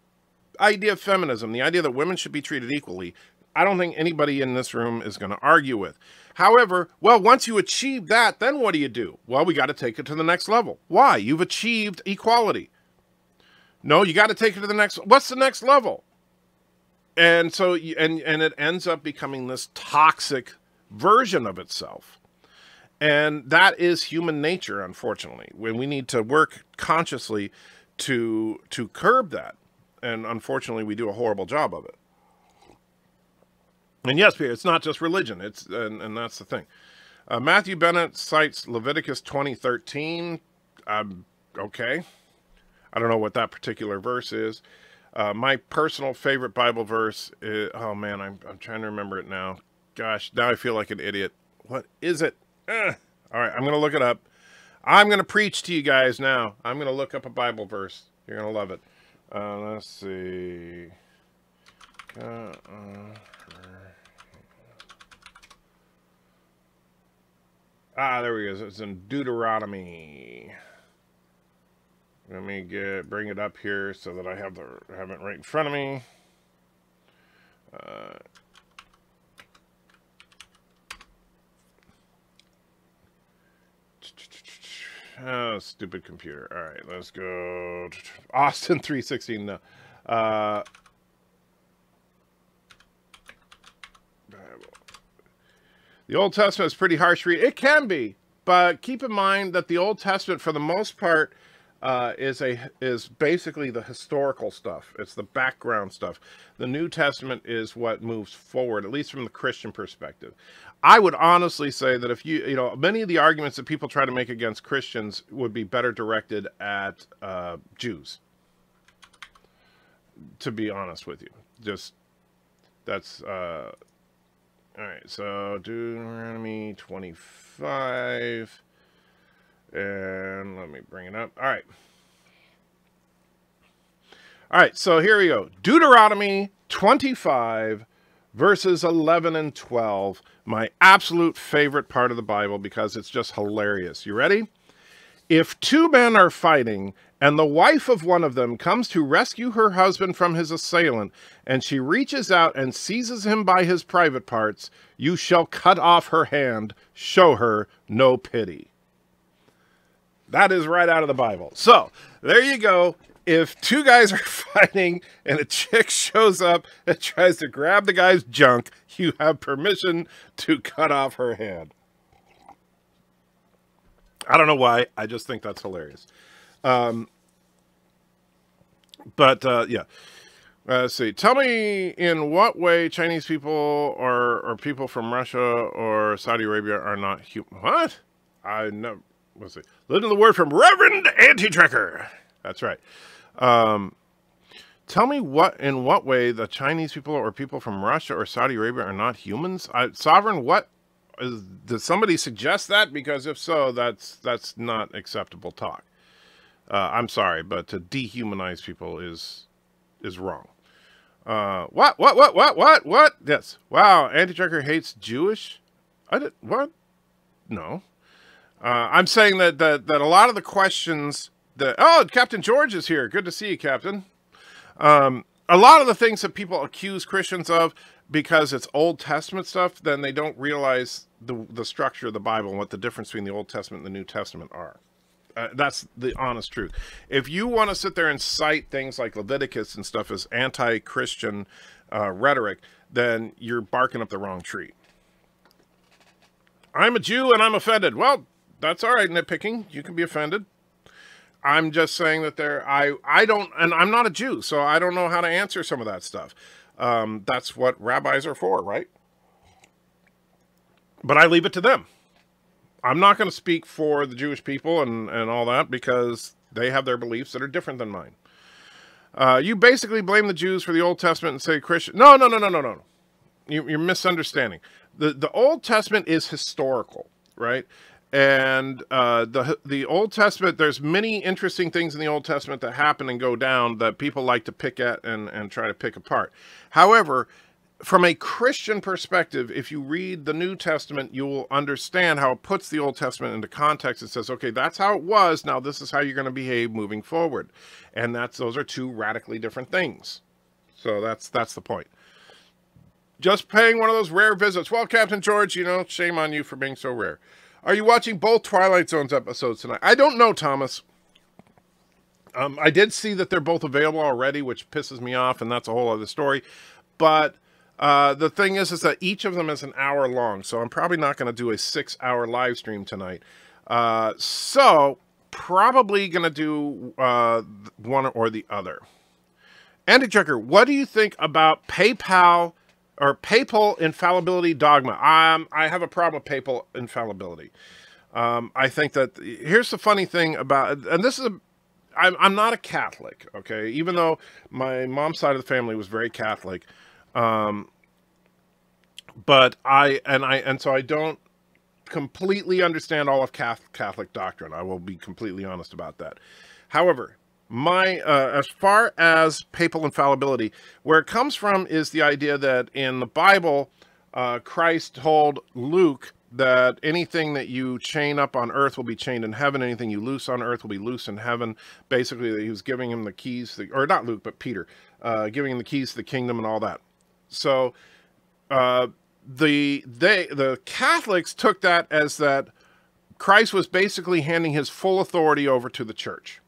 idea of feminism, the idea that women should be treated equally, I don't think anybody in this room is going to argue with. However, well, once you achieve that, then what do? Well, we got to take it to the next level. Why? You've achieved equality. No, you got to take it to the next. What's the next level? And so, and it ends up becoming this toxic version of itself. And that is human nature, unfortunately, when we need to work consciously to curb that. And unfortunately, we do a horrible job of it. And yes, it's not just religion. And that's the thing. Matthew Bennett cites Leviticus 20:13. Okay. I don't know what that particular verse is. My personal favorite Bible verse is, oh man, I'm trying to remember it now. Gosh, now I feel like an idiot. What is it? All right, I'm going to look it up. I'm going to preach to you guys now. I'm going to look up a Bible verse. You're going to love it. Let's see. There we go. It's in Deuteronomy. Let me bring it up here so that I have it right in front of me. Oh, stupid computer. All right, let's go. Austin 3:16. No. The Old Testament is pretty harsh read. It can be, but keep in mind that the Old Testament, for the most part, is basically the historical stuff. It's the background stuff. The New Testament is what moves forward, at least from the Christian perspective. I would honestly say that if many of the arguments that people try to make against Christians would be better directed at Jews. To be honest with you, that's. All right, so Deuteronomy 25, and let me bring it up. All right, so here we go. Deuteronomy 25, verses 11 and 12, my absolute favorite part of the Bible because it's just hilarious. You ready? If two men are fighting, and the wife of one of them comes to rescue her husband from his assailant, and she reaches out and seizes him by his private parts, you shall cut off her hand, show her no pity. That is right out of the Bible. So, there you go. If two guys are fighting and a chick shows up and tries to grab the guy's junk, you have permission to cut off her hand. I don't know why. I just think that's hilarious. Yeah. Let's see. Tell me in what way Chinese people or people from Russia or Saudi Arabia are not human. What? I never. Let's see. Listen to the word from Reverend Anti-Trekker. That's right. Tell me in what way the Chinese people or people from Russia or Saudi Arabia are not humans? Sovereign, what? Did somebody suggest that? Because if so, that's not acceptable talk. I'm sorry, but to dehumanize people is wrong. What? Yes. Wow, Anti-Trekker hates Jewish? What? No. I'm saying that a lot of the questions that... Oh, Captain George is here. Good to see you, Captain. A lot of the things that people accuse Christians of because it's Old Testament stuff, then they don't realize the structure of the Bible and what the difference between the Old Testament and the New Testament are. That's the honest truth. If you want to sit there and cite things like Leviticus and stuff as anti-Christian rhetoric, then you're barking up the wrong tree. I'm a Jew and I'm offended. Well, that's all right, nitpicking. You can be offended. I'm just saying that I don't, and I'm not a Jew, so I don't know how to answer some of that stuff. That's what rabbis are for, right? But I leave it to them. I'm not going to speak for the Jewish people and all that because they have their beliefs that are different than mine. You basically blame the Jews for the Old Testament and say Christian. No. You're misunderstanding. The Old Testament is historical, right? And the Old Testament, there's many interesting things in the Old Testament that happen and go down that people like to pick at and try to pick apart. However, from a Christian perspective, if you read the New Testament, you will understand how it puts the Old Testament into context. It says, okay, that's how it was. Now this is how you're going to behave moving forward. And those are two radically different things. So that's the point. Just paying one of those rare visits. Well, Captain George, shame on you for being so rare. Are you watching both Twilight Zones episodes tonight? I don't know, Thomas. I did see that they're both available already, which pisses me off, and that's a whole other story. But the thing is that each of them is an hour long, so I'm probably not going to do a 6-hour live stream tonight. So probably going to do one or the other. Anti-Trekker, what do you think about PayPal or papal infallibility dogma? I have a problem with papal infallibility. I think that here's the funny thing about, and this is I'm not a Catholic, okay, even though my mom's side of the family was very Catholic. But so I don't completely understand all of Catholic doctrine. I will be completely honest about that. However, as far as papal infallibility, where it comes from is the idea that in the Bible, Christ told Luke that anything that you chain up on earth will be chained in heaven. Anything you loose on earth will be loose in heaven. Basically, he was giving him the keys, or not Luke, but Peter, giving him the keys to the kingdom and all that. So the Catholics took that as that Christ was basically handing his full authority over to the church,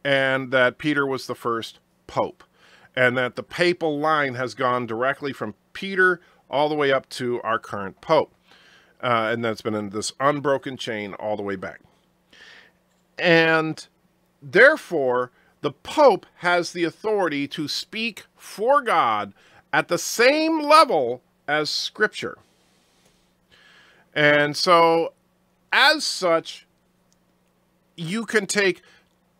and that Peter was the first pope, and that the papal line has gone directly from Peter all the way up to our current pope. And that's been in this unbroken chain all the way back. And therefore, the Pope has the authority to speak for God at the same level as Scripture. And so, as such, you can take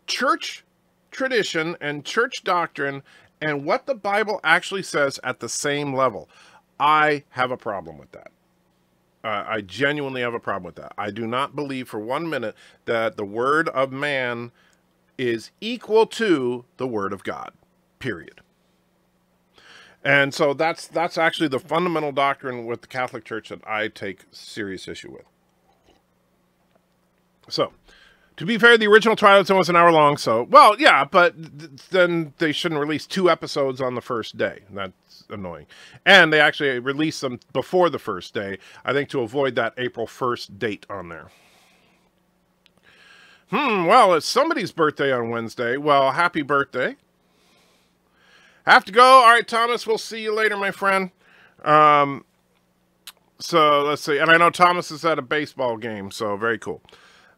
church tradition and church doctrine and what the Bible actually says at the same level. I have a problem with that. I genuinely have a problem with that. I do not believe for 1 minute that the word of man is equal to the word of God, period. And so that's actually the fundamental doctrine with the Catholic Church that I take serious issue with. So, to be fair, the original Twilight Zone was an hour long, so, well, yeah, but then they shouldn't release 2 episodes on the first day. That's annoying. And they actually released them before the first day, I think to avoid that April 1st date on there. Well, it's somebody's birthday on Wednesday. Well, happy birthday. Have to go. All right, Thomas, we'll see you later, my friend. So let's see. And I know Thomas is at a baseball game, so very cool.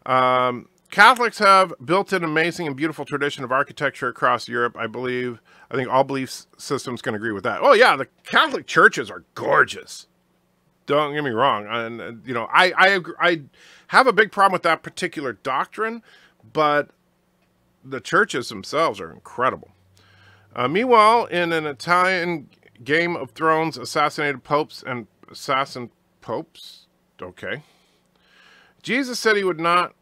Catholics have built an amazing and beautiful tradition of architecture across Europe. I think all belief systems can agree with that. Oh yeah, the Catholic churches are gorgeous. Don't get me wrong. And you know, I have a big problem with that particular doctrine, but the churches themselves are incredible. Meanwhile, in an Italian Game of Thrones, assassinated popes and assassin popes. Okay. Jesus said he would not.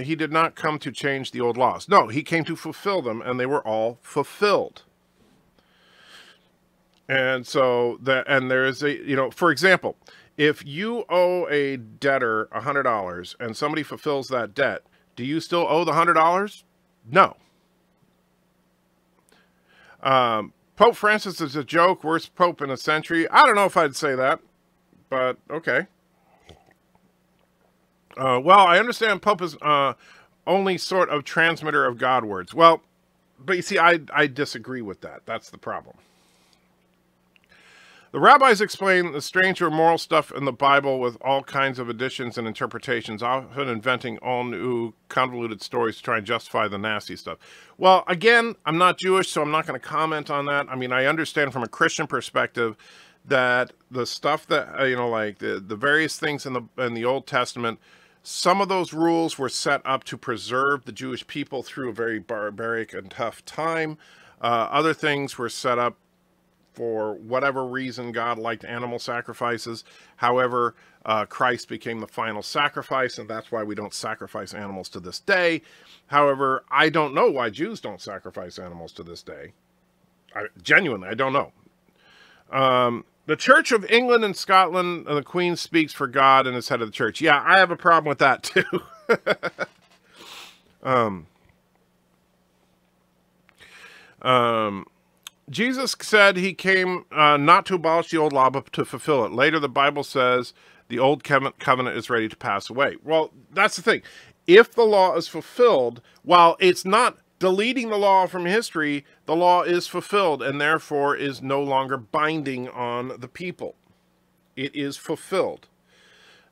He did not come to change the old laws. No, he came to fulfill them, and they were all fulfilled. And so there is a, you know, for example, if you owe a debtor $100 and somebody fulfills that debt, do you still owe the $100? No. Pope Francis is a joke, worst pope in a century. I don't know if I'd say that, but okay. Well, I understand Pope is only sort of transmitter of God words. Well, but you see, I disagree with that. That's the problem. The rabbis explain the strange or moral stuff in the Bible with all kinds of additions and interpretations, often inventing all new convoluted stories to try and justify the nasty stuff. Well, again, I'm not Jewish, so I'm not going to comment on that. I mean, I understand from a Christian perspective that the stuff that, you know, like the various things in the Old Testament, some of those rules were set up to preserve the Jewish people through a very barbaric and tough time. Other things were set up for whatever reason. God liked animal sacrifices. However, Christ became the final sacrifice, and that's why we don't sacrifice animals to this day. However, I don't know why Jews don't sacrifice animals to this day. Genuinely, I don't know. The Church of England and Scotland, the Queen speaks for God and is head of the church. Yeah, I have a problem with that too. Jesus said he came not to abolish the old law, but to fulfill it. Later, the Bible says the old covenant is ready to pass away. Well, that's the thing. If the law is fulfilled, while it's not deleting the law from history, the law is fulfilled and therefore is no longer binding on the people. It is fulfilled.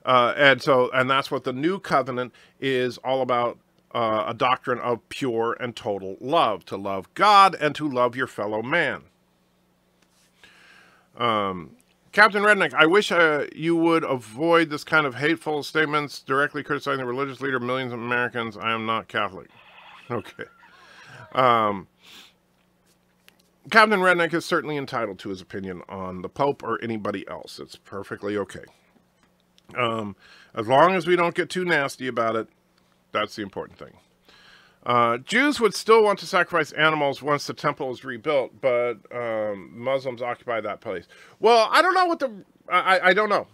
And that's what the new covenant is all about. A doctrine of pure and total love, to love God and to love your fellow man. Captain Redneck, I wish you would avoid this kind of hateful statements directly criticizing the religious leader of millions of Americans. I am not Catholic. Okay. Captain Redneck is certainly entitled to his opinion on the Pope or anybody else. It's perfectly okay. As long as we don't get too nasty about it, that's the important thing. Jews would still want to sacrifice animals once the temple is rebuilt, but Muslims occupy that place. Well, I don't know what I don't know.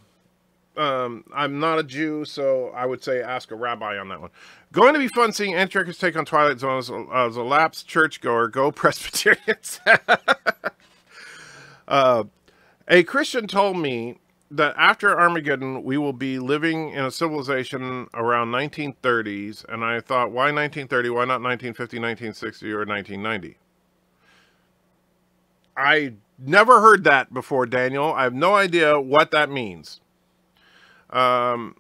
I'm not a Jew, so I would say ask a rabbi on that one. Going to be fun seeing Antichrist's take on Twilight Zone as a lapsed churchgoer. Go Presbyterians. A Christian told me that after Armageddon, we will be living in a civilization around 1930s. And I thought, why 1930? Why not 1950, 1960, or 1990? I never heard that before, Daniel. I have no idea what that means. And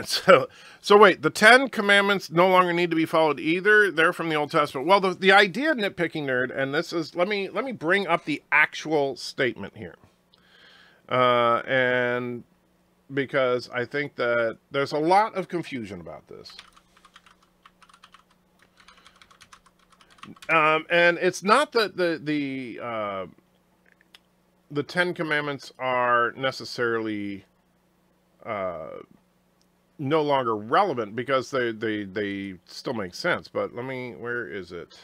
so wait, the 10 commandments no longer need to be followed either. They're from the Old Testament. Well, the idea, nitpicking nerd, and this is, let me bring up the actual statement here. And because I think that there's a lot of confusion about this. And it's not that the 10 commandments are necessarily no longer relevant, because they still make sense. But let me, where is it?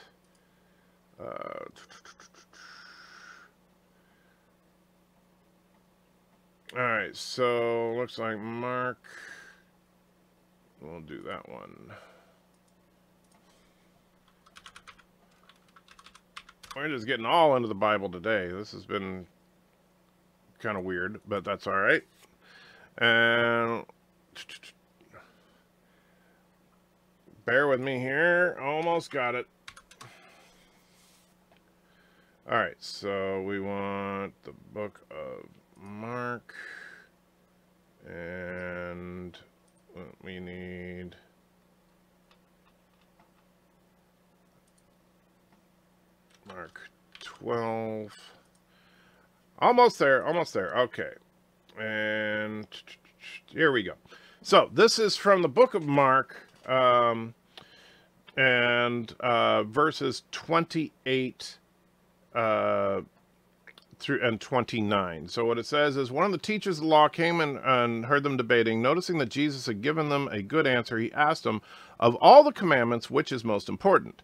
All right, so looks like Mark. We'll do that one. We're just getting all into the Bible today. This has been kind of weird, but that's all right. And Bear with me here. Almost got it. All right, so we want the book of Mark, and we need Mark 12. Almost there, almost there. Okay, and here we go. So this is from the book of Mark, and verses 28 through and 29. So what it says is, one of the teachers of the law came and heard them debating. Noticing that Jesus had given them a good answer, he asked them, of all the commandments, which is most important?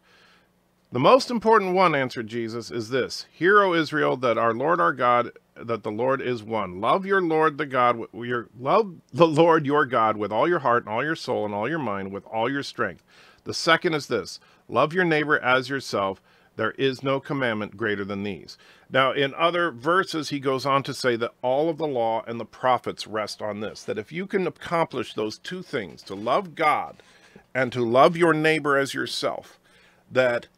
The most important one, answered Jesus, is this: Hear, O Israel, that our God, that the Lord is one. Love your Lord love the Lord your God with all your heart and all your soul and all your mind, with all your strength. The second is this: love your neighbor as yourself. There is no commandment greater than these. Now, in other verses, he goes on to say that all of the law and the prophets rest on this, that if you can accomplish those two things, to love God and to love your neighbor as yourself, that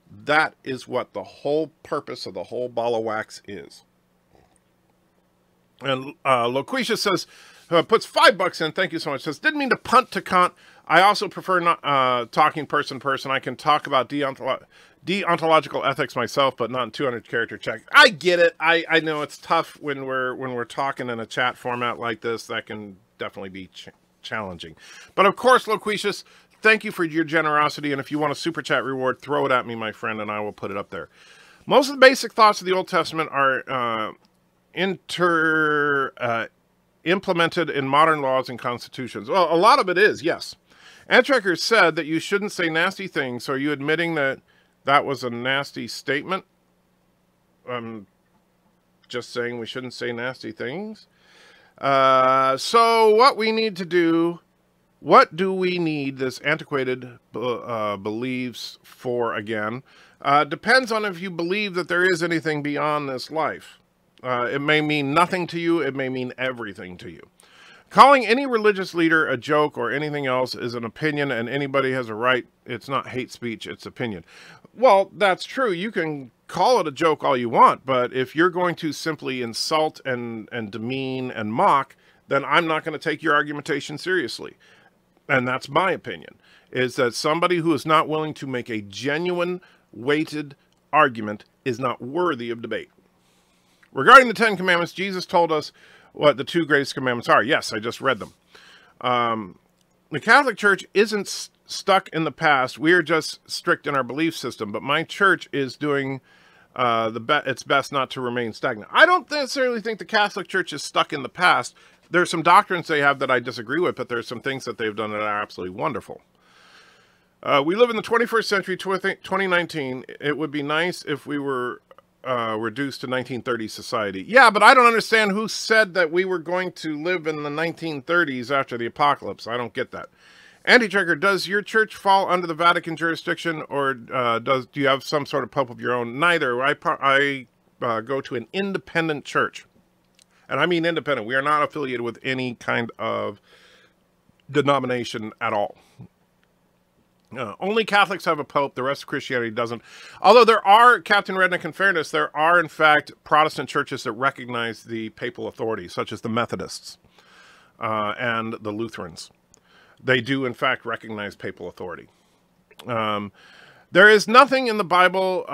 is what the whole purpose of the whole ball of wax is. And Loquisha says, puts $5 in, thank you so much, says, didn't mean to punt to Kant. I also prefer not talking person to person. I can talk about deontological ethics myself, but not in 200 character check. I get it. I know it's tough when we're talking in a chat format like this. That can definitely be challenging. But of course, Loquitius, thank you for your generosity. And if you want a super chat reward, throw it at me, my friend, and I will put it up there. Most of the basic thoughts of the Old Testament are implemented in modern laws and constitutions. Well, a lot of it is, yes. Antrekker said that you shouldn't say nasty things. So are you admitting that that was a nasty statement? I'm just saying we shouldn't say nasty things. So what we need to do, what do we need this antiquated beliefs for again? Depends on if you believe that there is anything beyond this life. It may mean nothing to you. It may mean everything to you. Calling any religious leader a joke or anything else is an opinion, and anybody has a right. It's not hate speech, it's opinion. Well, that's true. You can call it a joke all you want, but if you're going to simply insult and demean and mock, then I'm not going to take your argumentation seriously. And that's my opinion, is that somebody who is not willing to make a genuine, weighted argument is not worthy of debate. Regarding the 10 Commandments, Jesus told us what the 2 greatest commandments are. Yes, I just read them. The Catholic Church isn't stuck in the past. We are just strict in our belief system, but my church is doing its best not to remain stagnant. I don't necessarily think the Catholic Church is stuck in the past. There's some doctrines they have that I disagree with, but there's some things that they've done that are absolutely wonderful. We live in the 21st century, 2019. It would be nice if we were reduced to 1930s society. Yeah, but I don't understand who said that we were going to live in the 1930s after the apocalypse. I don't get that. Anti-Tracker, does your church fall under the Vatican jurisdiction, or do you have some sort of pope of your own? Neither. I go to an independent church. And I mean independent. We are not affiliated with any kind of denomination at all. Only Catholics have a pope. The rest of Christianity doesn't. Although there are, Captain Redneck, in fairness, there are, in fact, Protestant churches that recognize the papal authority, such as the Methodists and the Lutherans. They do, in fact, recognize papal authority. There is nothing in the Bible,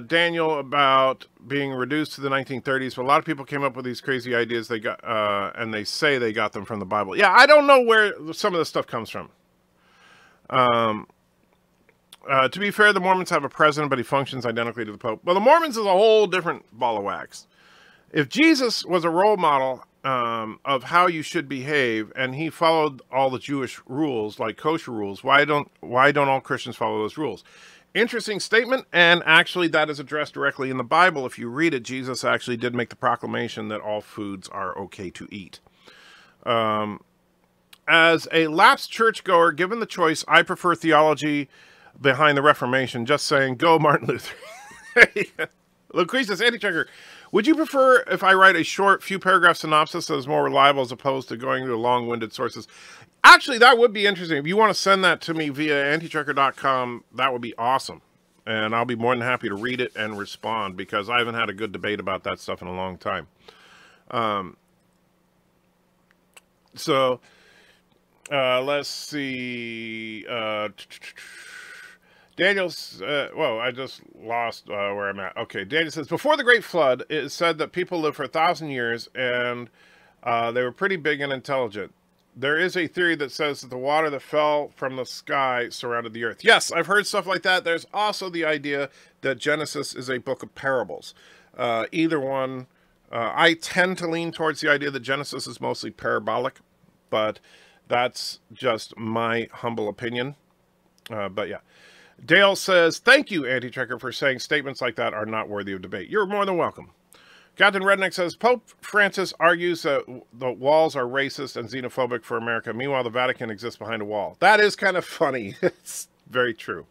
Daniel, about being reduced to the 1930s, but a lot of people came up with these crazy ideas they got, and they say they got them from the Bible. Yeah, I don't know where some of this stuff comes from. To be fair, the Mormons have a president, but he functions identically to the Pope. Well, the Mormons is a whole different ball of wax. If Jesus was a role model of how you should behave, and he followed all the Jewish rules, like kosher rules, why don't all Christians follow those rules? Interesting statement, and actually that is addressed directly in the Bible. If you read it, Jesus actually did make the proclamation that all foods are okay to eat. As a lapsed churchgoer, given the choice, I prefer theology behind the Reformation. Just saying, go Martin Luther. Lucretius, Anti-Checker. Would you prefer if I write a short, few paragraph synopsis that is more reliable as opposed to going to long-winded sources? Actually, that would be interesting. If you want to send that to me via antitrucker.com, that would be awesome. And I'll be more than happy to read it and respond, because I haven't had a good debate about that stuff in a long time. Let's see. Daniel's, whoa, I just lost where I'm at. Okay, Daniel says, before the Great Flood, it is said that people lived for 1,000 years, and they were pretty big and intelligent. There is a theory that says that the water that fell from the sky surrounded the earth. Yes, I've heard stuff like that. There's also the idea that Genesis is a book of parables. Either one. I tend to lean towards the idea that Genesis is mostly parabolic, but that's just my humble opinion. But yeah. Dale says, thank you, Anti-Trekker, for saying statements like that are not worthy of debate. You're more than welcome. Captain Redneck says, Pope Francis argues that the walls are racist and xenophobic for America. Meanwhile, the Vatican exists behind a wall. That is kind of funny. It's very true.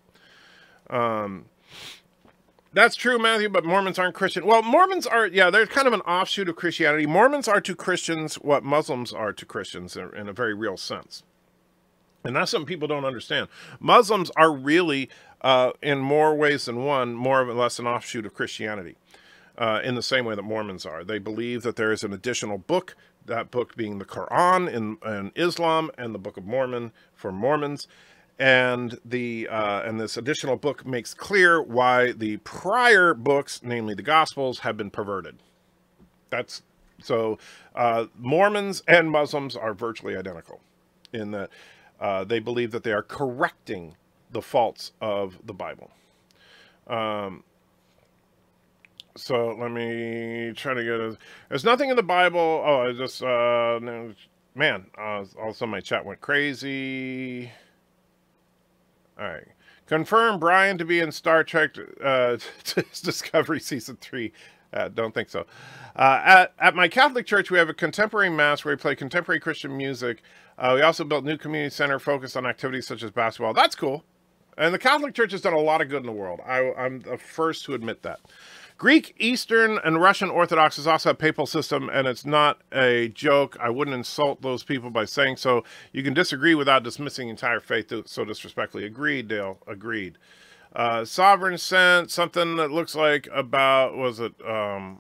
That's true, Matthew, but Mormons aren't Christian. Well, Mormons are, yeah, they're kind of an offshoot of Christianity. Mormons are to Christians what Muslims are to Christians in a very real sense. And that's something people don't understand. Muslims are really, in more ways than one, more or less an offshoot of Christianity. In the same way that Mormons are. They believe that there is an additional book, that book being the Quran in Islam, and the Book of Mormon for Mormons. And this additional book makes clear why the prior books, namely the Gospels, have been perverted. That's so Mormons and Muslims are virtually identical in that they believe that they are correcting the faults of the Bible. So let me try to get there's nothing in the Bible. Oh, I just, man, also my chat went crazy. All right. Confirm Brian to be in Star Trek Discovery Season 3. Don't think so. At my Catholic church, we have a contemporary mass where we play contemporary Christian music. We also built a new community center focused on activities such as basketball. That's cool. And the Catholic Church has done a lot of good in the world. I'm the first to admit that. Greek, Eastern, and Russian Orthodox is also a papal system, and it's not a joke. I wouldn't insult those people by saying so. You can disagree without dismissing entire faith so disrespectfully. Agreed, Dale. Agreed. Sovereign sent something that looks like about, was it, I'm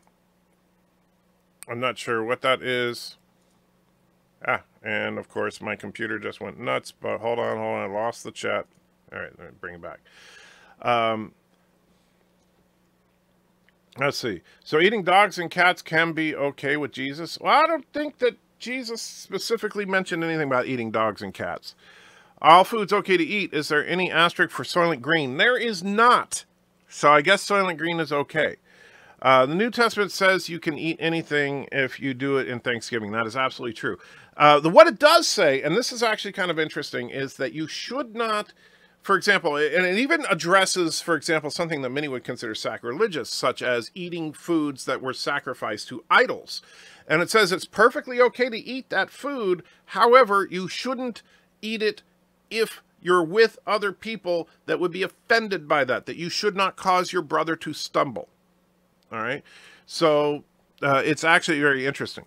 not sure what that is. And of course my computer just went nuts, but hold on, I lost the chat. All right, let me bring it back. Let's see. So eating dogs and cats can be okay with Jesus? Well, I don't think that Jesus specifically mentioned anything about eating dogs and cats. All food's okay to eat. Is there any asterisk for Soylent Green? There is not. So I guess Soylent Green is okay. The New Testament says you can eat anything if you do it in Thanksgiving. That is absolutely true. What it does say, and this is actually kind of interesting, is that you should not, for example, and it even addresses, for example, something that many would consider sacrilegious, such as eating foods that were sacrificed to idols. And it says it's perfectly okay to eat that food. However, you shouldn't eat it if you're with other people that would be offended by that you should not cause your brother to stumble. All right. So it's actually very interesting.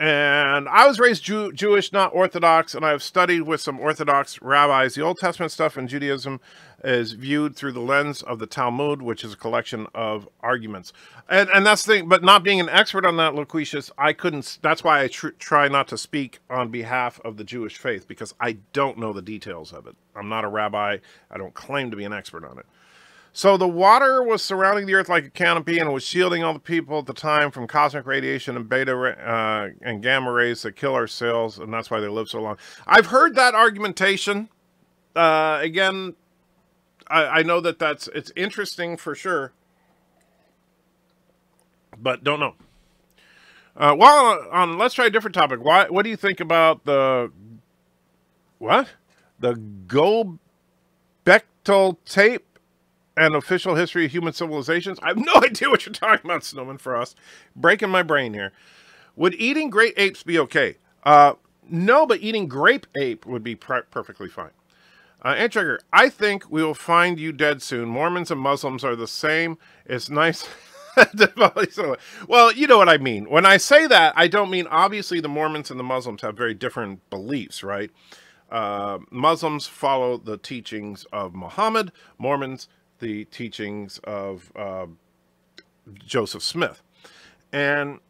And I was raised Jewish, not Orthodox, and I've studied with some Orthodox rabbis. The Old Testament stuff in Judaism is viewed through the lens of the Talmud, which is a collection of arguments. And that's the thing, but not being an expert on that, Loquitius, I couldn't, that's why I try not to speak on behalf of the Jewish faith, because I don't know the details of it. I'm not a rabbi. I don't claim to be an expert on it. So the water was surrounding the earth like a canopy, and it was shielding all the people at the time from cosmic radiation and beta and gamma rays that kill our cells, and that's why they live so long. I've heard that argumentation. Again, I know that it's interesting for sure, but don't know. Let's try a different topic. What do you think about the Göbekli tape and official history of human civilizations? I have no idea what you're talking about, Snowman Frost. Breaking my brain here. Would eating great apes be okay? No, but eating grape ape would be perfectly fine. Antrigger, I think we will find you dead soon. Mormons and Muslims are the same. It's nice. Well, you know what I mean. When I say that, I don't mean obviously the Mormons and the Muslims have very different beliefs, right? Muslims follow the teachings of Muhammad. Mormons, the teachings of Joseph Smith. And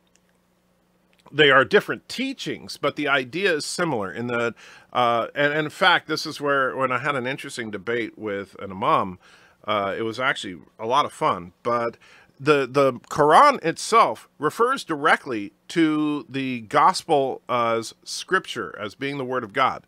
they are different teachings, but the idea is similar in that, and in fact, this is where, when I had an interesting debate with an imam, it was actually a lot of fun, but the Quran itself refers directly to the gospel as scripture, as being the word of God.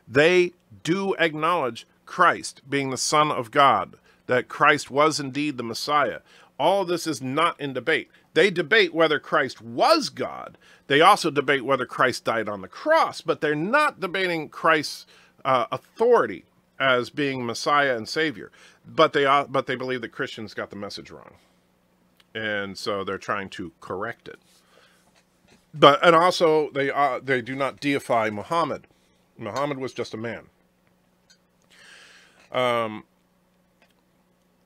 They do acknowledge Christ being the Son of God, that Christ was indeed the Messiah. All of this is not in debate. They debate whether Christ was God. They also debate whether Christ died on the cross, but they're not debating Christ's authority as being Messiah and Savior. But they believe that Christians got the message wrong, and so they're trying to correct it. And also they do not deify Muhammad. Muhammad was just a man.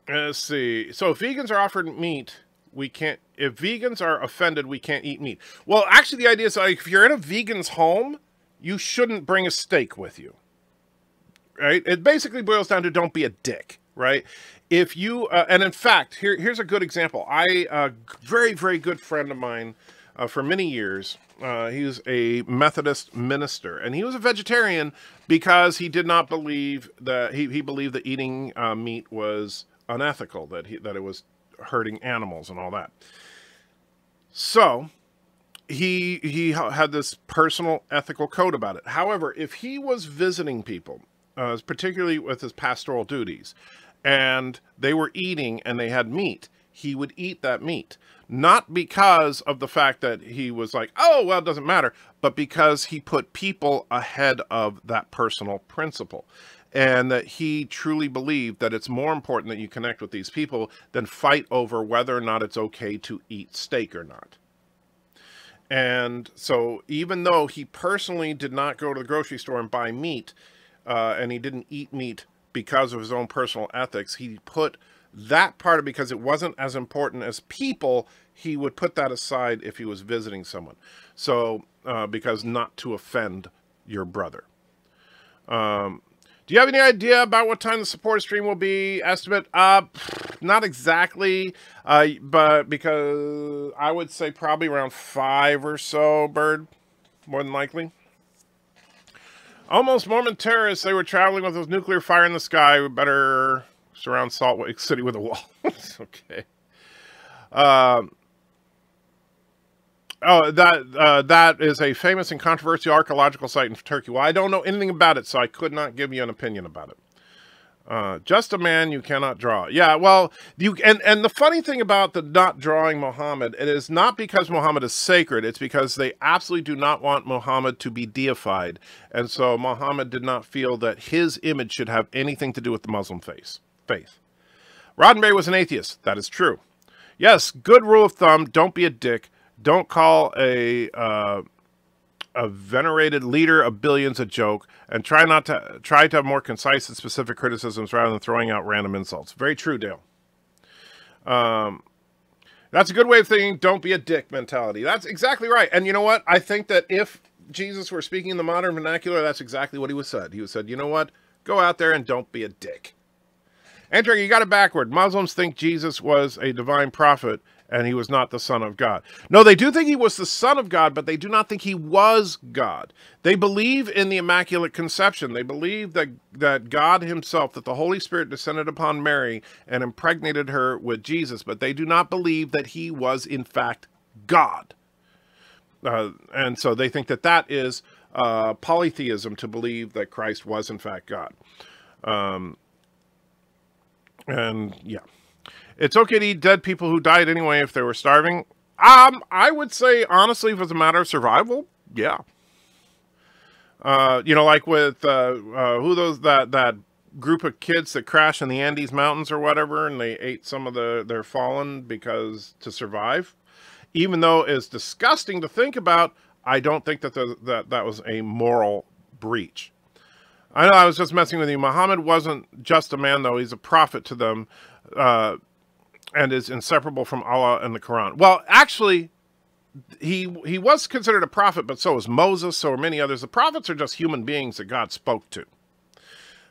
Let's see. So if vegans are offered meat, we can't. If vegans are offended, we can't eat meat. Well, actually, the idea is, like, if you're in a vegan's home, you shouldn't bring a steak with you, right? It basically boils down to don't be a dick, right? If you and in fact, here's a good example. A very, very good friend of mine for many years. He was a Methodist minister, and he was a vegetarian because he did not believe that he believed that eating meat was unethical, that it was hurting animals and all that. So he had this personal ethical code about it. However, if he was visiting people, particularly with his pastoral duties, and they were eating and they had meat, he would eat that meat. Not because of the fact that he was like, oh, well, it doesn't matter, but because he put people ahead of that personal principle. And that he truly believed that it's more important that you connect with these people than fight over whether or not it's okay to eat steak or not. And so even though he personally did not go to the grocery store and buy meat, and he didn't eat meat because of his own personal ethics, he put that part of, because it wasn't as important as people, he would put that aside if he was visiting someone. So, because not to offend your brother. Do you have any idea about what time the supporter stream will be? Estimate? Not exactly, but because I would say probably around 5 or so, Bird, more than likely. Almost Mormon terrorists, they were traveling with a nuclear fire in the sky. We better surround Salt Lake City with a wall. Okay. Oh, that is a famous and controversial archaeological site in Turkey. Well, I don't know anything about it, so I could not give you an opinion about it. Just a man you cannot draw. Yeah, well, and the funny thing about the not drawing Muhammad, it is not because Muhammad is sacred. It's because they absolutely do not want Muhammad to be deified. And so Muhammad did not feel that his image should have anything to do with the Muslim faith. Roddenberry was an atheist. That is true. Yes, good rule of thumb, don't be a dick. Don't call a venerated leader of billions a joke, and try to have more concise and specific criticisms rather than throwing out random insults. Very true, Dale. That's a good way of thinking. Don't be a dick mentality. That's exactly right. And you know what? I think that if Jesus were speaking in the modern vernacular, that's exactly what he would said. He would said, you know what? Go out there and don't be a dick. Andrew, you got it backward. Muslims think Jesus was a divine prophet and he was not the Son of God. No, they do think he was the Son of God, but they do not think he was God. They believe in the Immaculate Conception. They believe that God himself, that the Holy Spirit descended upon Mary and impregnated her with Jesus, but they do not believe that he was, in fact, God. And so they think that that is polytheism, to believe that Christ was, in fact, God. And, yeah. It's okay to eat dead people who died anyway if they were starving. I would say, honestly, if it's a matter of survival, yeah. You know, like with that group of kids that crashed in the Andes Mountains or whatever, and they ate some of their fallen to survive. Even though it's disgusting to think about, I don't think that that was a moral breach. I know I was just messing with you. Muhammad wasn't just a man, though. He's a prophet to them and is inseparable from Allah and the Quran. Well, actually, he was considered a prophet, but so was Moses, so are many others. The prophets are just human beings that God spoke to.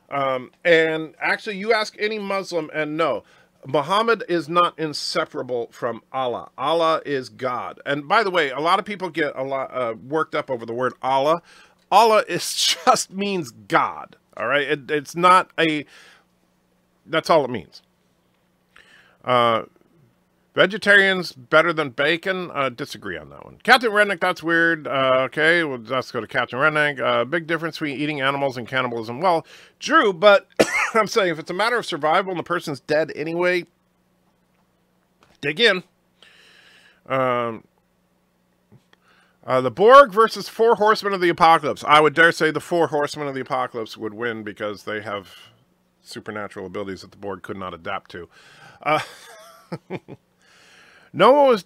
And actually, you ask any Muslim, and no, Muhammad is not inseparable from Allah. Allah is God. And by the way, a lot of people get a lot worked up over the word Allah. Allah is just means God. All right, it's not a. That's all it means. Vegetarians better than bacon? Disagree on that one. Captain Redneck, that's weird. Okay, well, let's go to Captain Redneck. Big difference between eating animals and cannibalism. Well, true, but I'm saying if it's a matter of survival and the person's dead anyway, dig in. The Borg versus 4 Horsemen of the Apocalypse. I would dare say the 4 Horsemen of the Apocalypse would win because they have supernatural abilities that the Borg could not adapt to. No one was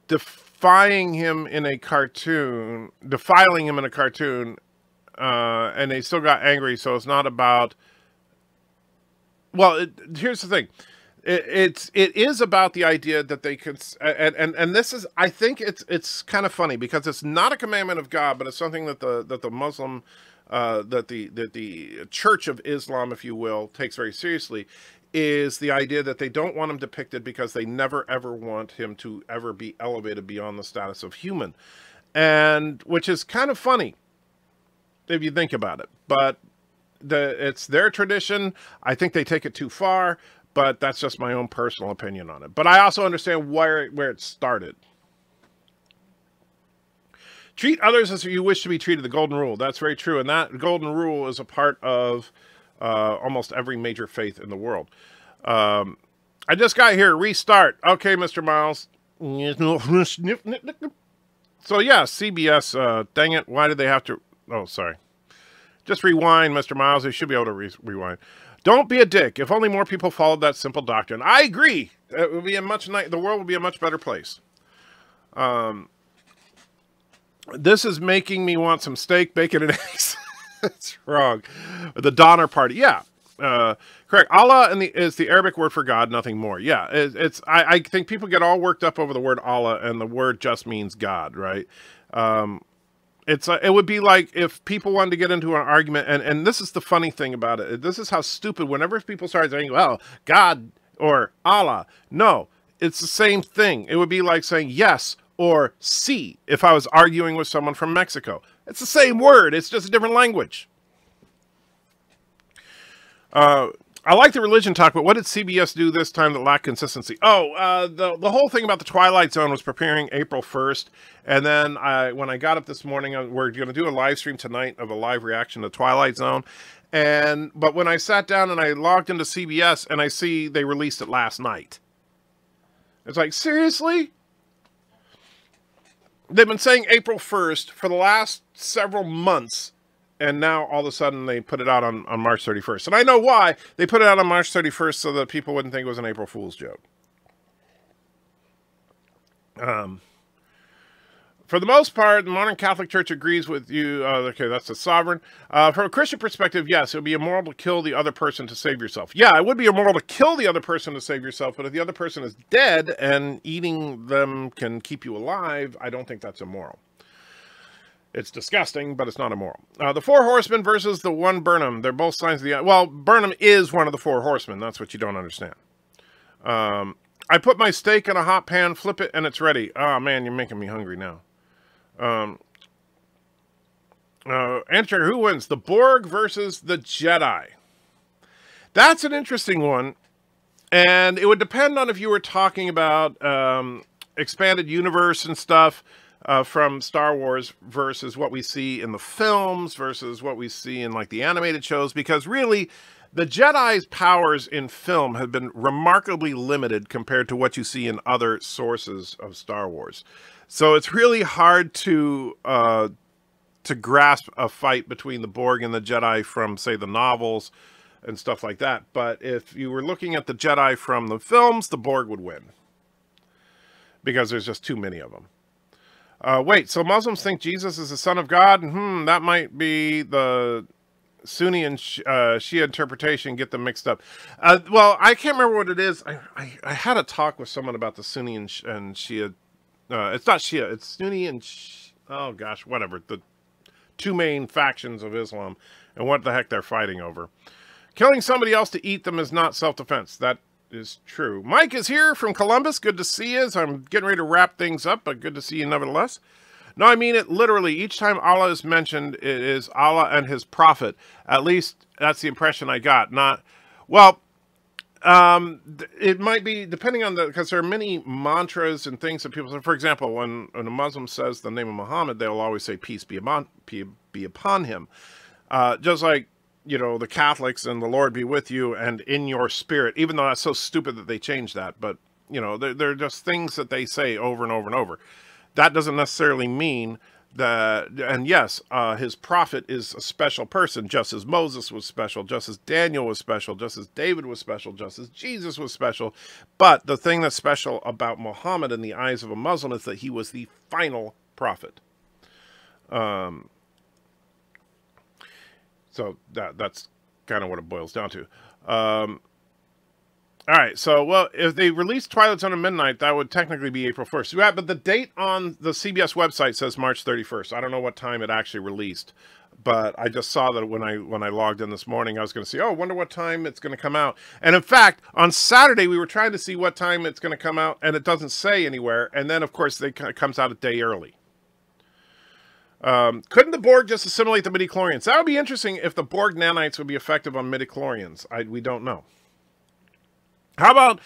defiling him in a cartoon, and they still got angry, so it's not about... Well, here's the thing. It is about the idea that they could, and this is, I think it's kind of funny because it's not a commandment of God, but it's something that the Muslim, that the Church of Islam, if you will, takes very seriously, is the idea that they don't want him depicted because they never ever want him to ever be elevated beyond the status of human, and which is kind of funny if you think about it, but it's their tradition. I think they take it too far. But that's just my own personal opinion on it. But I also understand where it started. Treat others as you wish to be treated, the golden rule. That's very true. And that golden rule is a part of almost every major faith in the world. I just got here. Restart. Okay, Mr. Miles. So, yeah, CBS. Dang it. Why did they have to... Oh, sorry. Just rewind, Mr. Miles. They should be able to rewind. Don't be a dick. If only more people followed that simple doctrine. I agree. It would be the world would be a much better place. This is making me want some steak, bacon, and eggs. That's wrong. The Donner Party. Yeah. Correct. Allah is the Arabic word for God, nothing more. Yeah. I think people get all worked up over the word Allah, and the word just means God, right? It would be like if people wanted to get into an argument, and this is the funny thing about it. This is how stupid, whenever people start saying, well, God or Allah. No, it's the same thing. It would be like saying yes or sí if I was arguing with someone from Mexico. It's the same word. It's just a different language. I like the religion talk, but what did CBS do this time that lacked consistency? Oh, the whole thing about the Twilight Zone was preparing April 1st. And then when I got up this morning, we're going to do a live stream tonight of a live reaction to Twilight Zone. But when I sat down and I logged into CBS and I see they released it last night. It's like, seriously? They've been saying April 1st for the last several months. And now, all of a sudden, they put it out on March 31st. And I know why. They put it out on March 31st so that people wouldn't think it was an April Fool's joke. For the most part, the modern Catholic Church agrees with you. Okay, that's the sovereign. From a Christian perspective, yes, it would be immoral to kill the other person to save yourself. Yeah, it would be immoral to kill the other person to save yourself. But if the other person is dead and eating them can keep you alive, I don't think that's immoral. It's disgusting, but it's not immoral. The 4 Horsemen versus the 1 Burnham. They're both signs of the... Well, Burnham is one of the 4 Horsemen. That's what you don't understand. I put my steak in a hot pan, flip it, and it's ready. Oh, man, you're making me hungry now. Answer, who wins? The Borg versus the Jedi. That's an interesting one. And it would depend on if you were talking about expanded universe and stuff. From Star Wars versus what we see in the films versus what we see in like the animated shows, because really the Jedi's powers in film have been remarkably limited compared to what you see in other sources of Star Wars. So it's really hard to grasp a fight between the Borg and the Jedi from, say, the novels and stuff like that. But if you were looking at the Jedi from the films, the Borg would win because there's just too many of them. Wait, so Muslims think Jesus is the Son of God? That might be the Sunni and Shia interpretation, get them mixed up. Well, I can't remember what it is. I had a talk with someone about the Sunni and Shia. It's not Shia, it's Sunni and oh gosh, whatever. The two main factions of Islam and what the heck they're fighting over. Killing somebody else to eat them is not self-defense. That is true. Mike is here from Columbus. Good to see you. I'm getting ready to wrap things up, but good to see you nevertheless. No, I mean it literally. Each time Allah is mentioned, it is Allah and his prophet. At least that's the impression I got. Not, well, it might be, depending on the, because there are many mantras and things that people say. For example, when a Muslim says the name of Muhammad, they'll always say, peace be upon him. Just like, you know, the Catholics and the Lord be with you and in your spirit, even though that's so stupid that they changed that. But, you know, they're just things that they say over and over and over. That doesn't necessarily mean that, and yes, his prophet is a special person, just as Moses was special, just as Daniel was special, just as David was special, just as Jesus was special. But the thing that's special about Muhammad in the eyes of a Muslim is that he was the final prophet. So that's kind of what it boils down to. All right, so, well, if they released Twilight Zone at midnight, that would technically be April 1st. Yeah, but the date on the CBS website says March 31st. I don't know what time it actually released, but I just saw that when I logged in this morning, I was going to see, oh, I wonder what time it's going to come out. And in fact, on Saturday, we were trying to see what time it's going to come out, and it doesn't say anywhere. And then, of course, it comes out a day early. Couldn't the Borg just assimilate the midichlorians? That would be interesting if the Borg nanites would be effective on midichlorians. We don't know. How about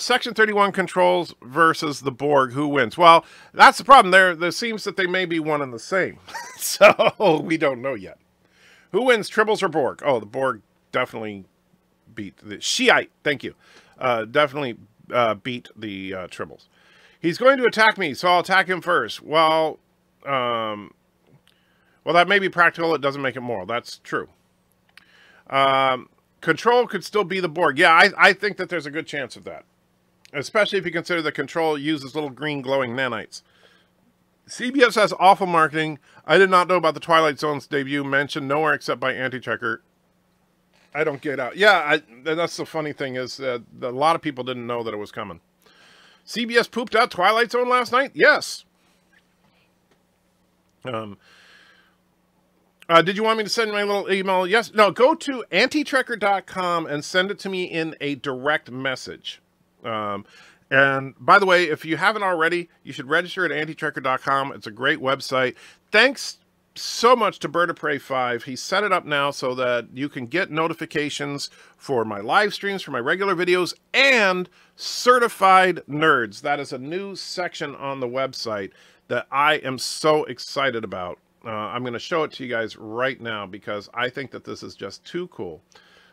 Section 31 controls versus the Borg? Who wins? Well, that's the problem. There seems that they may be one and the same. So we don't know yet. Who wins, Tribbles or Borg? Oh, the Borg definitely beat the Shiite. Thank you. Definitely beat the Tribbles. He's going to attack me, so I'll attack him first. Well, that may be practical. It doesn't make it moral. That's true. Control could still be the Borg. Yeah, I think that there's a good chance of that. Especially if you consider that Control uses little green glowing nanites. CBS has awful marketing. I did not know about the Twilight Zone's debut, mentioned nowhere except by Anti-Checker. I don't get out. Yeah, that's the funny thing is that a lot of people didn't know that it was coming. CBS pooped out Twilight Zone last night? Yes. Did you want me to send my little email? Yes. No, go to antitrekker.com and send it to me in a direct message. And by the way, if you haven't already, you should register at antitrekker.com. It's a great website. Thanks so much to BIRDOPREY 5. He set it up now so that you can get notifications for my live streams, for my regular videos, and certified nerds. That is a new section on the website that I am so excited about. I'm going to show it to you guys right now because I think that this is just too cool.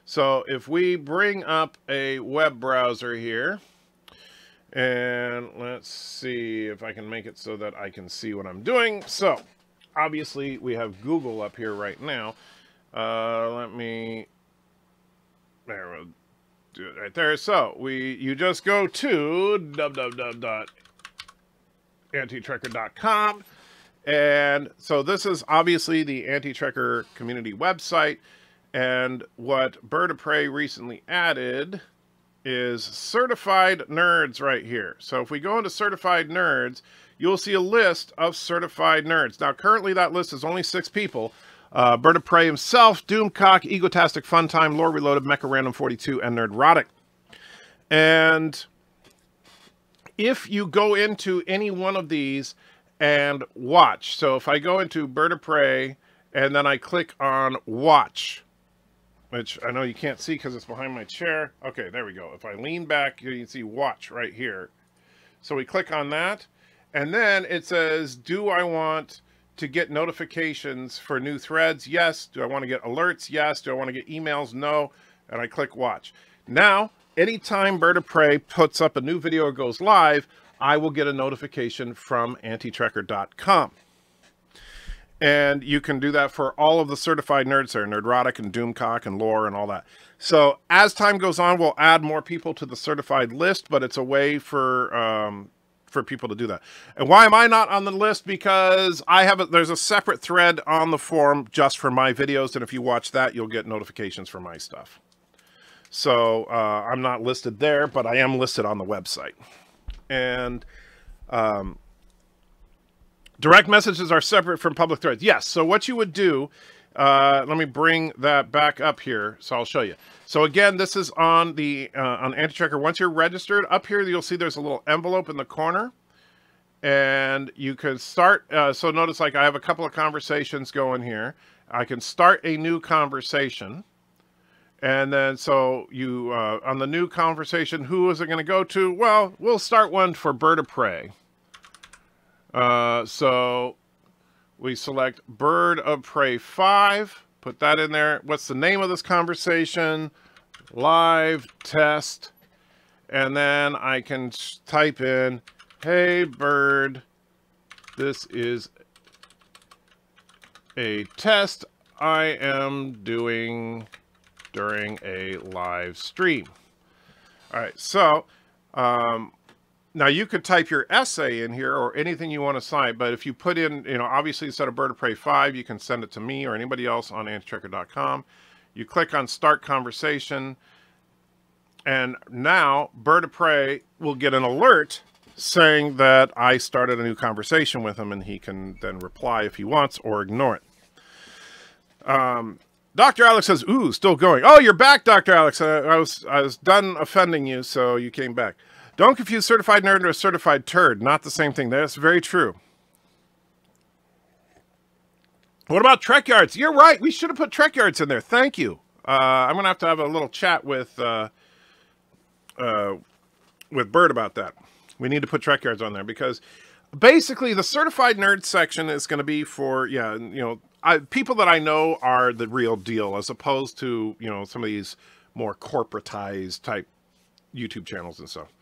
So if we bring up a web browser here, and let's see if I can make it so that I can see what I'm doing. So obviously we have Google up here right now. There, we'll do it right there. So you just go to www.antitrekker.com. And so this is obviously the Anti-Trekker community website. And what BIRDOPREY recently added is certified nerds right here. So if we go into certified nerds, you'll see a list of certified nerds. Now, currently that list is only 6 people. BIRDOPREY himself, Doomcock, Egotastic Funtime, Lore Reloaded, Mecha Random 42, and Nerdrotic. And if you go into any one of these and watch. So if I go into BIRDOPREY and then I click on watch, which I know you can't see because it's behind my chair. Okay, there we go. If I lean back, you can see watch right here. So we click on that, and then it says, do I want to get notifications for new threads? Yes. Do I want to get alerts? Yes. Do I want to get emails? No. And I click watch. Now, anytime BIRDOPREY puts up a new video or goes live, I will get a notification from antitrekker.com. And you can do that for all of the certified nerds there, Nerdrotic and Doomcock and Lore and all that. So as time goes on, we'll add more people to the certified list, but it's a way for for people to do that. And why am I not on the list? Because there's a separate thread on the forum just for my videos, and if you watch that, you'll get notifications for my stuff. So I'm not listed there, but I am listed on the website. And direct messages are separate from public threads. Yes. So what you would do, let me bring that back up here. So I'll show you. So again, this is on the on Anti-Tracker. Once you're registered, up here you'll see there's a little envelope in the corner, and you can start. So notice, like, I have a couple of conversations going here. I can start a new conversation, and then so you on the new conversation, who is it going to go to? Well, we'll start one for BIRDOPREY. So we select Bird of Prey 5, put that in there. What's the name of this conversation? Live test. And then I can type in, hey Bird, this is a test I am doing during a live stream. All right, so now you could type your essay in here or anything you want to cite, but if you put in, you know, obviously instead of Bird of Prey 5, you can send it to me or anybody else on antitracker.com. You click on Start Conversation, and now Bird of Prey will get an alert saying that I started a new conversation with him, and he can then reply if he wants or ignore it. Dr. Alex says, ooh, still going. Oh, you're back, Dr. Alex. I was done offending you, so you came back. Don't confuse certified nerd with certified turd. Not the same thing. That's very true. What about Trek Yards? You're right. We should have put Trek Yards in there. Thank you. I'm going to have a little chat with Bird about that. We need to put Trek Yards on there because basically the certified nerd section is going to be for, yeah, you know, people that I know are the real deal, as opposed to, you know, some of these more corporatized type YouTube channels and stuff.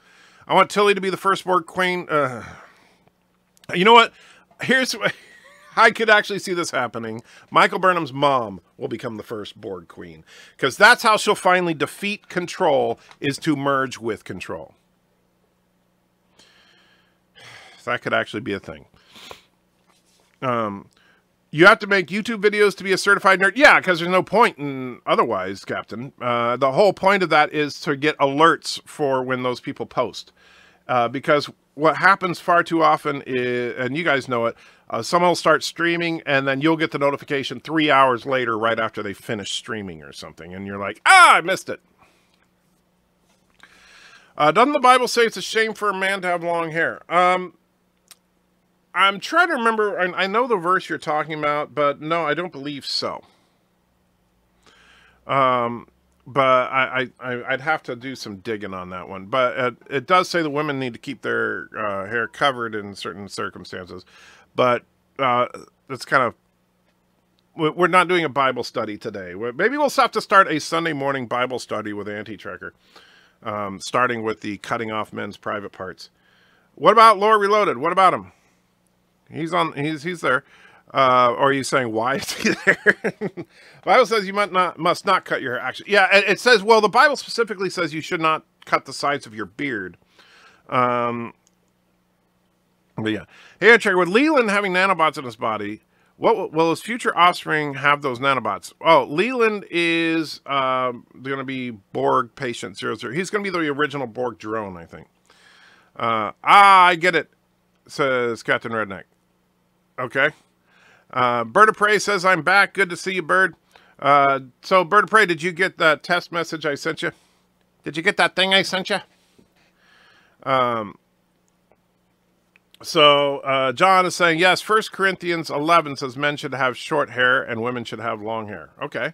I want Tilly to be the first Borg Queen. You know what? Here's I could actually see this happening. Michael Burnham's mom will become the first Borg Queen, because that's how she'll finally defeat Control, is to merge with Control. That could actually be a thing. You have to make YouTube videos to be a certified nerd. Yeah, because there's no point in otherwise, Captain. The whole point of that is to get alerts for when those people post. Because what happens far too often is, and you guys know it, someone will start streaming and then you'll get the notification 3 hours later right after they finish streaming or something. And you're like, ah, I missed it. Doesn't the Bible say it's a shame for a man to have long hair? I'm trying to remember. I know the verse you're talking about, but no, I don't believe so. But I'd have to do some digging on that one. But it does say the women need to keep their hair covered in certain circumstances. But it's kind of, we're not doing a Bible study today. Maybe we'll have to start a Sunday morning Bible study with Anti-Tracker, starting with the cutting off men's private parts. What about Lore Reloaded? What about him? He's there. Or are you saying, why is he there? The Bible says you must not cut your hair. Actually, yeah, it says, well, the Bible specifically says you should not cut the sides of your beard. But yeah. Hey, check. With Leland having nanobots in his body, what will his future offspring have those nanobots? Oh, Leland is going to be Borg Patient 00. He's going to be the original Borg drone, I think. I get it, says Captain Redneck. Okay. Bird of Prey says, I'm back. Good to see you, Bird. So, Bird of Prey, did you get that test message I sent you? Did you get that thing I sent you? John is saying, yes, 1 Corinthians 11 says men should have short hair and women should have long hair. Okay.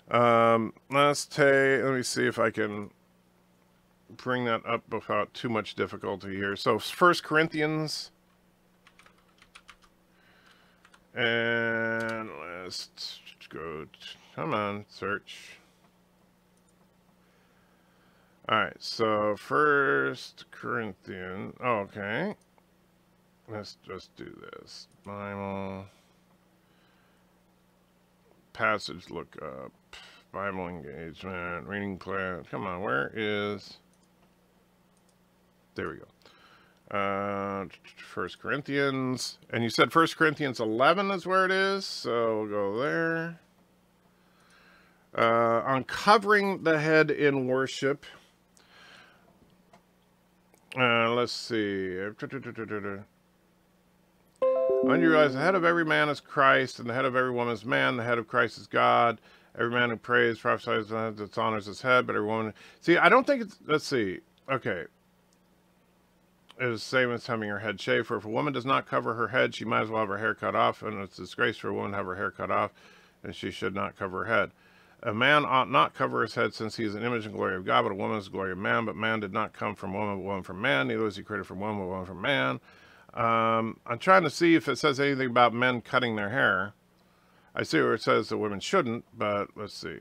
Let me see if I can bring that up without too much difficulty here. So, 1 Corinthians... And let's go, come on, search. All right, so 1 Corinthians, okay. Let's just do this. Bible, passage look up, Bible engagement, reading plan. Come on, where is, there we go. First Corinthians, and you said 1 Corinthians 11 is where it is, so we'll go there. Uncovering the head in worship. Let's see. When you realize the head of every man is Christ, and the head of every woman is man, the head of Christ is God. Every man who prays, prophesies, that honors his head, but every woman... See, I don't think it's... Let's see. Okay. It is the same as having her head shaved. For if a woman does not cover her head, she might as well have her hair cut off, and it's a disgrace for a woman to have her hair cut off, and she should not cover her head. A man ought not cover his head, since he is an image and glory of God, but a woman is the glory of man. But man did not come from woman, but woman from man. Neither was he created from woman, but woman from man. I'm trying to see if it says anything about men cutting their hair. I see where it says that women shouldn't, but let's see.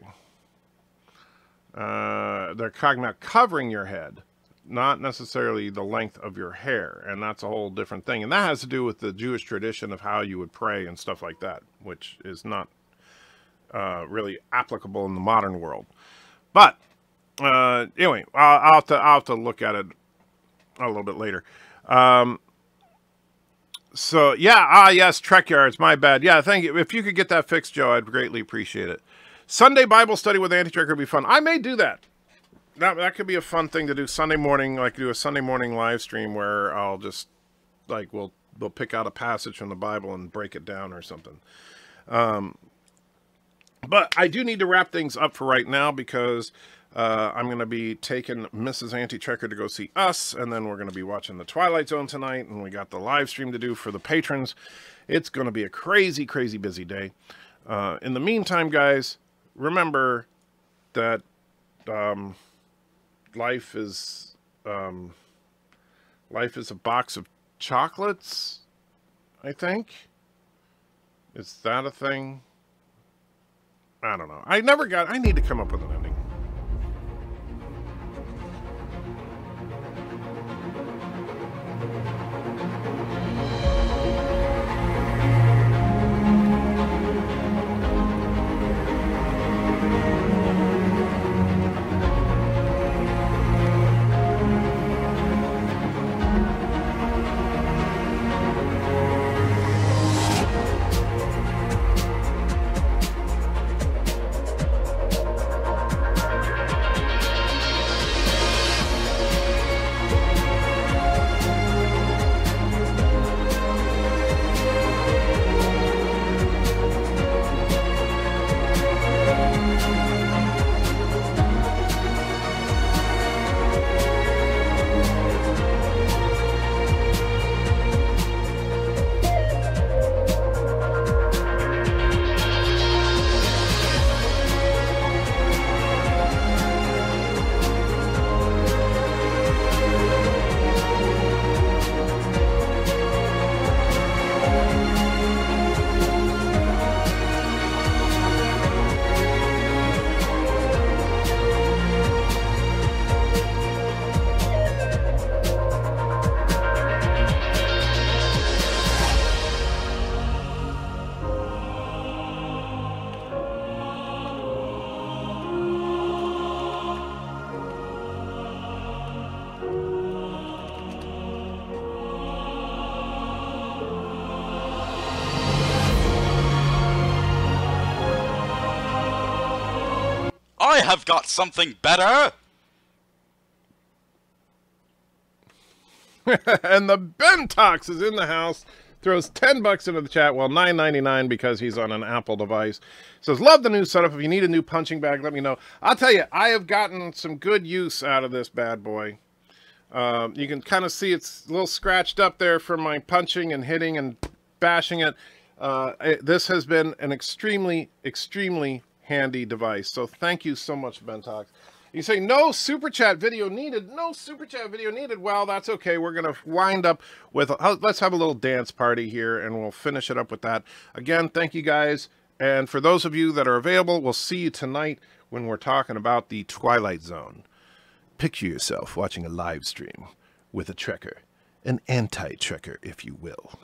They're talking about covering your head, not necessarily the length of your hair, and that's a whole different thing. And that has to do with the Jewish tradition of how you would pray and stuff like that, which is not really applicable in the modern world. But anyway, I'll have to look at it a little bit later. So yeah, yes, Trek Yards, my bad. Yeah, thank you. If you could get that fixed, Joe, I'd greatly appreciate it. Sunday Bible study with Anti-Trek would be fun. I may do that. That could be a fun thing to do Sunday morning, like do a Sunday morning live stream where I'll just, like, we'll pick out a passage from the Bible and break it down or something. But I do need to wrap things up for right now because I'm going to be taking Mrs. Anti-Trekker to go see Us, and then we're going to be watching The Twilight Zone tonight, and we got the live stream to do for the patrons. It's going to be a crazy, crazy busy day. In the meantime, guys, remember that life is a box of chocolates, I think. Is that a thing? I don't know. I need to come up with an ending. I have got something better! And the Bentox is in the house. Throws $10 into the chat. Well, $9.99 because he's on an Apple device. Says, love the new setup. If you need a new punching bag, let me know. I'll tell you, I have gotten some good use out of this bad boy. You can kind of see it's a little scratched up there from my punching and hitting and bashing it. This has been an extremely, extremely handy device. So thank you so much, Bentox. You say, no super chat video needed. No super chat video needed. Well, that's okay. We're going to wind up with, let's have a little dance party here, and we'll finish it up with that. Again, thank you guys. And for those of you that are available, we'll see you tonight when we're talking about the Twilight Zone. Picture yourself watching a live stream with a trekker, an anti-trekker, if you will.